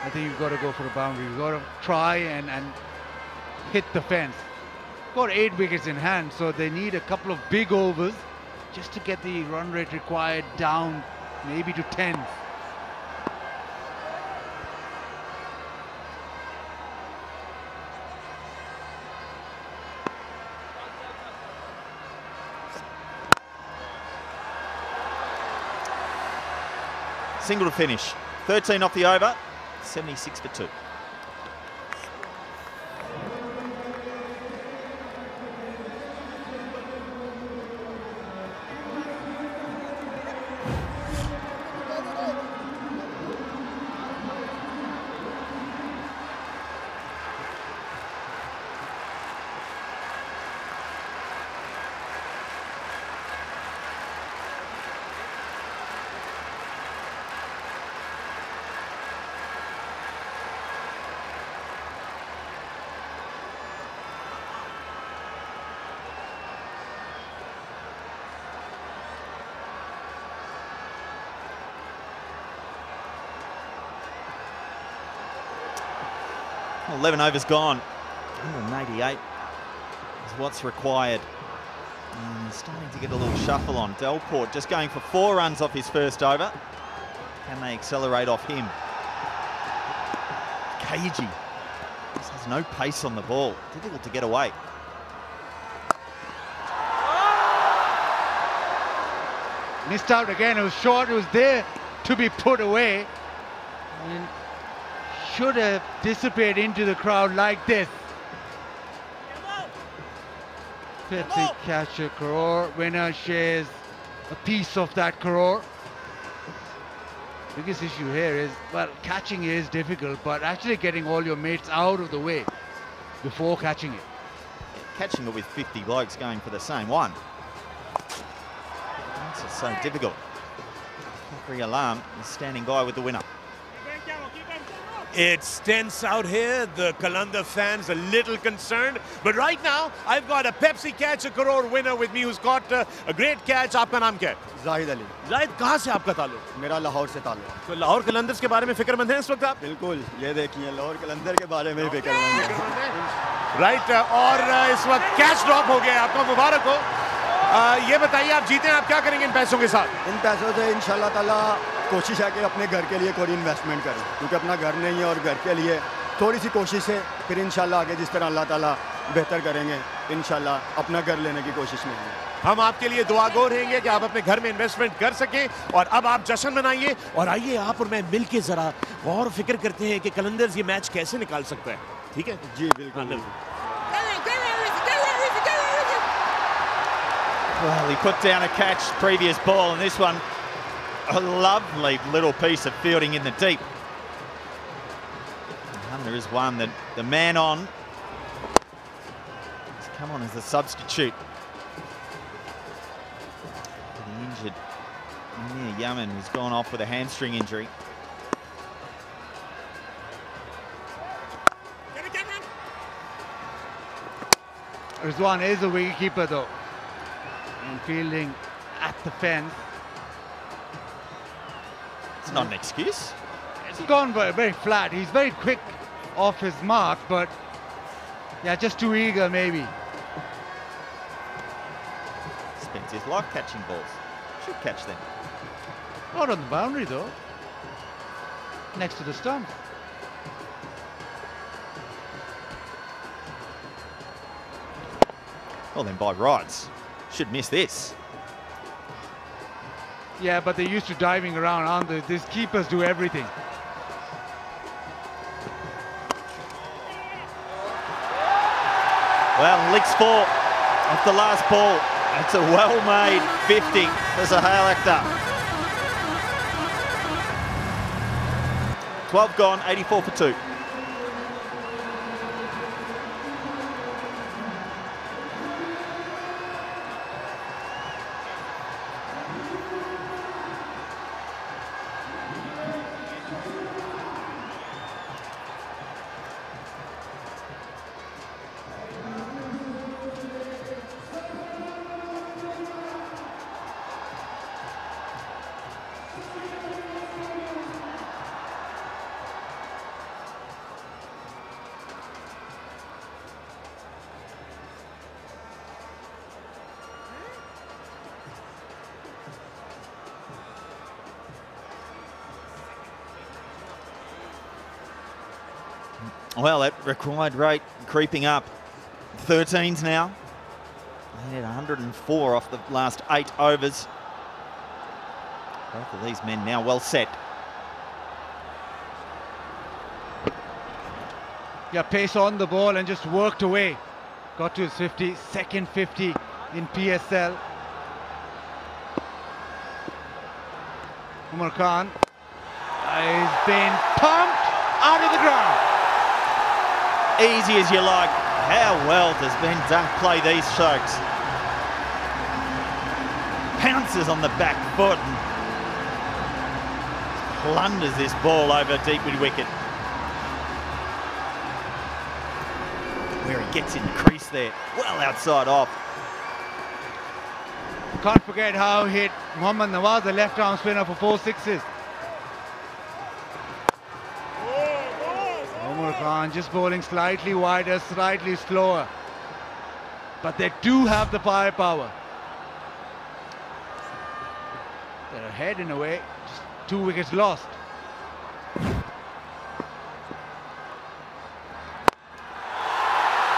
I think you've got to go for a boundary. You've got to try and hit the fence. Got 8 wickets in hand, so they need a couple of big overs just to get the run rate required down, maybe to 10. Single to finish. 13 off the over, 76 for 2. Well, 11 overs gone. 188 is what's required. And starting to get a little shuffle on. Delport just going for 4 runs off his first over. Can they accelerate off him? Cagey. Just has no pace on the ball. Difficult to get away. Missed out again. It was short. It was there to be put away. And should have dissipated into the crowd like this. Pepsi catch a crore. Winner shares a piece of that crore. Biggest issue here is, well, catching is difficult, but actually getting all your mates out of the way before catching it. Catching it with 50 blokes going for the same one. This is so difficult. Fakri Alam is standing by with the winner. It's tense out here. The Qalandar fans a little concerned. But right now, I've got a Pepsi Catch a Crore winner with me who's got a great catch. आपका नाम क्या है? जाहिद अली। जाहिद, कहाँ से आपका ताल्लुक? मेरा लाहौर से ताल्लुक। तो लाहौर कलंदर्स के बारे में फिक्रमंद हैं इस वक्त आप? बिल्कुल, ये देखिए लाहौर कलंदर के बारे में फिक्रमंद हैं। राइट, और इस वक्त कैच ड्रॉप हो गया, आपको मुबारक हो। ये बताइए, आप जीते हैं, आप क्या करेंगे इन पैसों के साथ? इन पैसों से इंशाल्लाह ताला कोशिश है कि अपने घर के लिए कोई इन्वेस्टमेंट करें, क्योंकि अपना घर नहीं है और घर के लिए थोड़ी सी कोशिश है, फिर इंशाल्लाह आगे जिस तरह अल्लाह ताला बेहतर करेंगे इंशाल्लाह अपना घर लेने की कोशिश में हैं। हम आपके लिए दुआगो रहेंगे कि आप अपने घर में इन्वेस्टमेंट कर सकें। और अब आप जश्न मनाइए और आइए आप और मैं मिल के ज़रा गौर फिक्र करते हैं कि कलंदर्स ये मैच कैसे निकाल सकता है। ठीक है जी, बिल्कुल। Well, he put down a catch previous ball, and this one, a lovely little piece of fielding in the deep. And there is one that the man on has come on as a substitute. The injured Amir Yaman, who's gone off with a hamstring injury. Rizwan is a wicketkeeper though, and fielding at the fence. It's not an excuse. It's gone very, very flat. He's very quick off his mark, but yeah, just too eager maybe. Spends his life catching balls. Should catch them. Not on the boundary though. Next to the stump. Well, then by rights, should miss this. Yeah, but they're used to diving around, aren't they? These keepers do everything. Well, licks 4 off the last ball. It's a well-made 50 for Sohail Akhtar. 12 gone, 84 for 2. Well, that required rate creeping up. 13s now. They need 104 off the last 8 overs. Both of these men now well set. Yeah, pace on the ball and just worked away. Got to his 50, second 50 in PSL. Umar Khan has been pumped out of the ground. Easy as you like. How well does Ben Dunk play these strokes? Pounces on the back foot and plunders this ball over deep mid wicket. Where he gets in the crease there, well outside off. Can't forget how he hit Mohammad Nawaz, the left arm spinner, for 4 sixes. Umar Khan just bowling slightly wider, slightly slower. But they do have the firepower. They're ahead in a way, just 2 wickets lost.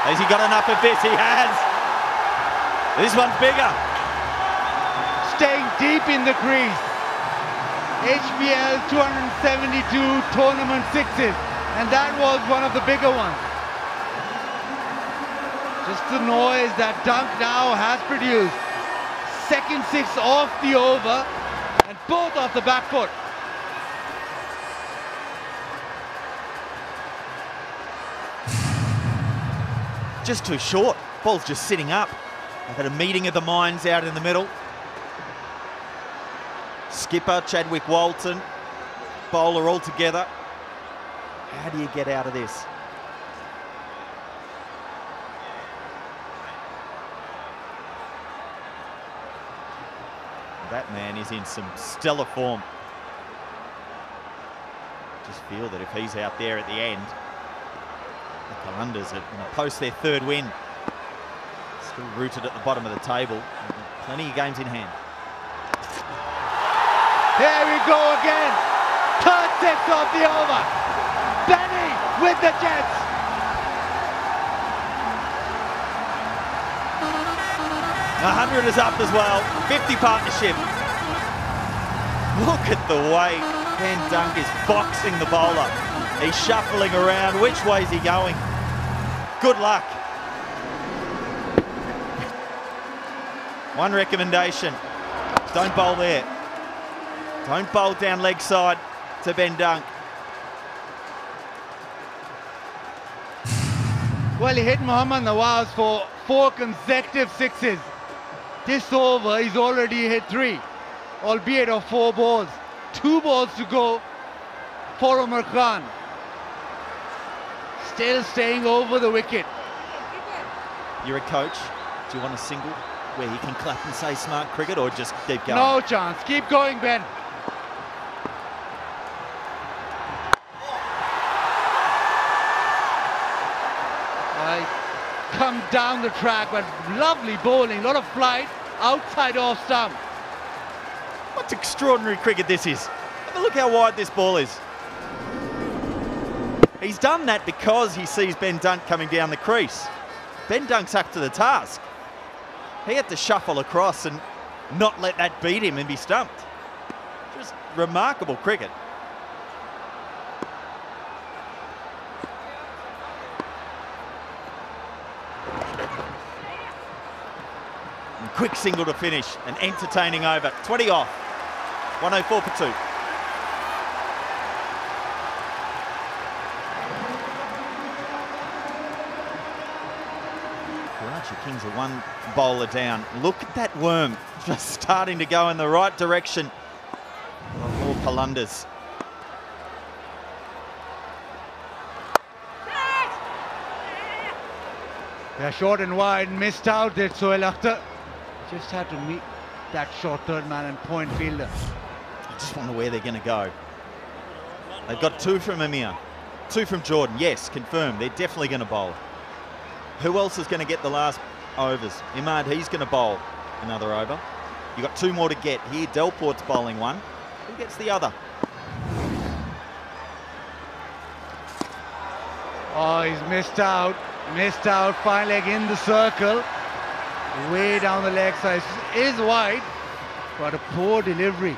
Has he got enough of this? He has. This one's bigger. Staying deep in the crease. HBL 272 tournament sixes. And that was one of the bigger ones. Just the noise that Dunk now has produced. Second 6 off the over and both off the back foot. Just too short. Ball's just sitting up. They've had a meeting of the minds out in the middle. Skipper, Chadwick Walton, bowler all together. How do you get out of this? That man is in some stellar form. Just feel that if he's out there at the end, the Qalandars are going to post their 3rd win. Still rooted at the bottom of the table. Plenty of games in hand. Here we go again. 3rd 6 of the over. Benny with the Jets. A 100 is up as well. 50 partnership. Look at the way Ben Dunk is boxing the bowler. He's shuffling around. Which way is he going? Good luck. One recommendation. Don't bowl there. Don't bowl down leg side to Ben Dunk. Well, he hit Mohammad Nawaz for 4 consecutive sixes. This over, he's already hit 3, albeit of 4 balls. 2 balls to go for Umar Khan. Still staying over the wicket. You're a coach. Do you want a single where he can clap and say smart cricket, or just keep going? No chance. Keep going, Ben. Come down the track, but lovely bowling, a lot of flight, outside off stump. What extraordinary cricket this is. Have a look how wide this ball is. He's done that because he sees Ben Dunk coming down the crease. Ben Dunk's up to the task. He had to shuffle across and not let that beat him and be stumped. Just remarkable cricket. And quick single to finish, an entertaining over. 20 off, 104 for 2. Karachi Kings are one bowler down. Look at that worm, just starting to go in the right direction. Lahore Qalandars. They're short and wide, missed out there, Sohail Akhtar. Just had to meet that short third man and point fielder. I just wonder where they're going to go. They've got 2 from Amir, 2 from Jordan. Yes, confirmed, they're definitely going to bowl. Who else is going to get the last overs? Imad, he's going to bowl another over. You've got 2 more to get here. Delport's bowling 1. Who gets the other? Oh, he's missed out. Missed out, fine leg in the circle. Way down the leg side. Is wide, but a poor delivery.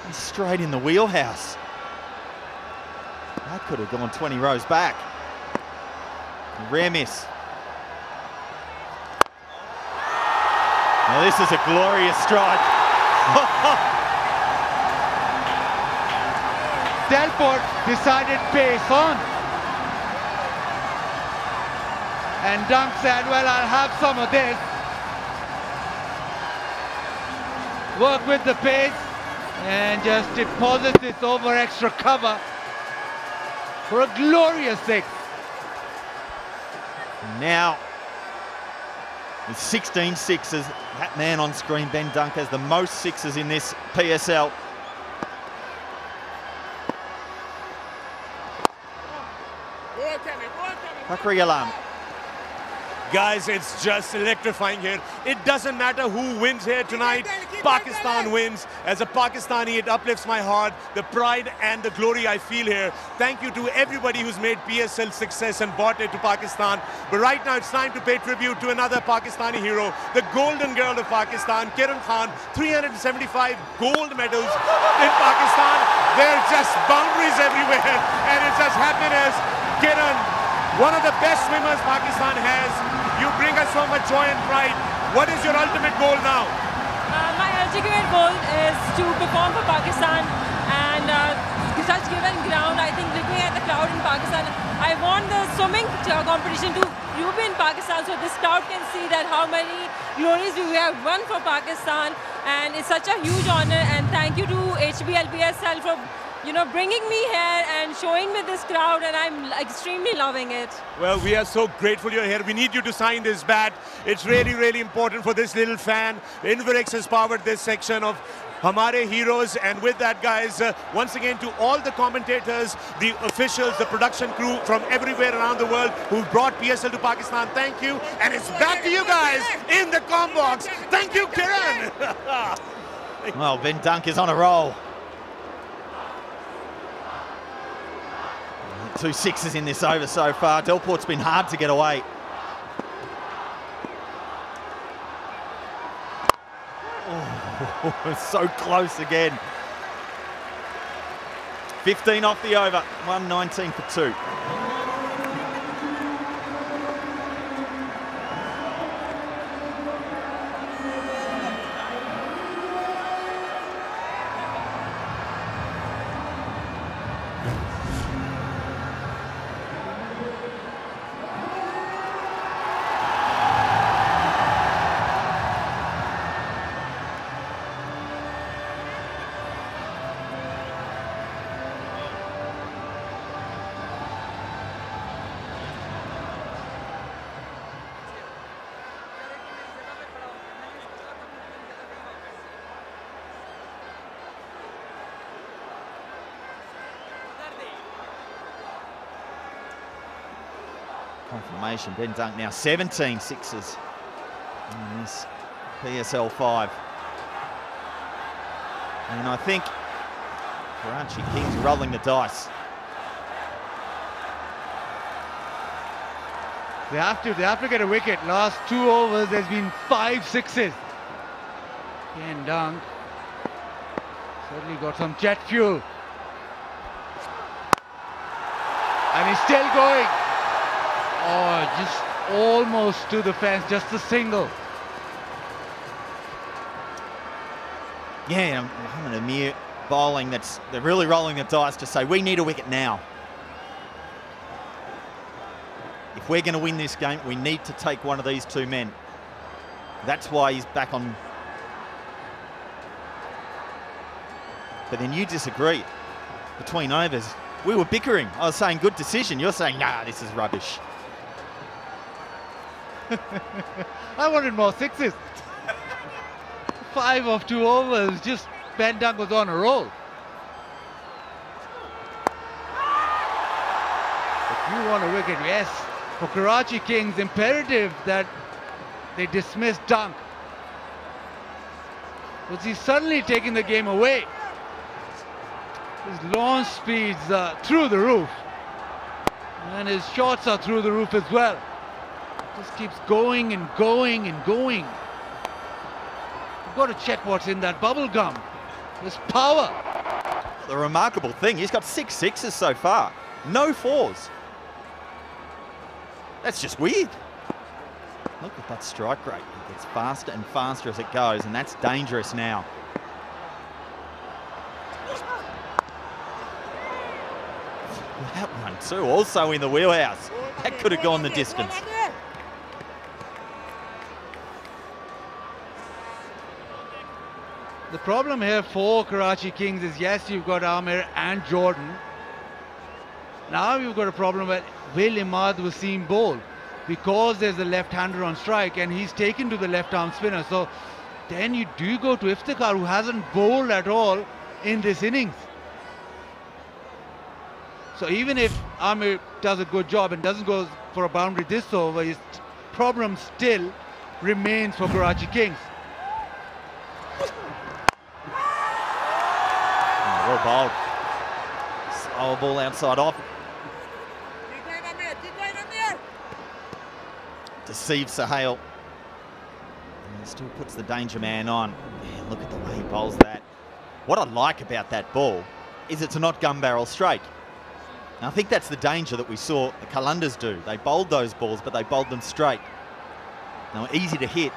He's straight in the wheelhouse. That could have gone 20 rows back. Rare miss. Now this is a glorious strike. Delport decided pace on. And Dunk said, well, I'll have some of this. Work with the pace and just deposit this over extra cover for a glorious 6. Now, with 16 sixes, that man on screen, Ben Dunk, has the most sixes in this PSL. Bakri Alam. Guys, it's just electrifying here. It doesn't matter who wins here tonight. Pakistan wins. As a Pakistani, it uplifts my heart. The pride and the glory I feel here. Thank you to everybody who's made PSL success and brought it to Pakistan. But right now, it's time to pay tribute to another Pakistani hero, the golden girl of Pakistan, Kiran Khan. 375 gold medals in Pakistan. There are just boundaries everywhere. And it's just happiness. Kiran, one of the best swimmers Pakistan has. You bring us so much joy and pride. What is your ultimate goal now? My ultimate goal is to perform for Pakistan and such given ground. I think looking at the crowd in Pakistan, I want the swimming competition to be in Pakistan so this crowd can see that how many glories we have won for Pakistan, and it's such a huge honor. And thank you to HBL PSL for bringing me here and showing me this crowd, and I'm extremely loving it. Well, we are so grateful you're here. We need you to sign this bat. It's really, really important for this little fan. Inverex has powered this section of Hamare Heroes, and with that, guys, once again to all the commentators, the officials, the production crew from everywhere around the world who brought PSL to Pakistan, thank you. And it's back to you guys in the comm box. Thank you, Kiran. Well, Ben Dunk is on a roll. 2 sixes in this over so far. Delport's been hard to get away. Oh, so close again. 15 off the over, 119 for 2. Confirmation, Ben Dunk now 17 sixes in this PSL 5. And I think Karachi Kings rolling the dice. They have to get a wicket. Last 2 overs, there's been 5 sixes. Ken Dunk certainly got some jet fuel. And he's still going. Oh, just almost to the fence, just a single. Yeah, Mohamed Amir bowling, they're really rolling the dice to say, we need a wicket now. If we're going to win this game, we need to take one of these 2 men. That's why he's back on. But then you disagree. Between overs, we were bickering. I was saying good decision. You're saying, nah, this is rubbish. I wanted more sixes. 5 of 2 overs, just Ben Dunk was on a roll. If you want a wicket, yes. For Karachi Kings, imperative that they dismiss Dunk. Because he's suddenly taking the game away. His launch speeds through the roof. And his shots are through the roof as well. Just keeps going and going and going. You've got to check what's in that bubble gum. There's power. The remarkable thing, he's got 6 sixes so far. No 4s. That's just weird. Look at that strike rate. It gets faster and faster as it goes, and that's dangerous now. That one too, also in the wheelhouse. That could have gone the distance. The problem here for Karachi Kings is, yes, you've got Amir and Jordan. Now you've got a problem where Will Imad Wasim bowl, because there's a left-hander on strike and he's taken to the left-arm spinner. So then you do go to Iftikhar, who hasn't bowled at all in this innings. So even if Amir does a good job and doesn't go for a boundary this over, his problem still remains for Karachi Kings. Well bowled. Slower ball outside off. Deceives Sahel. And he still puts the danger man on. Man, look at the way he bowls that. What I like about that ball is it's not gun barrel straight. Now, I think that's the danger that we saw the Qalandars do. They bowled those balls, but they bowled them straight. They were easy to hit.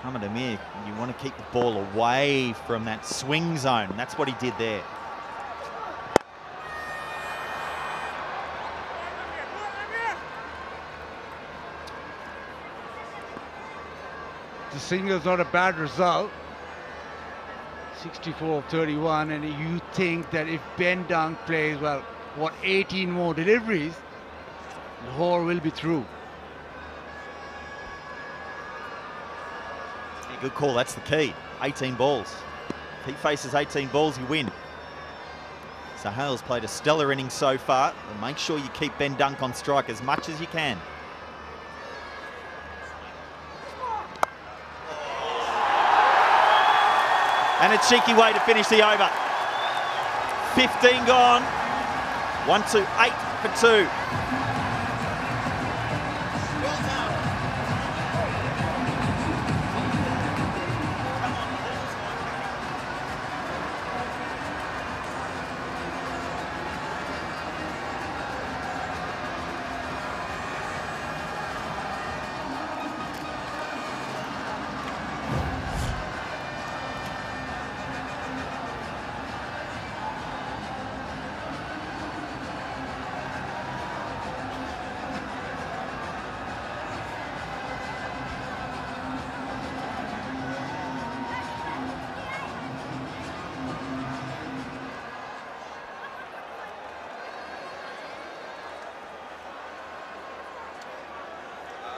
Mohamed Amir, you want to keep the ball away from that swing zone. That's what he did there. The single's not a bad result. 64 of 31, and you think that if Ben Dunk plays, well, what, 18 more deliveries, Lahore will be through. Yeah, good call, that's the key. 18 balls. If he faces 18 balls, you win. Sahel's played a stellar innings so far. And make sure you keep Ben Dunk on strike as much as you can. And a cheeky way to finish the over. 15 gone. 1, 2, 8 for 2.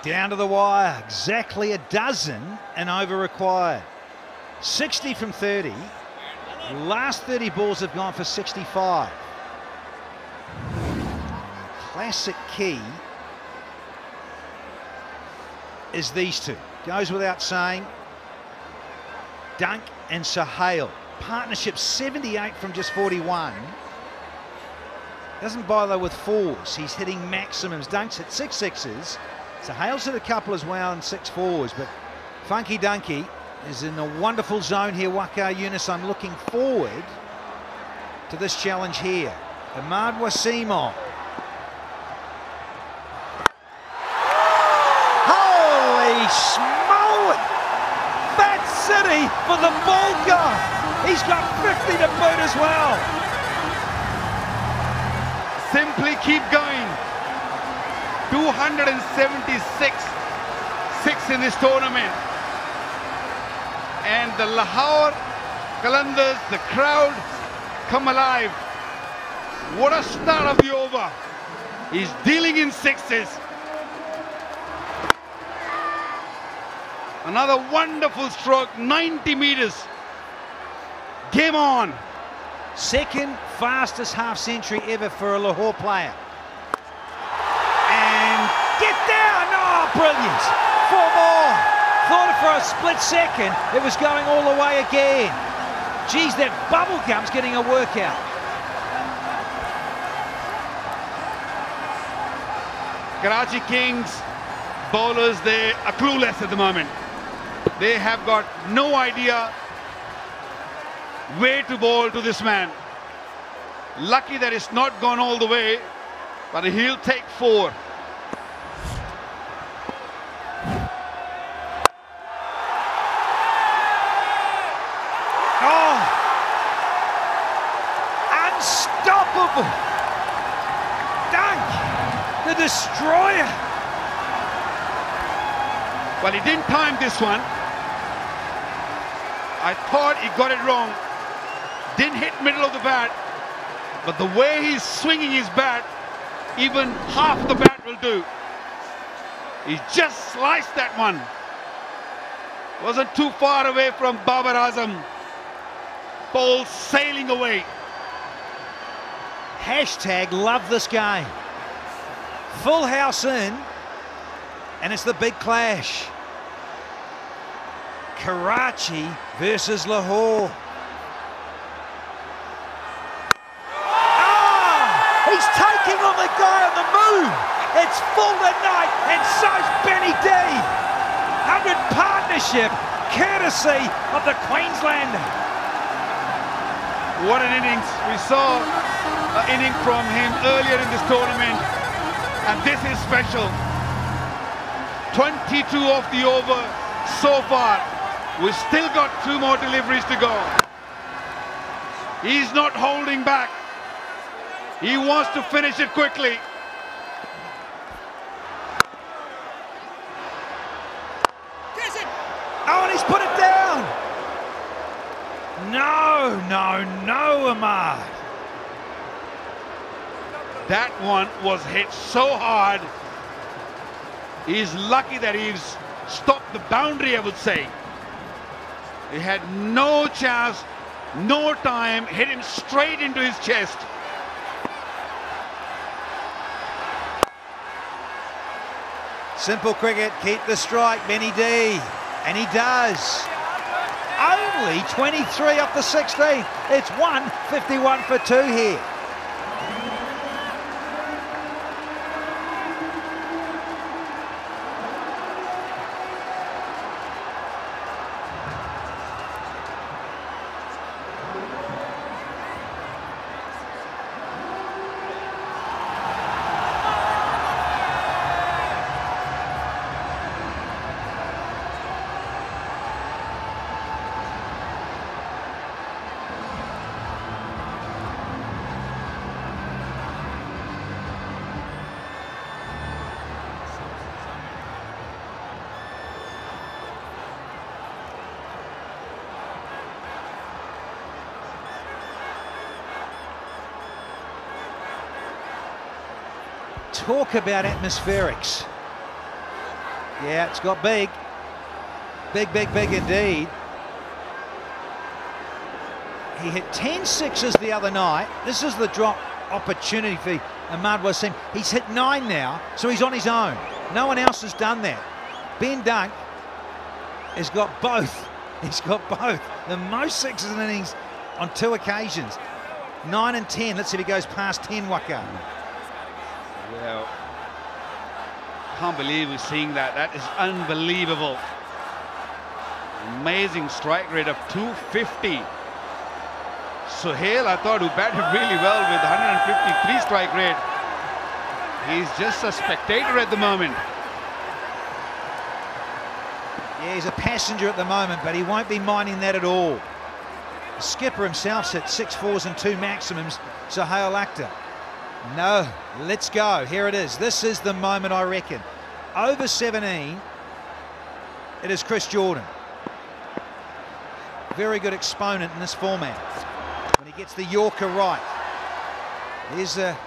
Down to the wire, exactly a dozen and over required. 60 from 30. Last 30 balls have gone for 65. Classic key is these two. Goes without saying. Dunk and Sahel. Partnership 78 from just 41. Doesn't bother with fours. He's hitting maximums. Dunks hit 6 sixes. So Hale's hit a couple as well and 6 fours. But Funky Dunky is in a wonderful zone here. Waqar Younis, I'm looking forward to this challenge here. Ahmad Wasimov. Holy smoke! Bat City for the ball guy. He's got 50 to boot as well. Simply keep going. 276 in this tournament. And the Lahore Qalandars, the crowd, come alive. What a start of the over. He's dealing in sixes. Another wonderful stroke, 90 meters. Game on. Second fastest half century ever for a Lahore player. And get down! Oh, brilliant. 4 more. Thought it for a split second. It was going all the way again. Geez, that bubble gum's getting a workout. Karachi Kings bowlers, they are clueless at the moment. They have got no idea where to bowl to this man. Lucky that it's not gone all the way, but he'll take 4. Oh! Unstoppable! Dunk! The destroyer! Well, he didn't time this one. I thought he got it wrong. Didn't hit middle of the bat. But the way he's swinging his bat, even half the bat will do. He just sliced that one. Wasn't too far away from Babar Azam. Ball sailing away. Hashtag love this game. Full house in, and it's the big clash. Karachi versus Lahore. He's taking on the guy on the move. It's full tonight, and so's Benny D. 100 partnership, courtesy of the Queenslander. What an innings. We saw an inning from him earlier in this tournament, and this is special. 22 off the over so far. We've still got 2 more deliveries to go. He's not holding back. He wants to finish it quickly. Oh, and he's put it down. No, Ahmad. That one was hit so hard. He's lucky that he's stopped the boundary, I would say. He had no chance, no time, hit him straight into his chest. Simple cricket, keep the strike, Benny D. And he does. Only 23 off the 16th. It's 151 for 2 here. Talk about atmospherics. Yeah, it's got big. Big indeed. He hit 10 sixes the other night. This is the drop opportunity for Ahmad Wasim. He's hit 9 now, so he's on his own. No one else has done that. Ben Dunk has got both. He's got both. The most sixes in innings on 2 occasions. 9 and 10. Let's see if he goes past 10, Waka. Yeah. Can't believe we're seeing that. That is unbelievable. Amazing strike rate of 250. Sohail, I thought, who batted really well with 153 strike rate. He's just a spectator at the moment. Yeah, he's a passenger at the moment, but he won't be minding that at all. The skipper himself set 6 fours and 2 maximums. Sohail Akhtar. No, let's go. Here it is. This is the moment, I reckon. Over 17, it is Chris Jordan. Very good exponent in this format. When he gets the Yorker right. There's a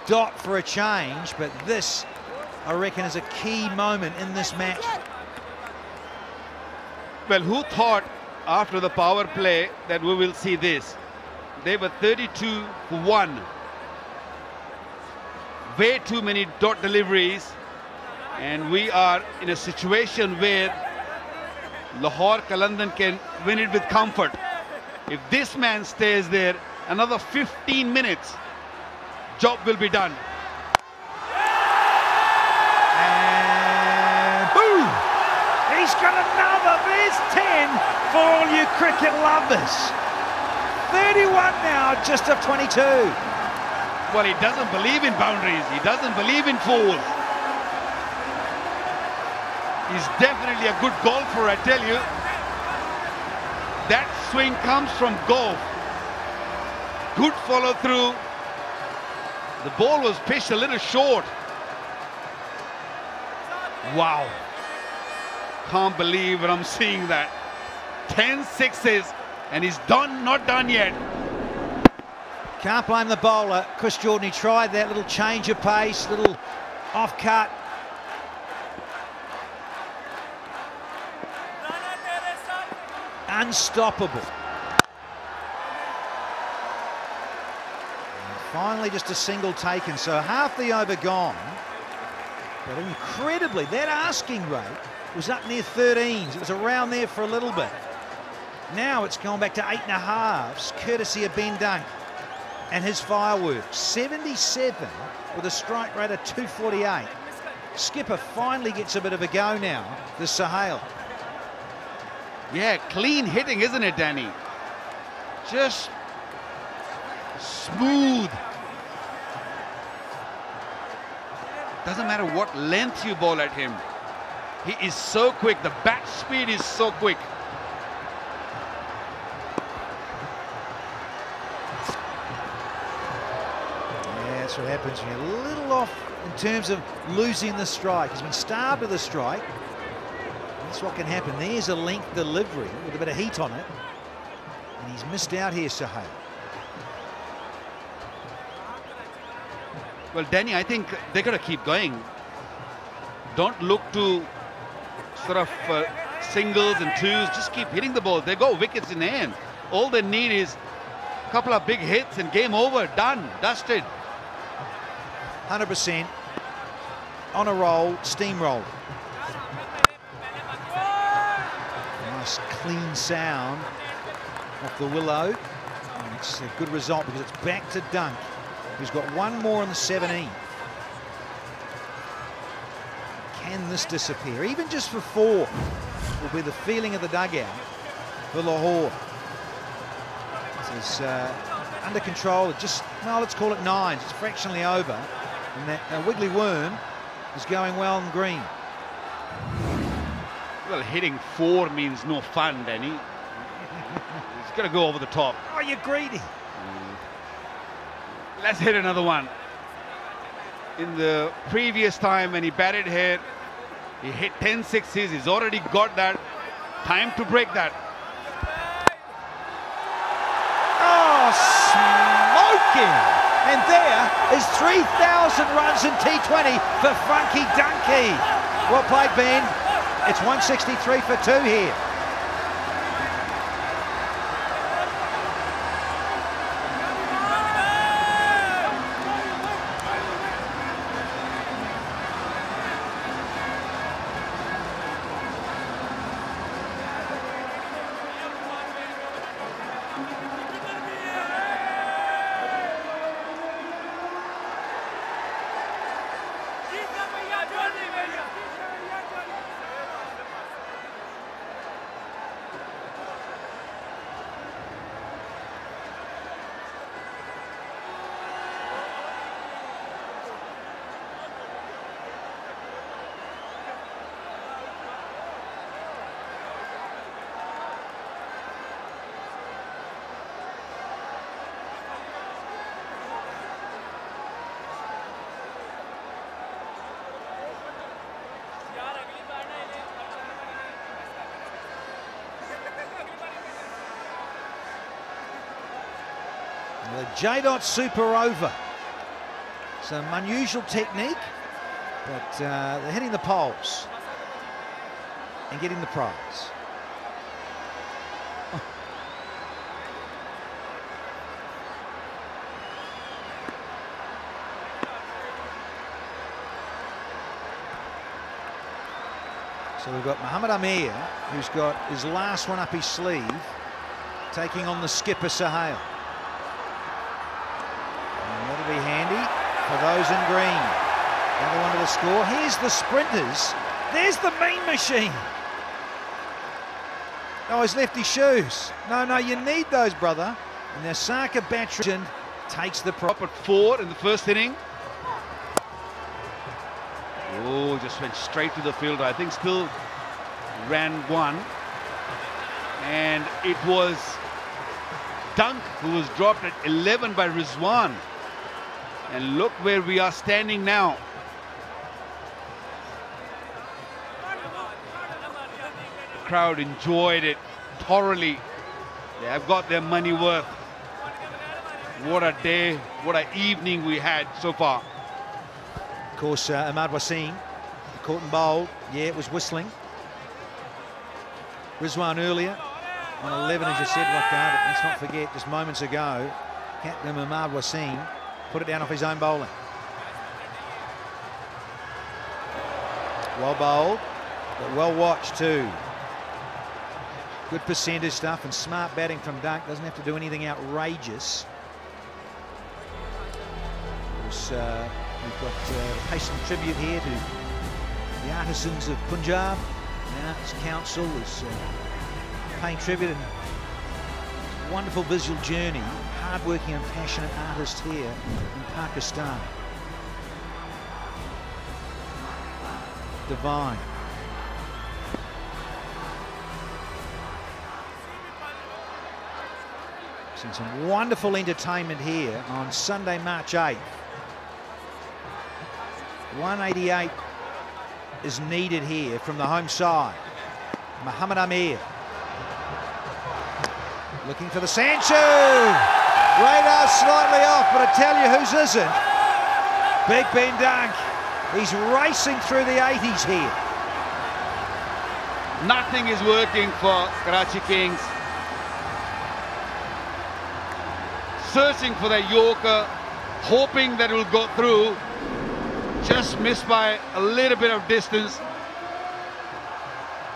dot for a change, but this, I reckon, is a key moment in this match. Well, who thought after the power play that we will see this? They were 32 for 1. Way too many dot deliveries, and we are in a situation where Lahore Qalandars can win it with comfort. If this man stays there another 15 minutes, job will be done. And boom! He's got another. There's 10 for all you cricket lovers. 31 now, just of 22. Well, he doesn't believe in boundaries. He doesn't believe in fools. He's definitely a good golfer, I tell you. That swing comes from golf. Good follow through. The ball was pitched a little short. Wow. Can't believe I'm seeing that. 10 sixes, and he's not done yet. Can't blame the bowler. Chris Jordan, he tried that little change of pace, little off cut. Unstoppable. And finally, just a single taken. So half the over gone. But incredibly, that asking rate was up near 13s. It was around there for a little bit. Now it's gone back to 8.5s, courtesy of Ben Dunk and his fireworks. 77 with a strike rate of 248. Skipper finally gets a bit of a go now, the Sohail. Yeah, clean hitting, isn't it, Danny? Just smooth. Doesn't matter what length you bowl at him. He is so quick. The bat speed is so quick. Yeah, that's what happens when you're a little off in terms of losing the strike. He's been starved of the strike. That's what can happen. There's a length delivery with a bit of heat on it. And he's missed out here, Sohail. Well, Danny, I think they're going to keep going. Don't look to sort of singles and twos. Just keep hitting the ball. They got wickets in hand. All they need is a couple of big hits and game over. Done. Dusted. 100% on a roll, steamroll. Nice clean sound off the willow. And it's a good result because it's back to Dunk, who's got one more on the 17. Can this disappear? Even just for 4 will be the feeling of the dugout for Lahore. This is under control. Just, no, let's call it 9s. It's fractionally over. And that wiggly worm is going well in green. Well, hitting 4 means no fun, Danny. He's got to go over the top. Oh, you're greedy. Let's hit another one. In the previous time when he batted here, he hit 10 sixes. He's already got that. Time to break that. Oh, smoking! And there is 3,000 runs in T20 for Funky Dunkey. Well played, Ben. It's 163 for 2 here. The J-Dot super over. Some unusual technique, but they're hitting the poles and getting the prize. So we've got Mohamed Amir, who's got his last one up his sleeve, taking on the skipper Sahel. And that'll be handy for those in green. Another one to the score. Here's the sprinters. There's the mean machine. Oh, he's left his shoes. No, you need those, brother. And the Saka Batran takes the prop. Up at 4 in the first inning. Oh, just went straight to the fielder. I think still ran one. And it was Dunk who was dropped at 11 by Rizwan. And look where we are standing now. The crowd enjoyed it thoroughly. They have got their money worth. What a day, what an evening we had so far. Of course, Ahmad Wasim, caught and bowled. Yeah, it was whistling. Rizwan earlier on 11, as you said, Wakar, but let's not forget, just moments ago, Captain Ahmad Wasim put it down off his own bowling. Well bowled, but well watched too. Good percentage stuff and smart batting from Dunk. Doesn't have to do anything outrageous. Of course, we've got pay some tribute here to the artisans of Punjab. The Arts Council is paying tribute, and wonderful visual journey. Hard-working and passionate artists here in Pakistan. Divine. Seen some wonderful entertainment here on Sunday, March 8th. 188 is needed here from the home side. Mohamed Amir looking for the Sancho. Radar slightly off, but I tell you whose isn't. Big Ben Dunk. He's racing through the 80s here. Nothing is working for Karachi Kings. Searching for that Yorker, hoping that it will go through. Just missed by a little bit of distance.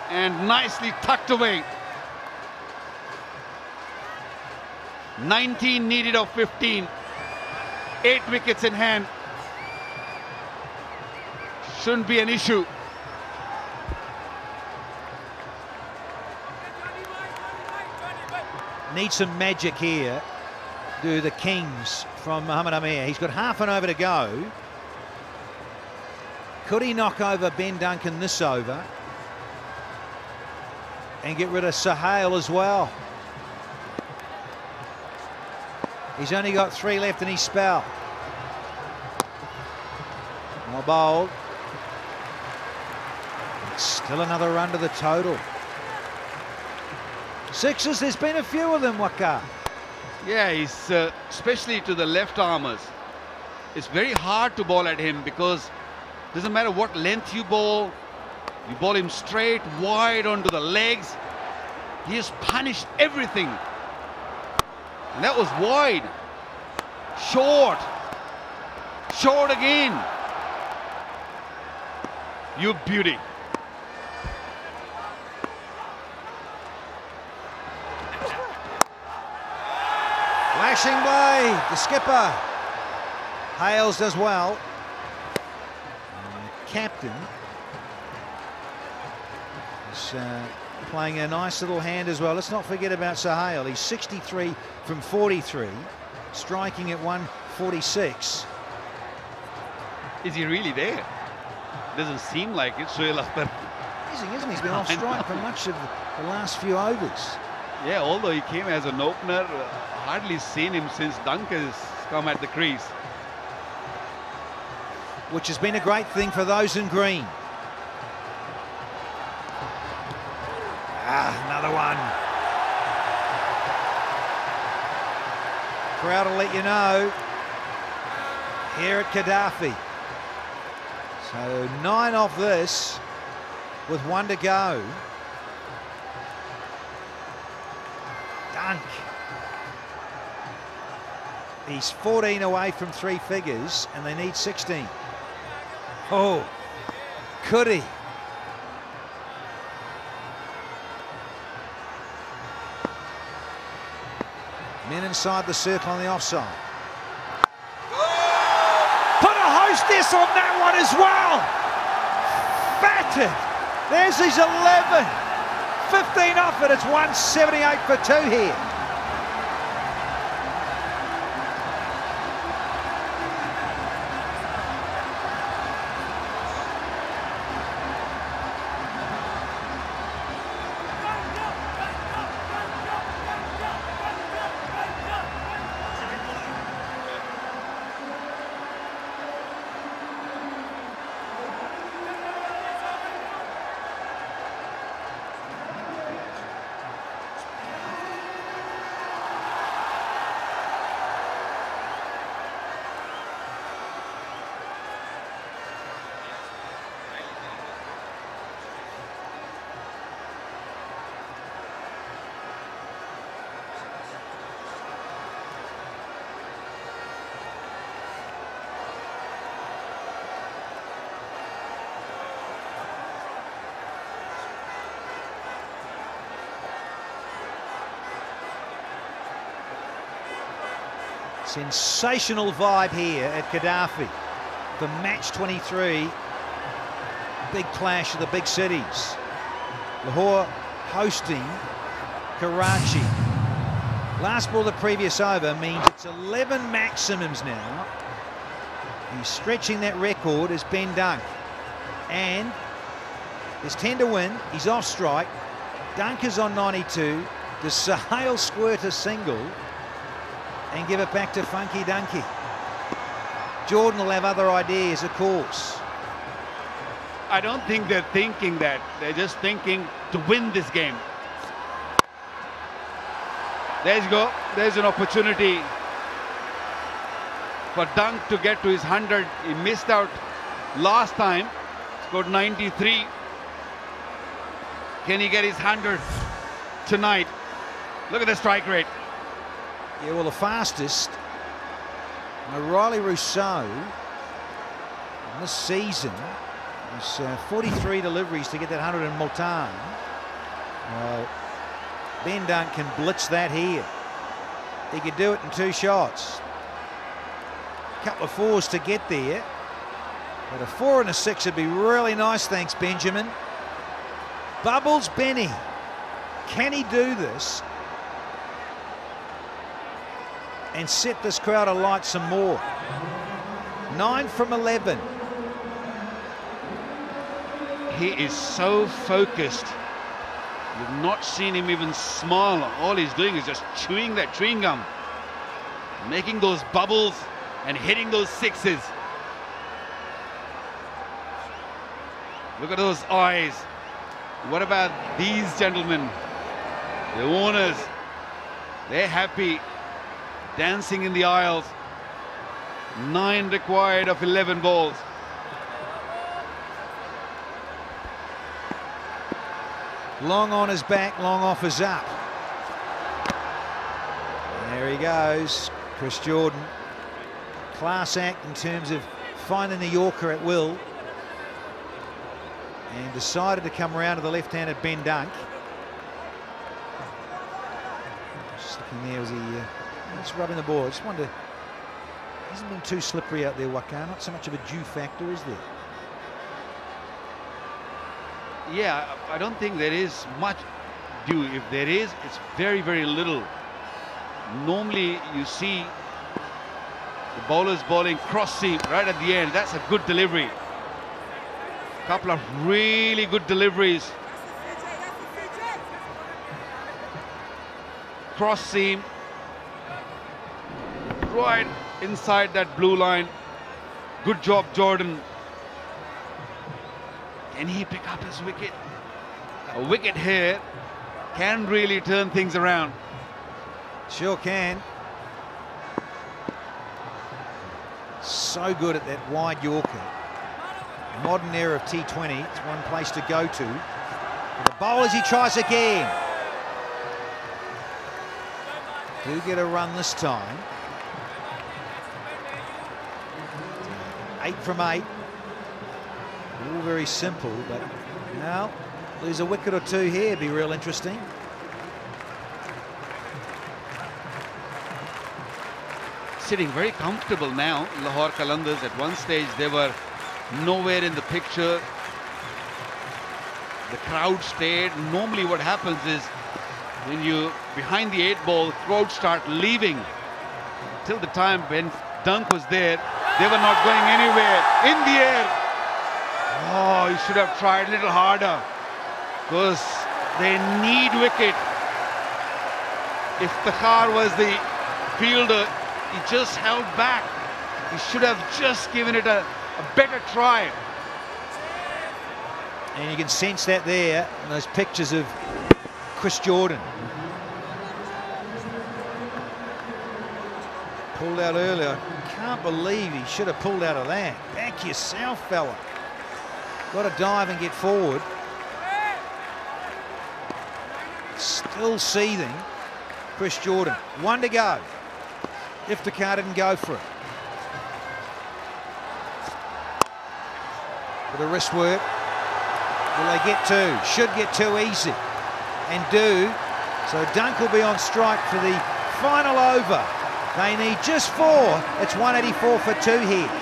And nicely tucked away. 19 needed of 15. 8 wickets in hand. Shouldn't be an issue. Need some magic here, do the Kings, from Mohamed Amir. He's got half an over to go. Could he knock over Ben Duncan this over and get rid of Sahel as well? He's only got 3 left in his spell. Well bowled. Still another run to the total. Sixes, there's been a few of them, Wakar. Yeah, he's especially to the left armers. It's very hard to bowl at him because doesn't matter what length you bowl him straight, wide onto the legs. He has punished everything. And that was wide. Short. Short again. You beauty. Flashing blade, the skipper. Hales does well. And the captain is playing a nice little hand as well. Let's not forget about Sahel. He's 63 from 43, striking at 146. Is he really there? Doesn't seem like it, Sohail Akhtar. Amazing, isn't he? He's been off strike for much of the last few overs. Yeah, although he came as an opener, hardly seen him since Dunk has come at the crease. Which has been a great thing for those in green. Another one. Crowd will let you know here at Gaddafi. So 9 off this with 1 to go. Dunk. He's 14 away from 3 figures and they need 16. Oh, could he? Men inside the circle on the offside. Put a hostess on that one as well. Battered. There's his 11. 15 off it. It's 178 for 2 here. Sensational vibe here at Gaddafi for match 23. Big clash of the big cities. Lahore hosting Karachi. Last ball of the previous over means it's 11 maximums now. He's stretching that record as Ben Dunk. And there's 10 to win. He's off strike. Dunk is on 92. Does Sahel squirt a single and give it back to Funky Dunky? Jordan will have other ideas, of course. I don't think they're thinking that. They're just thinking to win this game. There you go. There's an opportunity for Dunk to get to his 100. He missed out last time. Scored 93. Can he get his 100 tonight? Look at the strike rate. Yeah, well, the fastest, Riley Rousseau, this season, was 43 deliveries to get that 100 in Multan. Ben Dunk can blitz that here. He could do it in 2 shots. A couple of 4s to get there. But a 4 and a 6 would be really nice, thanks, Benjamin. Bubbles Benny. Can he do this and set this crowd alight some more? 9 from 11. He is so focused. You've not seen him even smile. All he's doing is just chewing that chewing gum, making those bubbles and hitting those 6s. Look at those eyes. What about these gentlemen, the owners? They're happy, dancing in the aisles. 9 required of 11 balls. Long on his back, long off his up. There he goes, Chris Jordan. Class act in terms of finding the Yorker at will. And decided to come around to the left-handed Ben Dunk. Just looking there as he's rubbing the ball. I just wonder, hasn't been too slippery out there, Wakar. Not so much of a dew factor, is there? Yeah, I don't think there is much dew. If there is, it's very, very little. Normally, you see the bowlers bowling cross seam right at the end. That's a good delivery. Couple of really good deliveries. Cross seam right inside that blue line. Good job, Jordan. Can he pick up his wicket? A wicket here can really turn things around. Sure can. so good at that wide Yorker. Modern era of T20, it's one place to go to. And the bowlers, he tries again. Do get a run this time. 8 from 8. All very simple, but now lose a wicket or two here, be real interesting. Sitting very comfortable now, Lahore Qalandars. At one stage they were nowhere in the picture. The crowd stayed. Normally what happens is when you behind the 8 ball, crowd start leaving. Till the time when Dunk was there, they were not going anywhere. In the air. Oh, he should have tried a little harder, because they need wicket. If Takhar was the fielder, he just held back. He should have just given it a better try. And you can sense that there in those pictures of Chris Jordan. Pulled out earlier. Can't believe he should have pulled out of that. Back yourself, fella. Got to dive and get forward. Still seething. Chris Jordan. 1 to go. Iftikhar didn't go for it. Bit of wrist work. Will they get 2? Should get 2 easy. And do. So Dunk will be on strike for the final over. They need just 4. It's 184 for 2 here.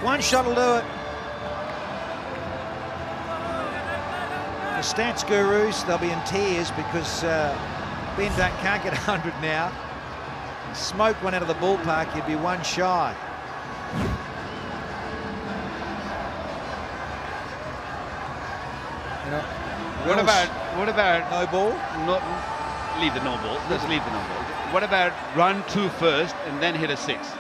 One shot will do it. The stats gurus, they'll be in tears because Ben Dunk can't get 100 now. Smoke one out of the ballpark, he'd be 1 shy. You know, What about no ball? No, leave the no ball. Let's leave the no ball. What about run 2 first and then hit a 6?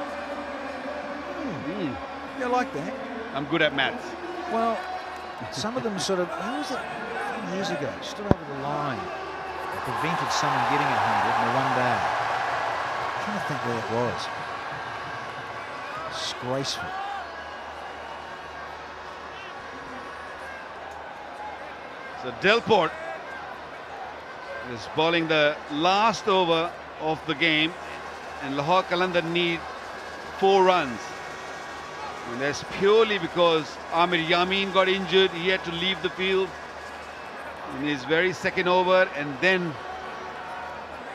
Yeah, I like that. I'm good at maths. Well, some of them sort of, who was it a few years ago, stood over the line and prevented someone getting 100 in the one day. I'm trying to think where it was. Disgraceful. So Delport is bowling the last over of the game, and Lahore Qalandars need 4 runs. And that's purely because Amir Yamin got injured. He had to leave the field in his very second over. And then,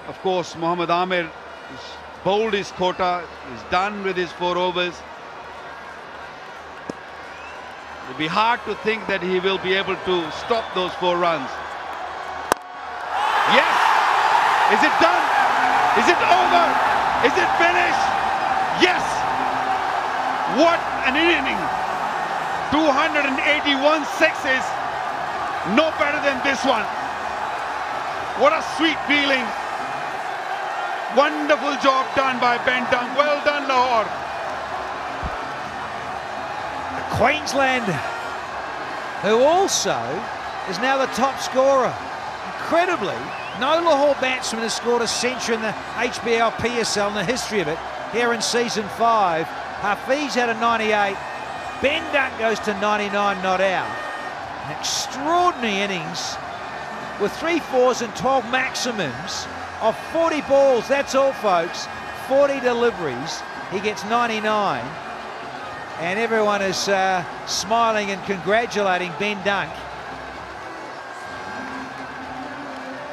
of course, Mohammad Amir has bowled his quota. He's done with his 4 overs. It'll be hard to think that he will be able to stop those 4 runs. Yes! Is it done? Is it over? Is it finished? Yes! What an inning! 281 sixes. No better than this one. What a sweet feeling. Wonderful job done by Ben Dunk. Well done, Lahore. Queensland, who also is now the top scorer. Incredibly, no Lahore batsman has scored a century in the HBL PSL in the history of it here in season 5. Hafiz had a 98. Ben Dunk goes to 99, not out. An extraordinary innings with 3 fours and 12 maximums of 40 balls. That's all, folks. 40 deliveries. He gets 99. And everyone is smiling and congratulating Ben Dunk.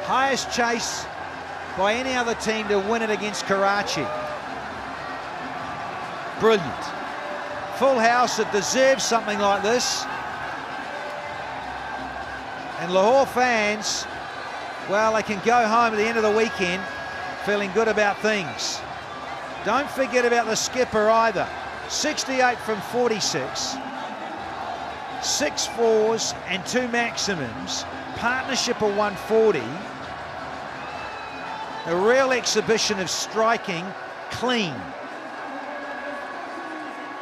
Highest chase by any other team to win it against Karachi. Brilliant. Full house that deserves something like this. And Lahore fans, well, they can go home at the end of the weekend feeling good about things. Don't forget about the skipper either. 68 from 46. 6 fours and 2 maximums. Partnership of 140. A real exhibition of striking, clean.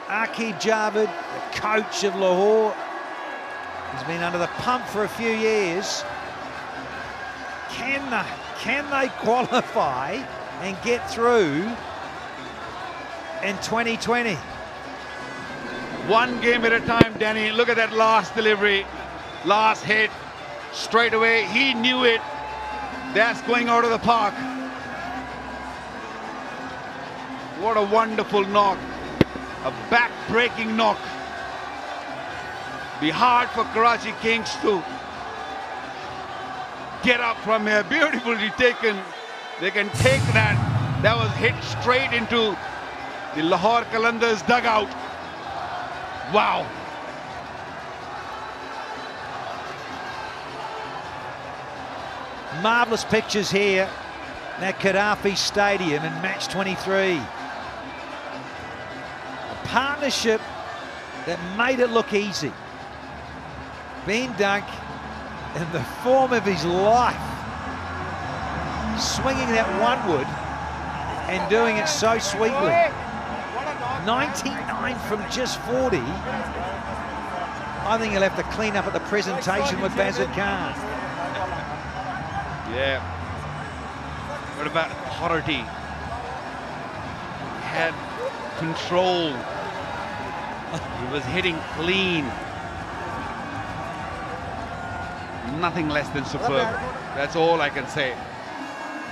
Aqib Javed, the coach of Lahore, has been under the pump for a few years. Can they qualify and get through in 2020? One game at a time, Danny. Look at that last delivery, last hit, straight away. He knew it. That's going out of the park. What a wonderful knock. A back-breaking knock. Be hard for Karachi Kings to get up from here. Beautifully taken. They can take that. That was hit straight into the Lahore Qalandars dugout. Wow. Marvellous pictures here at Gaddafi Stadium in match 23. A partnership that made it look easy. Ben Dunk, in the form of his life, swinging that one wood and doing it so sweetly. 99 from just 40. I think he'll have to clean up at the presentation with Bazid Khan. Yeah. What about authority? Had control. He was hitting clean. Nothing less than superb. That's all I can say.